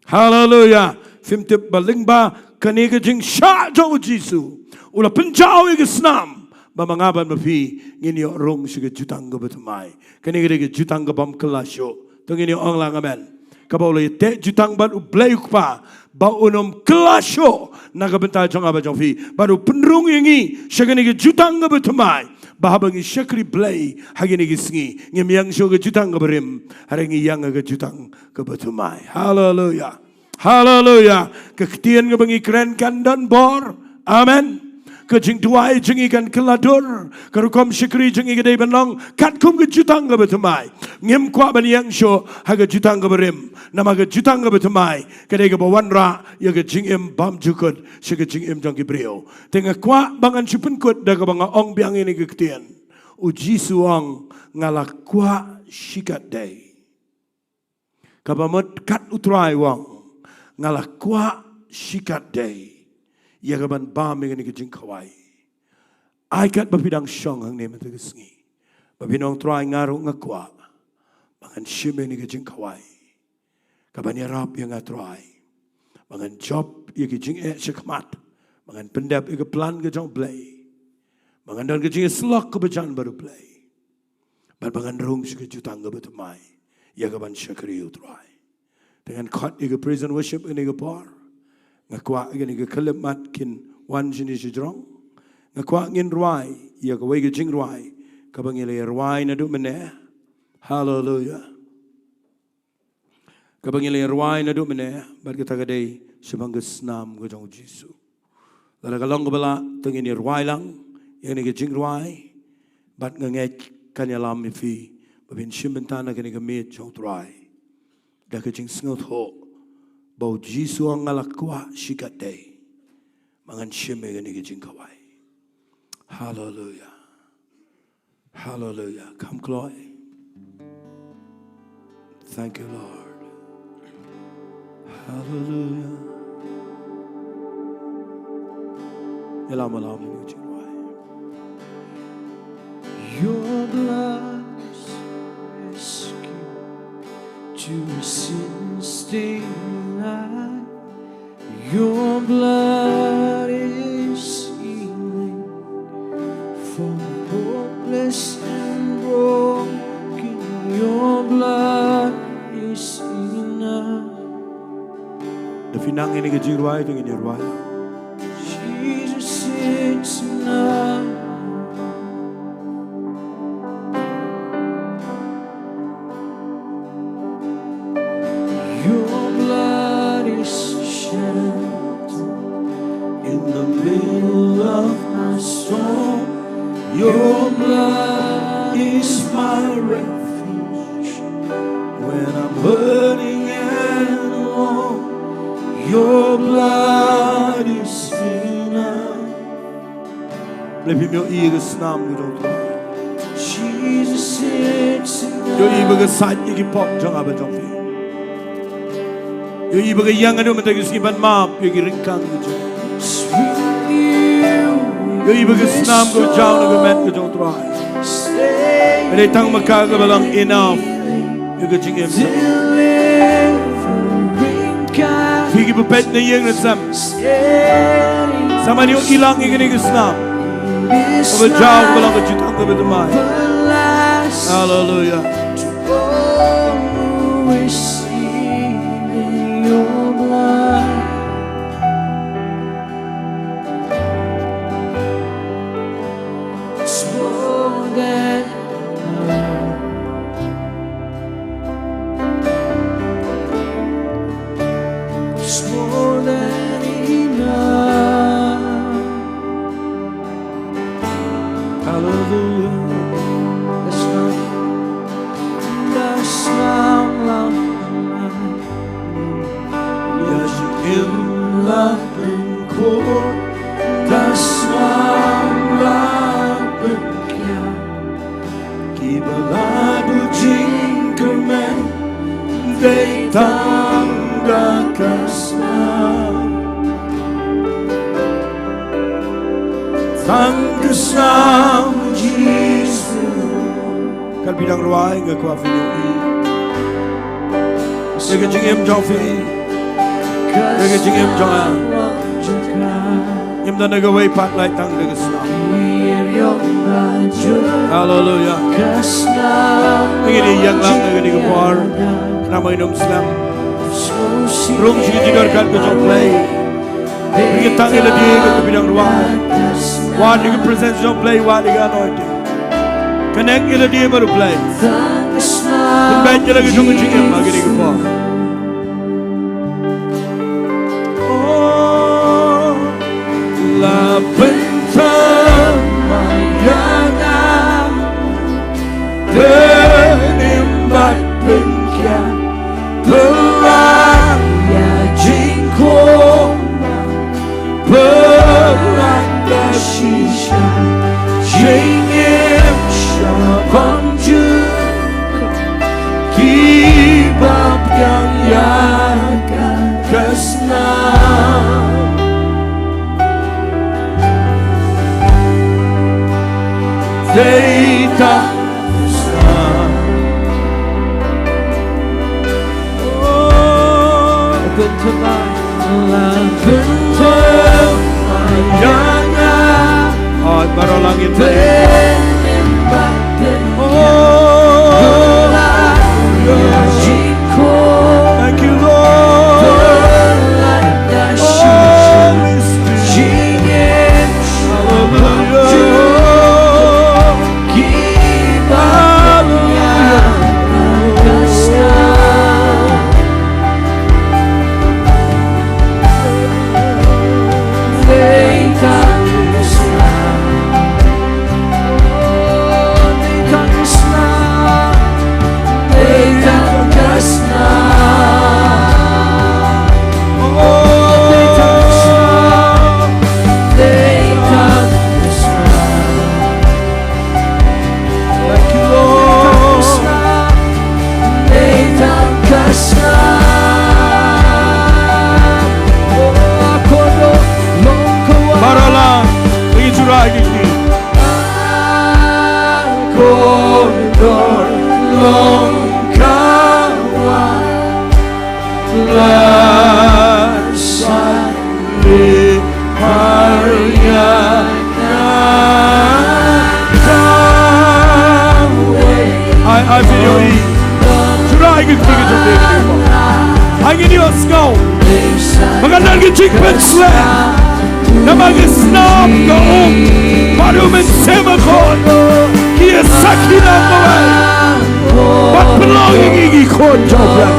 Hallelujah. Fimtip balingba kani ke jing sya jong Jisu. Ula penjawi ke senam. Bamangaban mapi ngini rong sige jutang ke betamai. Kani ke jutang ke bam kelasyo. Tong ini ong lang amen. Kabau le te jutang ban u blei ukpa. Ba unom kelasyo. Naga bentar jong aba jong fi. Baru penrung ingi. Syagani ke jutang ke betamai. Bahabangi syakri blei. Hagini ke sngi. Ngim yang syo ke jutang ke berim. Haringi yang ke jutang ke betamai. Hallelujah. Hallelujah. Ktien ke bangi keren kan donbor. Amen. Ke Jingduwai jengikan keladur. Ke rukom syakri jengi ke day Balang. Kat kum ke jutang ke betamai. Ngim kwa bani yang syo. Haga jutang ke berim. Nama ke jutang ke betamai. Ke day ke bawan ra. Ya ke jingim bam jukut. Sya ke jingim jong ke brio. Tengah kwa bangan syupenkut. Da ke banga ong biang ini ke Ktien. Uji suang ngalak kwa syikat day. Kabamot kat utrai wang. Ngalah kuat syikat day. Ia kaban bam dengan ke jingkawai. Aikat bapidang syong hangne mata ke Sngi. Bapinong try ngaruh ngakwa. Bangan syime ni ke jingkawai. Kaban ya rap yang ngatry. Bangan job ia ke jingiasyylok. Bangan pendap ia ke plan ke jong blei. Bangan dan ke jingiasyylok ke bejan baru blei. Bangan rung ke jutang ke betamai. Ia kaban syakri utrai. Dengan kot ia ke prison worship ini ke par. Ngakwa ini ke kelemat kin wan jenis jerong. Ngakwa ngin ruai. Ia ke wege jing ruai. Kabang ilai ruai na du meneh. Hallelujah. Kabang ilai ruai na du meneh. Bar kita kadai sebang ke senam ke jong Jisu. Lalu kalong ke bala tengin ni ruai lang. Yang ni ke jing ruai. Bat ngengek kanyalam ifi. Babin shimbentana kini ke mit jong ruai. Dah kecing sengot ho, bau Jisu ang ngalakwa syikat day, mangan syeme gani kecing kawai. Hallelujah, Hallelujah. Come, Chloe. Thank you, Lord. Hallelujah. Elam ni Jowai. Your blood is to sin-stained life. Your blood is healing from hopeless and broken. Your blood is enough. Dafinang ini ke Jowai dengan Jowai. Jesus, it's enough. Your blood is my refuge when I'm hurting and alone. Your blood is enough. Maybe your ears now you don't know. Jesus, it's enough. Your ears side you pop jong aba jong fi. Your ears yang anu mentagi siban map you ringkang je. Yo ibu ke senam ko jauh nak met ko jauh terai. Ada tang maka ke Balang enough. Yo ke jingem. Figi bepet na yang nasam. Sama dia hilang ini ke senam. Ko jauh ke Balang ke jutang ke betemai. Hallelujah. Tangga kasna Jesus Kan bidang ruai Nga kwa finyo Nga jingim jong fi Nga jingim jong Ngim da nagaway pat like tangga kasna Hallelujah Ngini yang lang Nga kapar Nama inom Islam Rung jingiaroh ko jong play Bigyan tangi la di ko bidang ruai Wadi ko presence jong play wadi ka anointing Connect ila di mo play Tunbay niya lagi jong jingim Magini ko po Oh La Bynta Mayana Penimbat Bynta Balang ya jingkyrkhu Balang da shisha Jingiasyylok Kibab yang Jaka Khynnah Bynta Oh, baru langit Thank you, Lord. I feel you eat. Try to think of it. I give you a skull. Magandang gichik pensle. Na mag-snap ka Parumen semakon. Kia sakina mawai. But belonging igi kon jobra.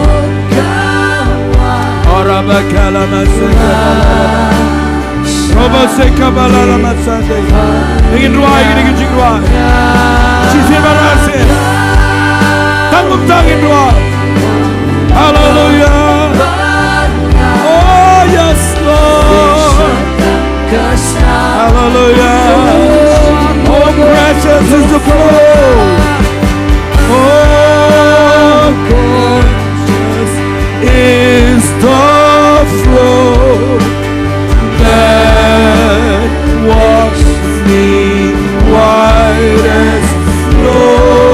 Araba kalama sekala. Roba sekabala lama sande. Ingin ruai, ingin jingduwai. Sisi barase. Tanggung tangin doa. Hallelujah. Oh yes Lord. Hallelujah. Oh precious is the flow. Oh gorgeous is the flow that washes me white as snow.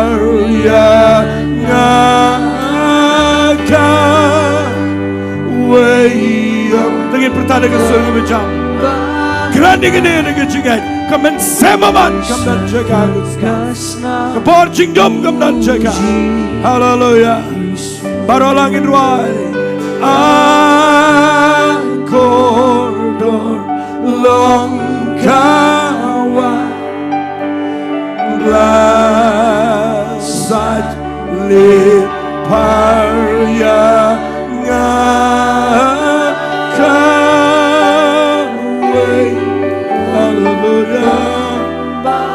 parya ngaka way up. Tingin pertanda ke sungai macam. Kerana gini dengan jingai. Kamen semaman kam dan Jaka. Kapor Jingduwai kam dan Jaka. Hallelujah. Baru langit ruai. Koridor long kawan blessed live parya ngakaway. Hallelujah.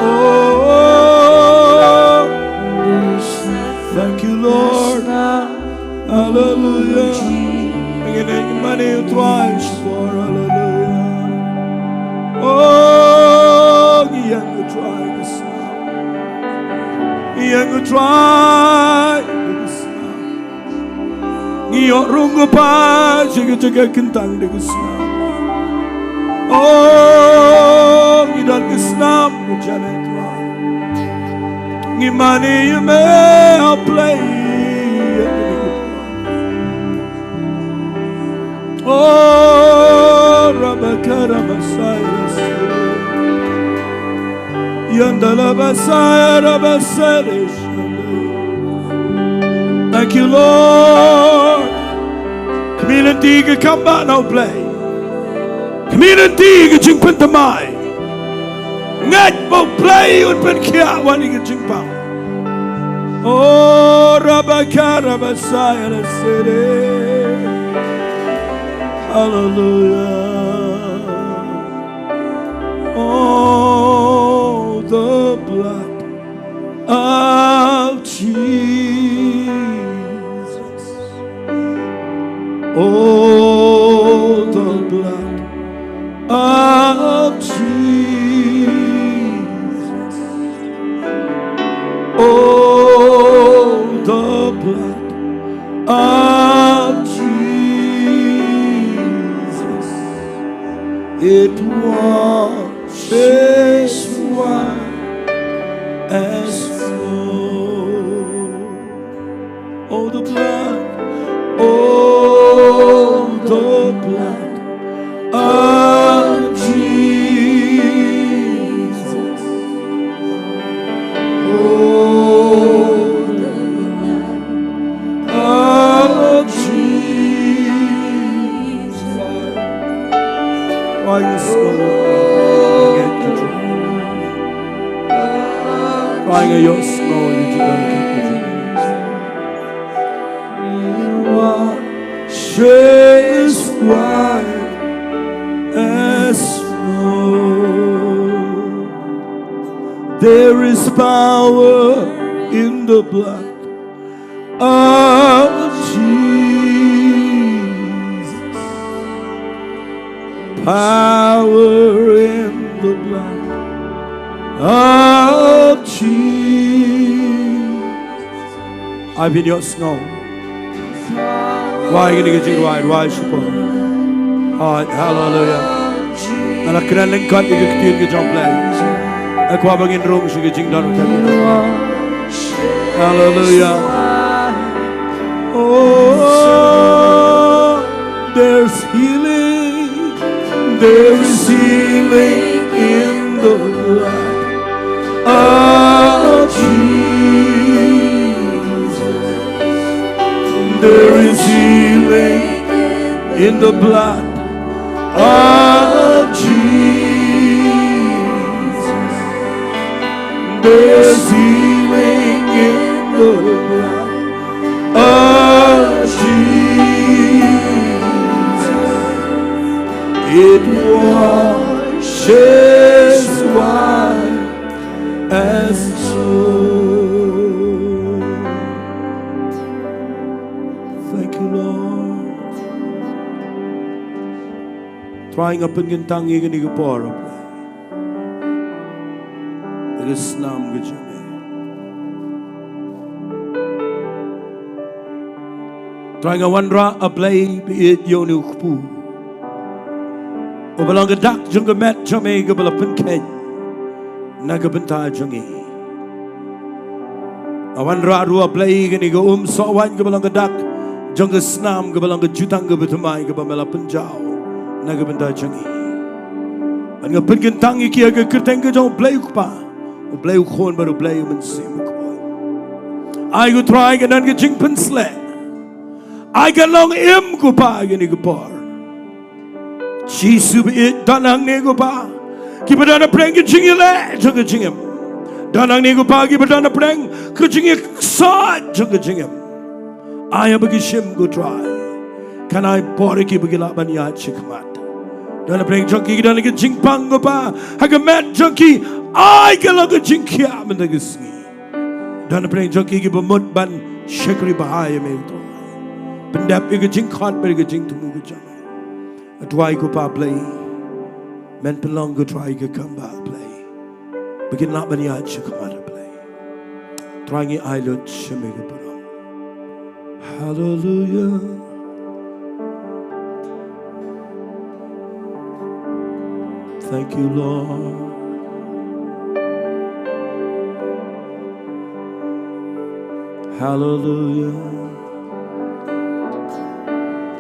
Oh, thank you, Lord. Hallelujah. Jingmane you thrice for hallelujah. Oh, you try this now. You try this now. You rungo pa jaga kentang this now. Oh, you don't get snap you janet try. Jingmane you may play. Oh, Rabakara Messiah, Yandala Messiah, Rabasadish. Thank you, Lord. Community can come back now, play. Community can jing Bynta mai. Net will play and put kia when you can jing pound. Oh, Rabakara Messiah, the city. Hallelujah. Oh, the blood of Jesus. Oh, the blood of Jesus. Oh, the blood of Jesus. It washes white as snow. Oh, the blood, oh, the blood of Jesus. Oh, the blood of Jesus. Why you slow? Get control. Why are you slow? You don't get control. Washes white as snow. There is power in the blood of Jesus. Power in the blood of Jesus. I've been your snow. Why are you going to get Jowai? Why should you? Hallelujah. And I can't link cut the Ktien U Blei. I come back in room. She get Jingduwai. Hallelujah. Oh, there's healing. There is healing in the blood of Jesus. There is healing in the blood of Jesus. There's healing in the blood of Jesus. It washes white as snow. Thank you, Lord. Trying up in Gintangi and Igapora. It is Snam Gijame. Trying a wandra a blay be it Yonukpu. Balang a duck junga met Jame Gabala Pinken Nagabanta Jungi. Awan ra rua play gani go sawan ke balang kedak jong ke snam ke balang ke jutang ke betumai ke bamela penjau na ke benda jangi an ke pengen tangi kia ke kerteng ke jong play kupa o play khon baru play mensim ko ai go try ke nan ke jing pensle ai ke long im kupa gani ke por jisu be danang ne kupa ki badana preng ke jingile jong ke jingem danang ni ko pagi badana preng ke jingi sat jong ke jingem ai bagi shim go try kan ai bori ki bagi laban ya chikmat dana preng jong ki dana ke jingpang ko pa ha ke mat jong ki ai ke lo ke jingkia men ke sngi dana preng jong ki bamut ban shekri bahai me to pendap ke jingkhat ber ke jing tumu ke jam atwai ko pa play men pelong go try ke kamba play begin nak baniat sekamar play terangi ailot semega perang hallelujah thank you Lord hallelujah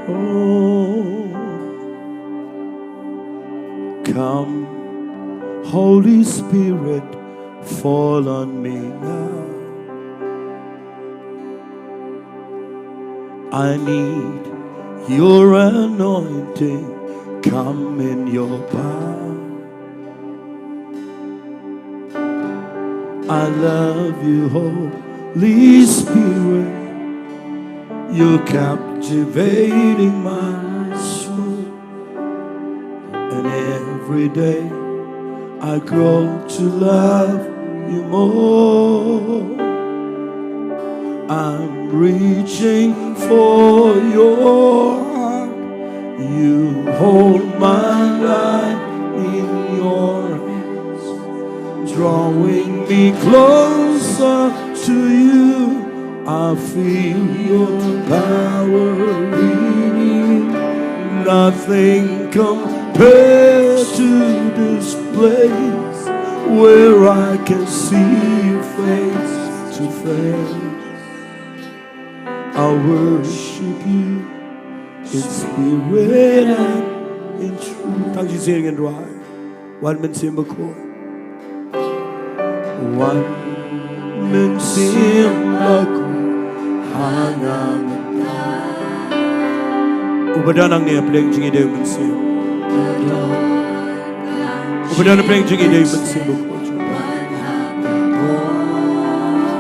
oh come Holy Spirit, fall on me now. I need your anointing. Come in your power. I love you, Holy Spirit. You're captivating my soul. And every day I grow to love you more. I'm reaching for your heart. You hold my life in your hands, drawing me closer to you. I feel your power in you. Nothing compares to this place where I can see you face to face. I worship you in spirit and in truth. Thank you, sing and right. One man sing before. One man sing before. Ubadanang niya playing Jingiaroh mensim. Ubadanang playing Jingiaroh mensim bukot.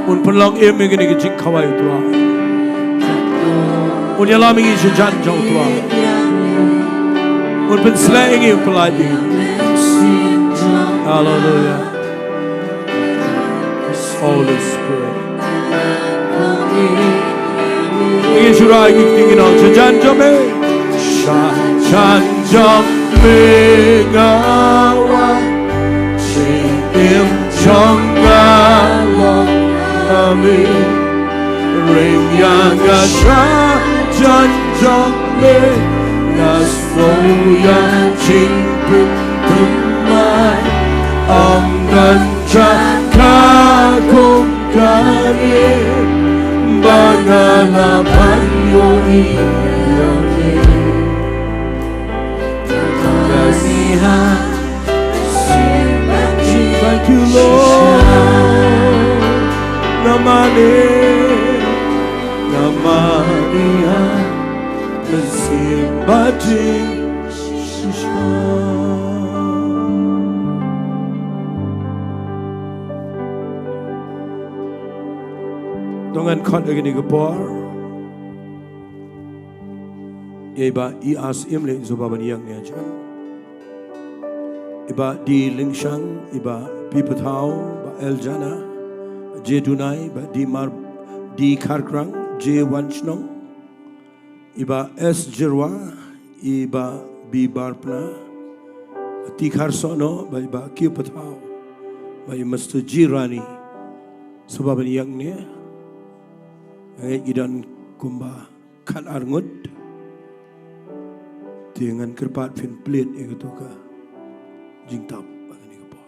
Un penlang em yang ni kecik kawai tua. Un yang lama ini sejan jauh tua. Un penslang ini peladi. Hallelujah. Holy Spirit. Ini surai kita nak sejan jame. Sejan jame ngawang. Sim chongalang amin. Ring yang sejan jame. Nasroya jingkyrkhu temai. Anggan Jaka kongkari. Bangalapan yoni yoni kasihan thank you Lord namane mesimbating Dongan kot lagi ni kepor. Iba ias imle zuba baniyang ni ajan. Iba di Lingshan, iba Pipatau, ba Eljana, je Dunai, ba di Karkrang, je Wanchnong. Iba S Jirwa, iba B Barpna, ti Karsono, ba iba Kipatau, ba Master Jirani, zuba baniyang ni. Ayat idan kumba kan arngut dengan kerpat fin plit itu ka jingtap bagani kapor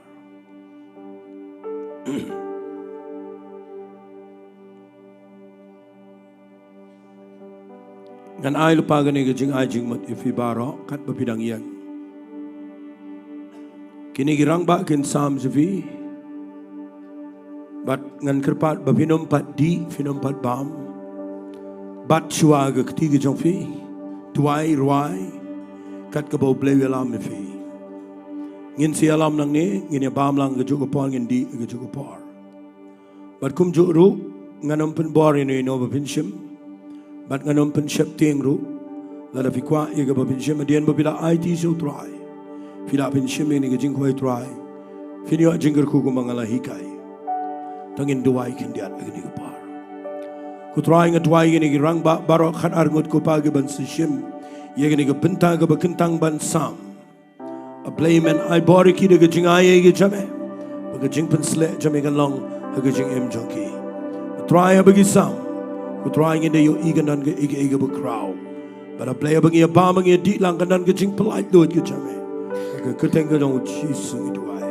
Ngan ai lupa gani ke jing ai jing mat ifi baro kat bapidang yang. Kini girang ba kin sam zivi. Bat ngan kerpat bapinom pat di finom pat bam. Bat chua ke ketiga jong fi. Tuai ruai kat ke bau blei alam ni fi. Ngin si alam nang ni ngin ya bam lang ke juga por ngin di ke juga por. Bat kum juk ru nganom pen bor ini no bapin shim. Bat nganom pen shep tieng ru. Lada fi kwa ye ke bapin shim adian babila IT Sohthri. Fila pin shim ini ke jingkyrkhu try. Finyo jingkyrkhu ko mangala hikai. Tangin duwai kindiat agni ko par. Ku try nga duwai ini ke rang ba baro khat arngot ko pagi ban shim. Ye gani ke Bynta ke bakentang ban sam. A blame and I bori ki de ke jingaye ke jame. Baga jing pen sle jame kan long ha ke jing em jonki. Try bagi sam. Ku try nga de yo igan dan ke ige bu crow. But a play bagi ba mangi di lang kan dan ke jing polite do ke jame. Ketengah dong Jesus Jingduwai.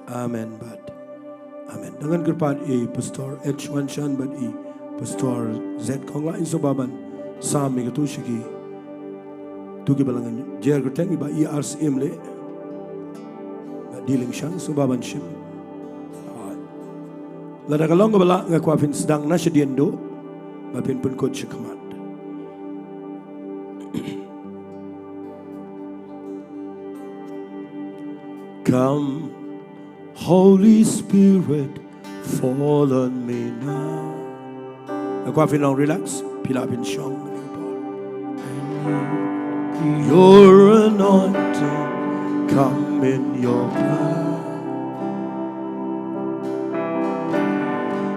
Amen. But Amen. Dengan kerpat Pastor H1 Shan but Pastor Z Kong lain sobaban sam mi ketu shiki tu ke balangan jer keteng ba RCM le dealing shan sobaban shim. Lada kalong bala ngakwafin sedang na Diengdoh bapin pun kot shikamat. Come, Holy Spirit, fall on me now. Aku afin long relax, pila pin shong. Your anointing, come in your power.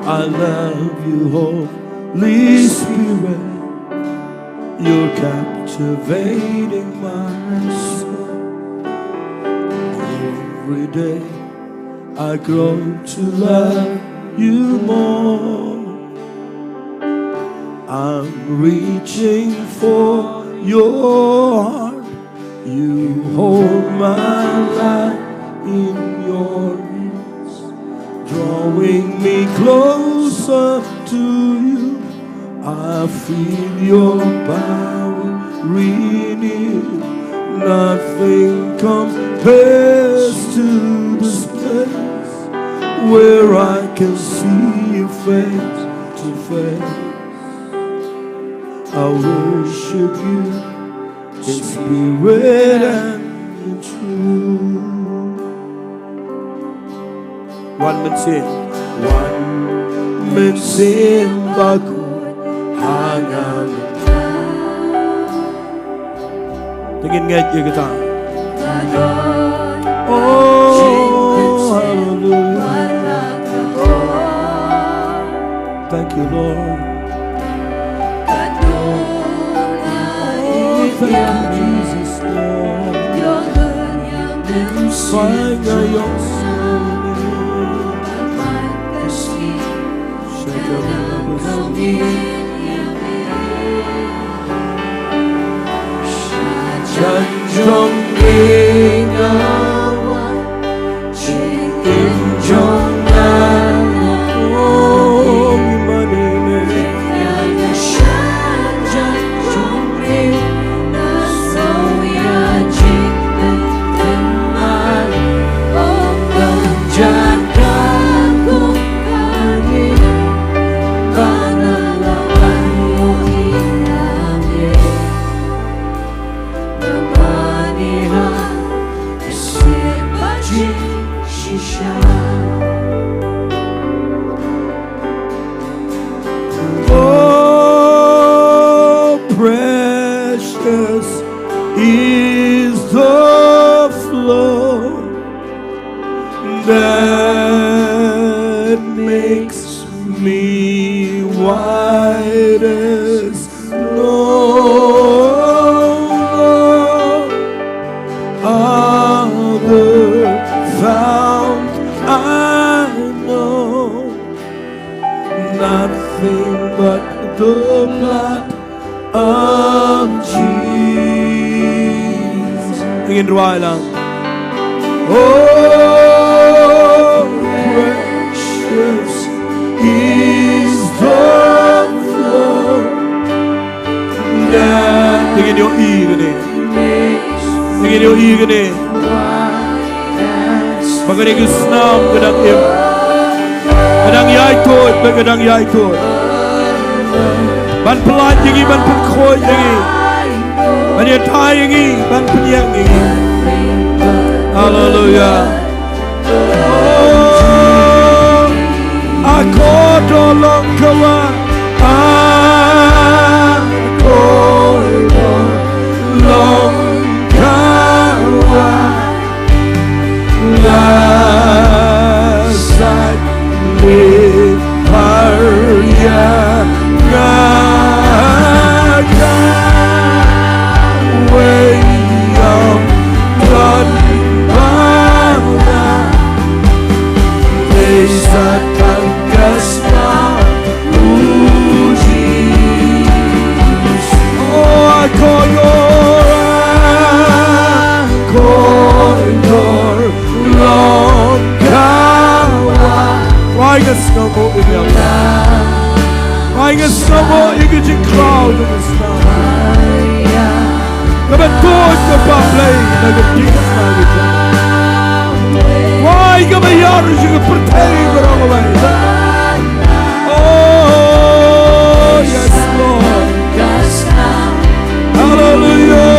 I love you, Holy Spirit. You're captivating my soul. Every day I grow to love you more. I'm reaching for your heart. You hold my life in your hands, drawing me closer to you. I feel your power renewed. Nothing compares to this place where I can see you face to face. I worship you in spirit and in truth. One man sing baku hangam. Tingin ngayat ya kita. Oh, hallelujah. Thank you, Lord. Oh, thank you, Jesus, Lord. Fire your Trong đêm nào chỉ in trong ngàn ôm mani này nhà sáng chân trong đêm đã sâu ya chỉ tình man ôm lòng Jaka cũng cả đi bana la banyo iname. Oh, precious is the flow that makes me white as snow. Other found I know nothing but the blood of Jesus. Jingduwai lang. Oh, precious is the flow gini. Bagani ke senam kadang im. Kadang yai tot, kadang yai tot. Ban pelan yangi, ban penkoi yangi. Ban yatai yangi, ban penyang yangi. Hallelujah. Oh, aku tolong kawan. Aku tolong kawan. Lasat liharya ngaka weyam dan bala desa tangkasma uji. Oh, aku koyor long kawan. Why get snowball in your life? Why get snowball in your cloud in the snow? Never thought the Balang, never did the why give a yard you can pretend for all away? Oh, yes, Lord. Hallelujah.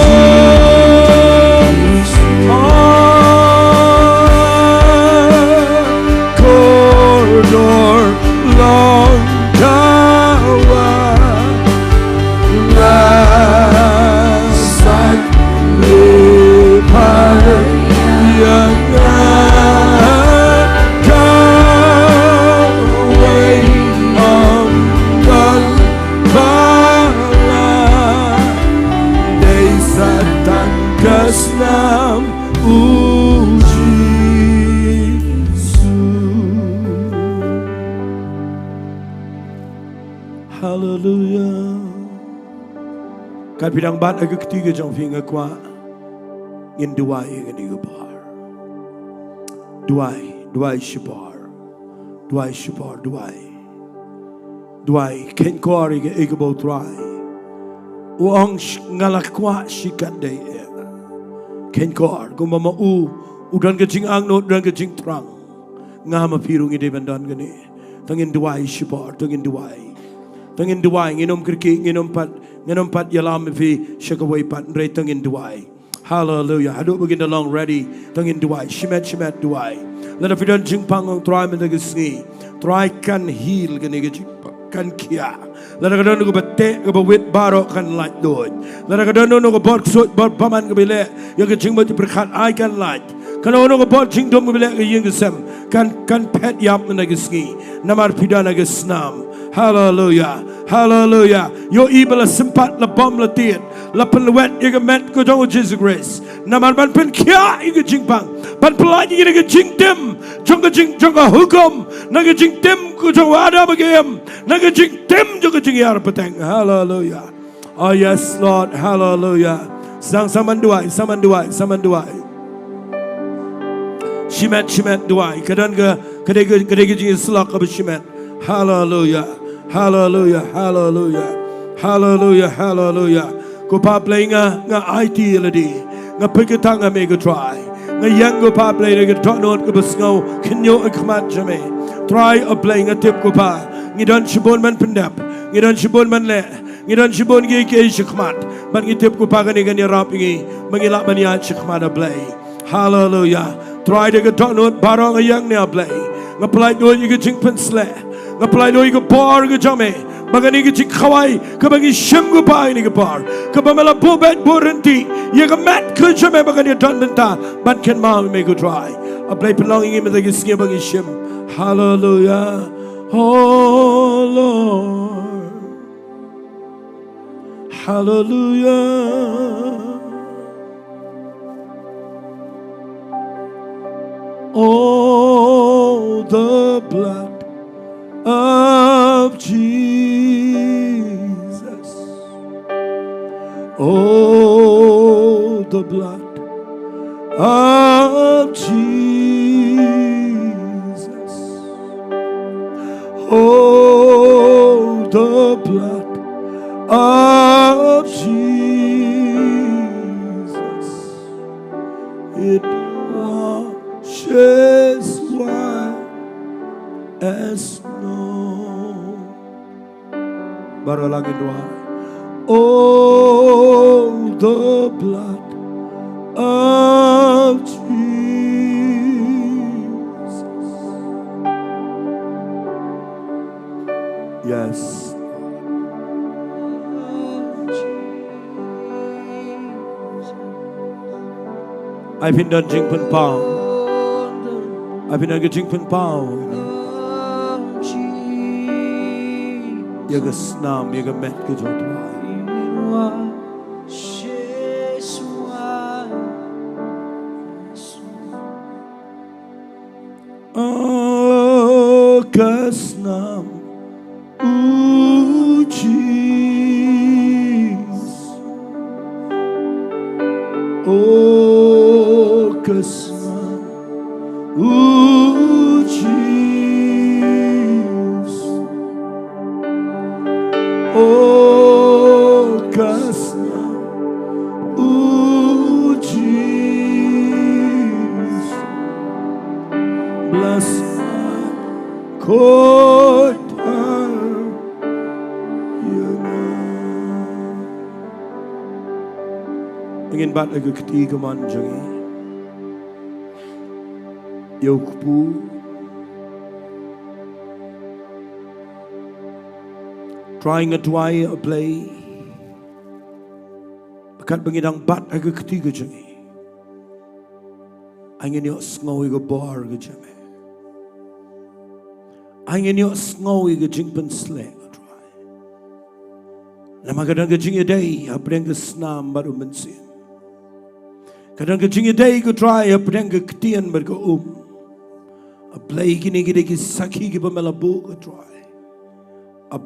Corridor long kawan. Rasak lepar yang kawai amkan bala desa tangkas nam uji. Hallelujah. Kan bidang bat agak ketiga jang finga kwa Jinduwai ngani gabar. Duai shibar. Duai ken kori ge egabo try. Uang ngalakwa shikande. Ken kor gumama udan ke jing angno udan ke jing trang. Ngama pirung ide bandan gani. Tangin duai shibar, tangin duai nginom kirki nginom pat yalam fi shakaway pat re tangin duai. Hallelujah. Hadu begin along ready. Tangin duai. Shimet duai. Let if you don't jing pang try me the sngi. Try can heal kan kia. Let a don't go bate go wit baro can light do it. Let a don't know go bot so bot baman go bele. You can jing but prekat I can light. Kan ono go bot jing dom go bele jingisem. Kan pet yap na sngi. Namar pidana ga snam. Hallelujah. Hallelujah. Your evil is simpat la bom la tiet. La penwet you met go jong Jesus grace. Naman ban pen kia you jing bang. Ban pelaj you get jing dem. Jonga hukum. Naga jing dem go jong ada bagam. Naga jing dem jonga jingiaroh petang. Hallelujah. Oh yes Lord. Hallelujah. Saman duai. Shimet duai. Kadanga Jingiasyllok ab shimet. Hallelujah. Ko pa play nga IT ladi. Nga piketang nga mega try. Nga yang ko pa play nga tonot ko basngaw Khynnah ak khamat jame. Try a play nga tip ko pa. Ngidon shibon man pendap. Ngidon shibon man le. Ngidon shibon gi ke shikmat. Ban ngi tip ko pa gani rap ngi mangilak man ya shikmat a play. Hallelujah. Try to get tonot barang nga yang ne a play. Nga play do you get jing pen sle. Ngaplay do iga bar ga jame magani ga jing khawai kabangi shangu pai ni ga bar kabamela bobet borenti ye ga mat ka jame magani don Bynta ban ken ma me go try a play belonging him the gisngi bangi shim. Hallelujah. Oh Lord. Hallelujah. Oh, the blood of Jesus. Oh, the blood of Jesus. Oh, the blood of Jesus. Baralangin doa. Oh, the blood of Jesus. Yes. I've been done jingpen pao. I've been done jingpen pao. Yaga snam, yaga met kajotwa. Oh, kasnam, Jesus. Oh, kasnam, Jesus. Oh, kasnam, Jesus. Bless my Kota. Ingin bat lagu ketiga man jangi. Yokpu. Trying a Jowai a Blei. Bakat bangidang bat lagu ketiga jangi. Ingin yok Sngi ga bar ga jame. Ingin yok Sngi ga jingpen sleng. Nama kadang ke Jingiaday, apa yang ke senam baru mensin. Kadang ke Jingiaday ke try, apa yang ke Ktien berke Blei kini kita sakhi ke pemelabu ke try.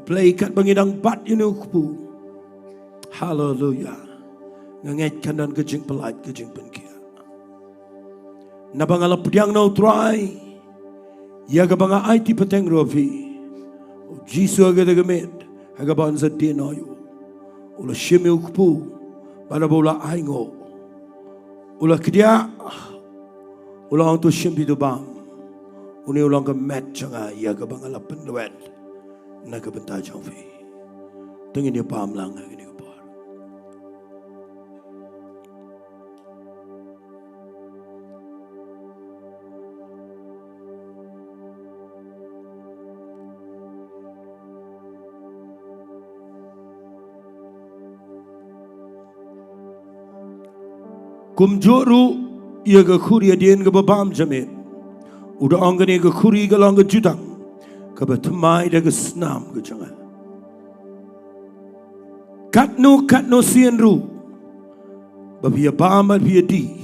Blei kat bangidang bat ini ukpu. Hallelujah. Nganget kanan ke jing pelait ke jing penkia. Nabang ala pediang nau try. Ya ke banga IT peteng rofi. Jisu aga degemet. Aga banza dinayu. Ula shimi ukpu. Pada bola aingo. Ula kedia. Ula orang tu shimpi tu bam. Uni ulang ke mat canga. Ya ke banga la penduet. Nak ke Bynta jaufi. Tengin dia paham lang. Ini ke par. Kumjoru ia ke khuri adien ke babam jamet. Udah angani ke khuri ke lang ke jutang. Ke betemai dah ke senam ke jangan. Katno sienru. Babia bam babia di.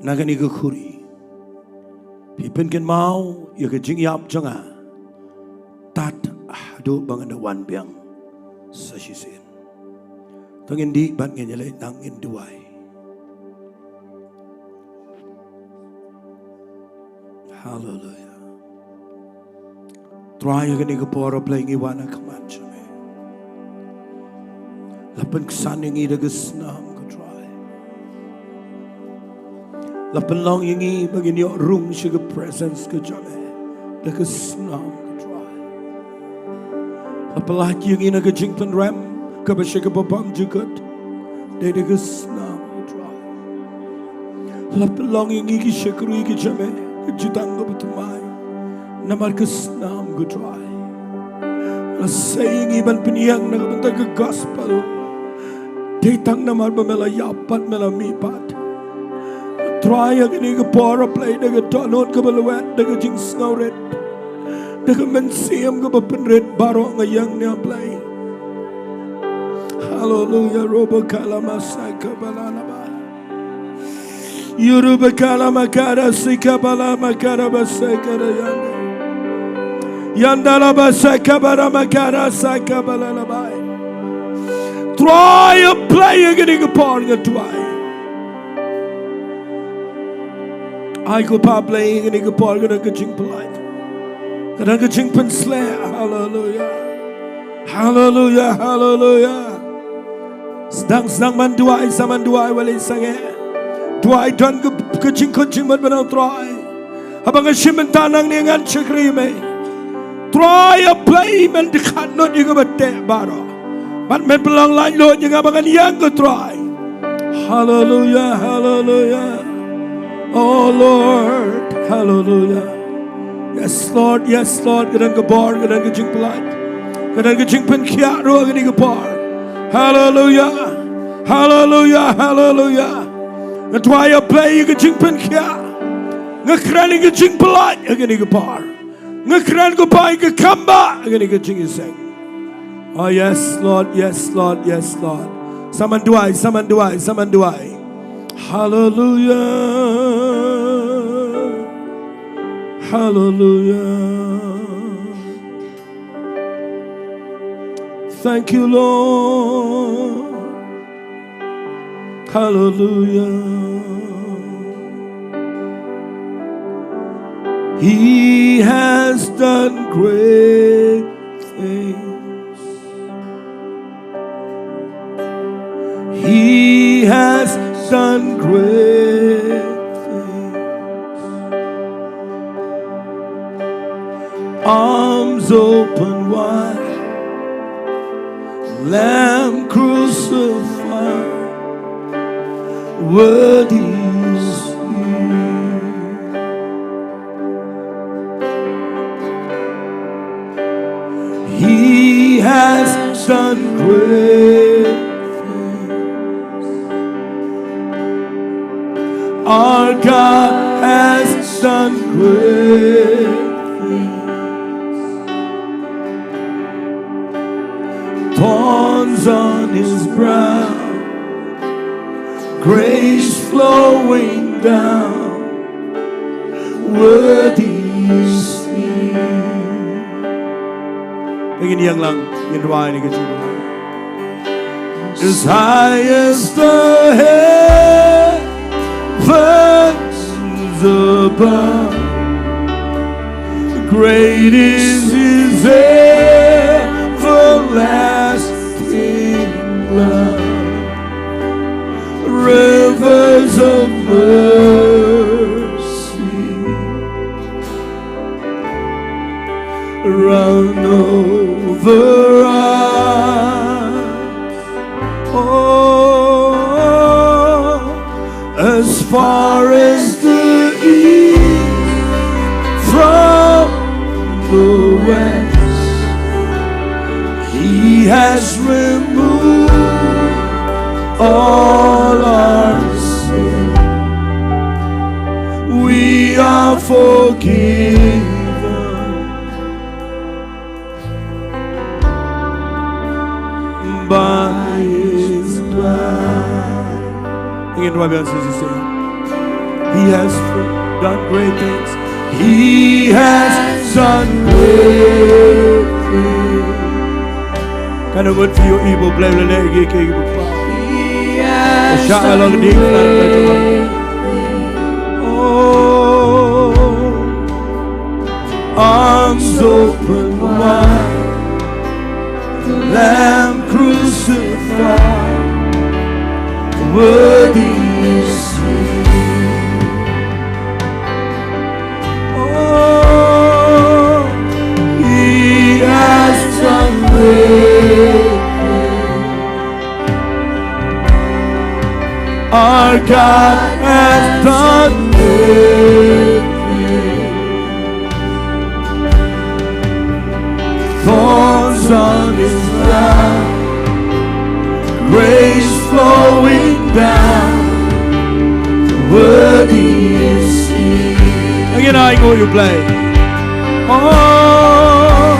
Nagani ke khuri. Pipen ken mau ia ke jingiap jangan. Tat do banganda wan biang sasisin. Tangin di ban ngin nyalai nang Jingduwai. Hallelujah. Try again ke pora playing iwana kamanchame. Lapan kesan yang ida kesnam ke try. Lapan long yang i bagi ni rung siya ke presence ke jame. Da kesnam ke try. Lapan laki yang ina ke jingpen ram ke basya ke babam jugat. Da kesnam ke try. Lapan long yang i ke syakru ke jame. Jutang ko betumai, namar kesnam ko try. Saying iban piniyang nakabanta ke gospel, ditang namar bamela yapat mela mipat. Try agni ke pora play daga donot ke baluet daga jing snauret, daga mensiam ke bapenret baro ngayang niya play. Hallelujah, robo kalama saika balana. Yuruba kalama kara sika balama kara basekara yanda. Yandala baseka balama kara saka balala bai. Try a play again a part of try. I go pa playing and a part of a jing polite. Kadang a jing pen slay. Hallelujah. Hallelujah. Hallelujah. Sedang manduai samanduai wali sange. Tuai dan kucing mat benau tuai. Abang asyim tanang ni ngan cekri me. Try a play man the cat not you go te baro. But men belong like Lord you go bagan younger try. Hallelujah, hallelujah. Oh Lord, hallelujah. Yes Lord, Gadang gabar, gadang gajing polite. Gadang gajing penkiaro, gadang gabar. Hallelujah, hallelujah, hallelujah. That's why I play you gajing penkia. Ngakran gajing polite, gadang gabar. Ngakran gabar, kaba, gadang jingiaseng. Oh yes Lord, yes Lord, yes Lord. Samanduai. Hallelujah. Hallelujah. Thank you, Lord. Hallelujah. He has done great things. He has done great things. Arms open wide, Lamb crucified, worthy is He. He has done great things. Our God has done great things. Thorns on his brow, grace flowing down, worthy is He. Begin young lang, Jingduwai ni Jingduwai. As high as the heavens above, great is His everlasting love. Rivers of mercy run over us. Oh, as far as the east from the west, He has removed all our sin. We are forgiven by His blood. Again, what else is He saying? He has done great things. He has done great things. Kind of good for you, evil, blame the leg, He has done great things. Oh, arms open wide, Lamb crucified, worthy is He. Oh, He has done great things. Our God has done great things. Thorns on His brow, grace flowing down, worthy is He. Again, Ri-Bhoi U Blei. Oh,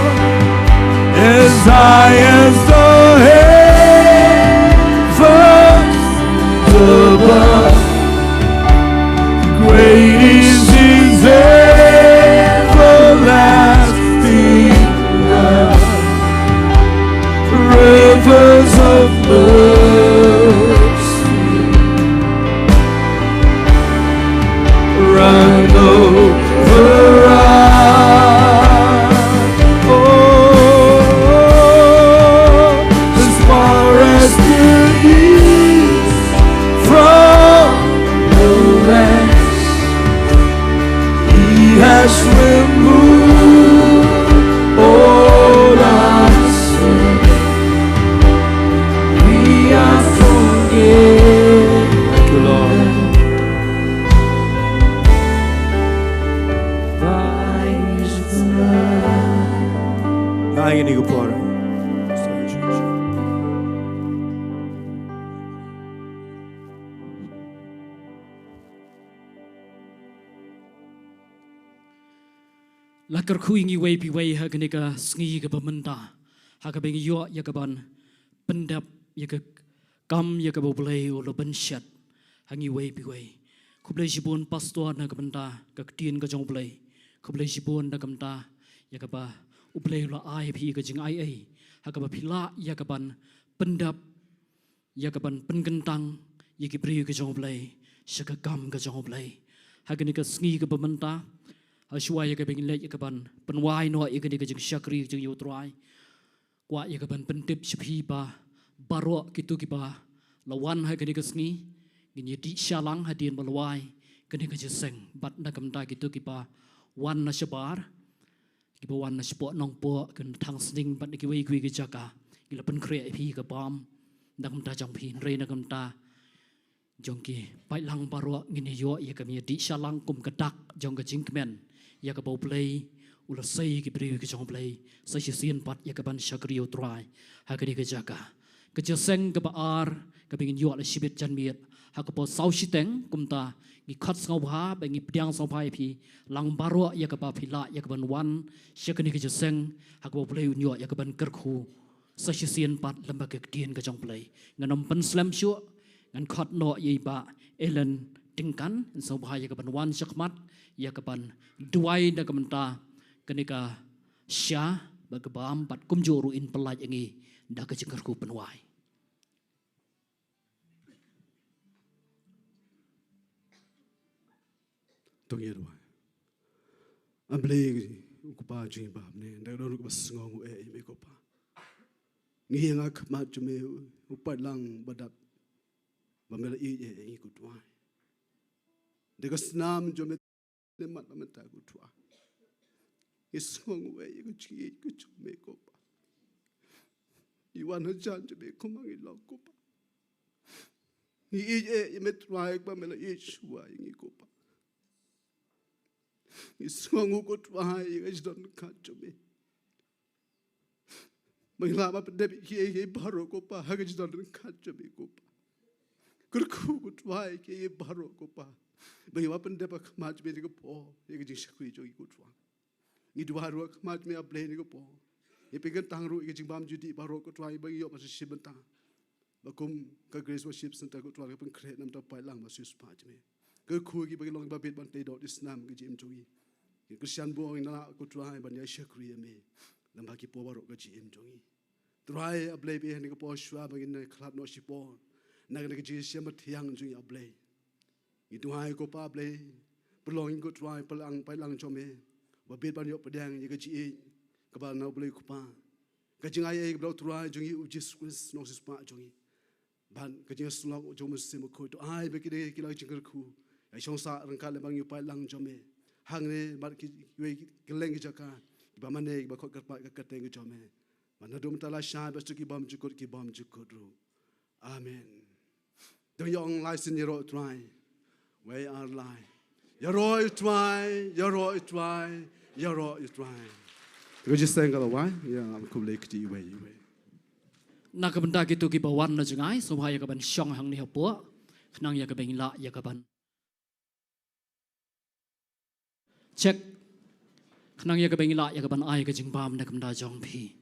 as high as the heavens above, great is His everlasting love. Rivers of mercy run over us. Oh, as kyrkhu ingi wei pi wei ha gani ka sngi ka Bynta ha ka bengi yo ya ka ban pendap ya ka kam ya ka Blei o lo benshat hangi wei pi wei ku Blei sibun pastor na ka Bynta ka Ktien U Blei ku Blei sibun na ka Bynta ya ka ba U Blei lo ai pi ka jing ai ha ka ba pila ya ka ban pendap ya ka ban pengentang ya ki bri ka U Blei shaka kam ka U Blei ha gani ka sngi ka Bynta Shua ya ka bengin le ya ka ban penwai no ya ka ni ka jing shakri jing yo trai kwa ya ka ban pentip shpi ba baro kitu ki ba lawan ha ka ni ka sngi gin di shalang ha din balwai ka ni ka jingiaseng bat na kam ta kitu ki ba wan na shabar ki ba wan na shpo Nongpoh kan thang sning bat ki wei ki Jaka ki la pen kre pi ka bam na kam ta jang phi re na kam ta jong ki Balang baro ngin yo ya ka mi di shalang kum ka dak jong ka jingmane ya ka Blei ula sei ki bri ki U Blei sai sien pat ya ka ban shakriyo trai ha ka di ka Jaka ka jingiaseng ka ba ar ka bingin yo la shibit jan miet ha ka po sau shiteng kumta ki khat ngau ha ba ngi pdiang sau pai phi lang baro ya ka ba phila ya ka ban wan shakani ka jingiaseng ha ka Blei yo ya ka ban kyrkhu sai sien pat lamba ka Ktien ka U Blei nganom pen slam shu ngan khat no ye ba elen tingkan so bahaya ka ban wan shakmat ya ka ban Jowai da ka Bynta kenika sya bagabam pat kumjuru in pelaj ngi da ka jingkyrkhu penwai Jingiaroh amble ku pa jing ba ne da do ku sngo me ko pa ngi nga khmat jume upalang badap ba mela i ku twai de ka snam jume le mat ma ta ku twa isong we ku chi ku jume ko pa I wan ha jan jume ko mangi lo ko pa i me twai ba mela i shua ngi ko pa isong ko twai i don ka jume Mangla ma pede ki baro ko pa ha ga don ka jume ko pa kyrkhu ko twai ki baro ko pa Bagi wapan dia pak mat me ni ko po, ye ke shakui jo i ko twa. Ni dua ro mat me ablei ni ko po. Ye pegan tang ro ke jingbam judi baro ko twa bagi yo mas shibenta. Bakum ka grace worship center ko twa pen kret nam ta pai lang ma sus pa me. Kyrkhu ki bagi long ba bet ban te do isnam ke jim jogi. Ye Christian bo na ko twa ban ya shakui me. Lam ba ki po baro ko jim jogi. Try ablei be ni ko po shwa bagi na klat no shipo. Na ke ji siam thiang jogi ablei. Itu hai ko pa Blei pelong ko try pelang pai lang chome ba bet ban yo pedang ye ka chi ka ba na Blei ko pa ka jing ai blo try jung u Jesus no sis pa jung ban ka jing slong jo mus sim ko to ai be ki de ki la jingkyrkhu ai chong sa rang ka le bang yu pai lang chome hangne ba ki we ki leng Jaka ba mane ba ko ka pa ka teng chome man dum ta la sha ba ki bam jukut ru amen do yong lai sin yero try we are lying. Jingiaroh is trying. Ko just saying kalau why? Ya, aku boleh keti we. na ka Bynta kitu ki bawan na jangai so bahaya ka ban shong hang ni hapo khnang ya ka beng la ya ka ban check khnang ya ka beng la ya ka ban ai ka jingbam na ka Bynta jong phi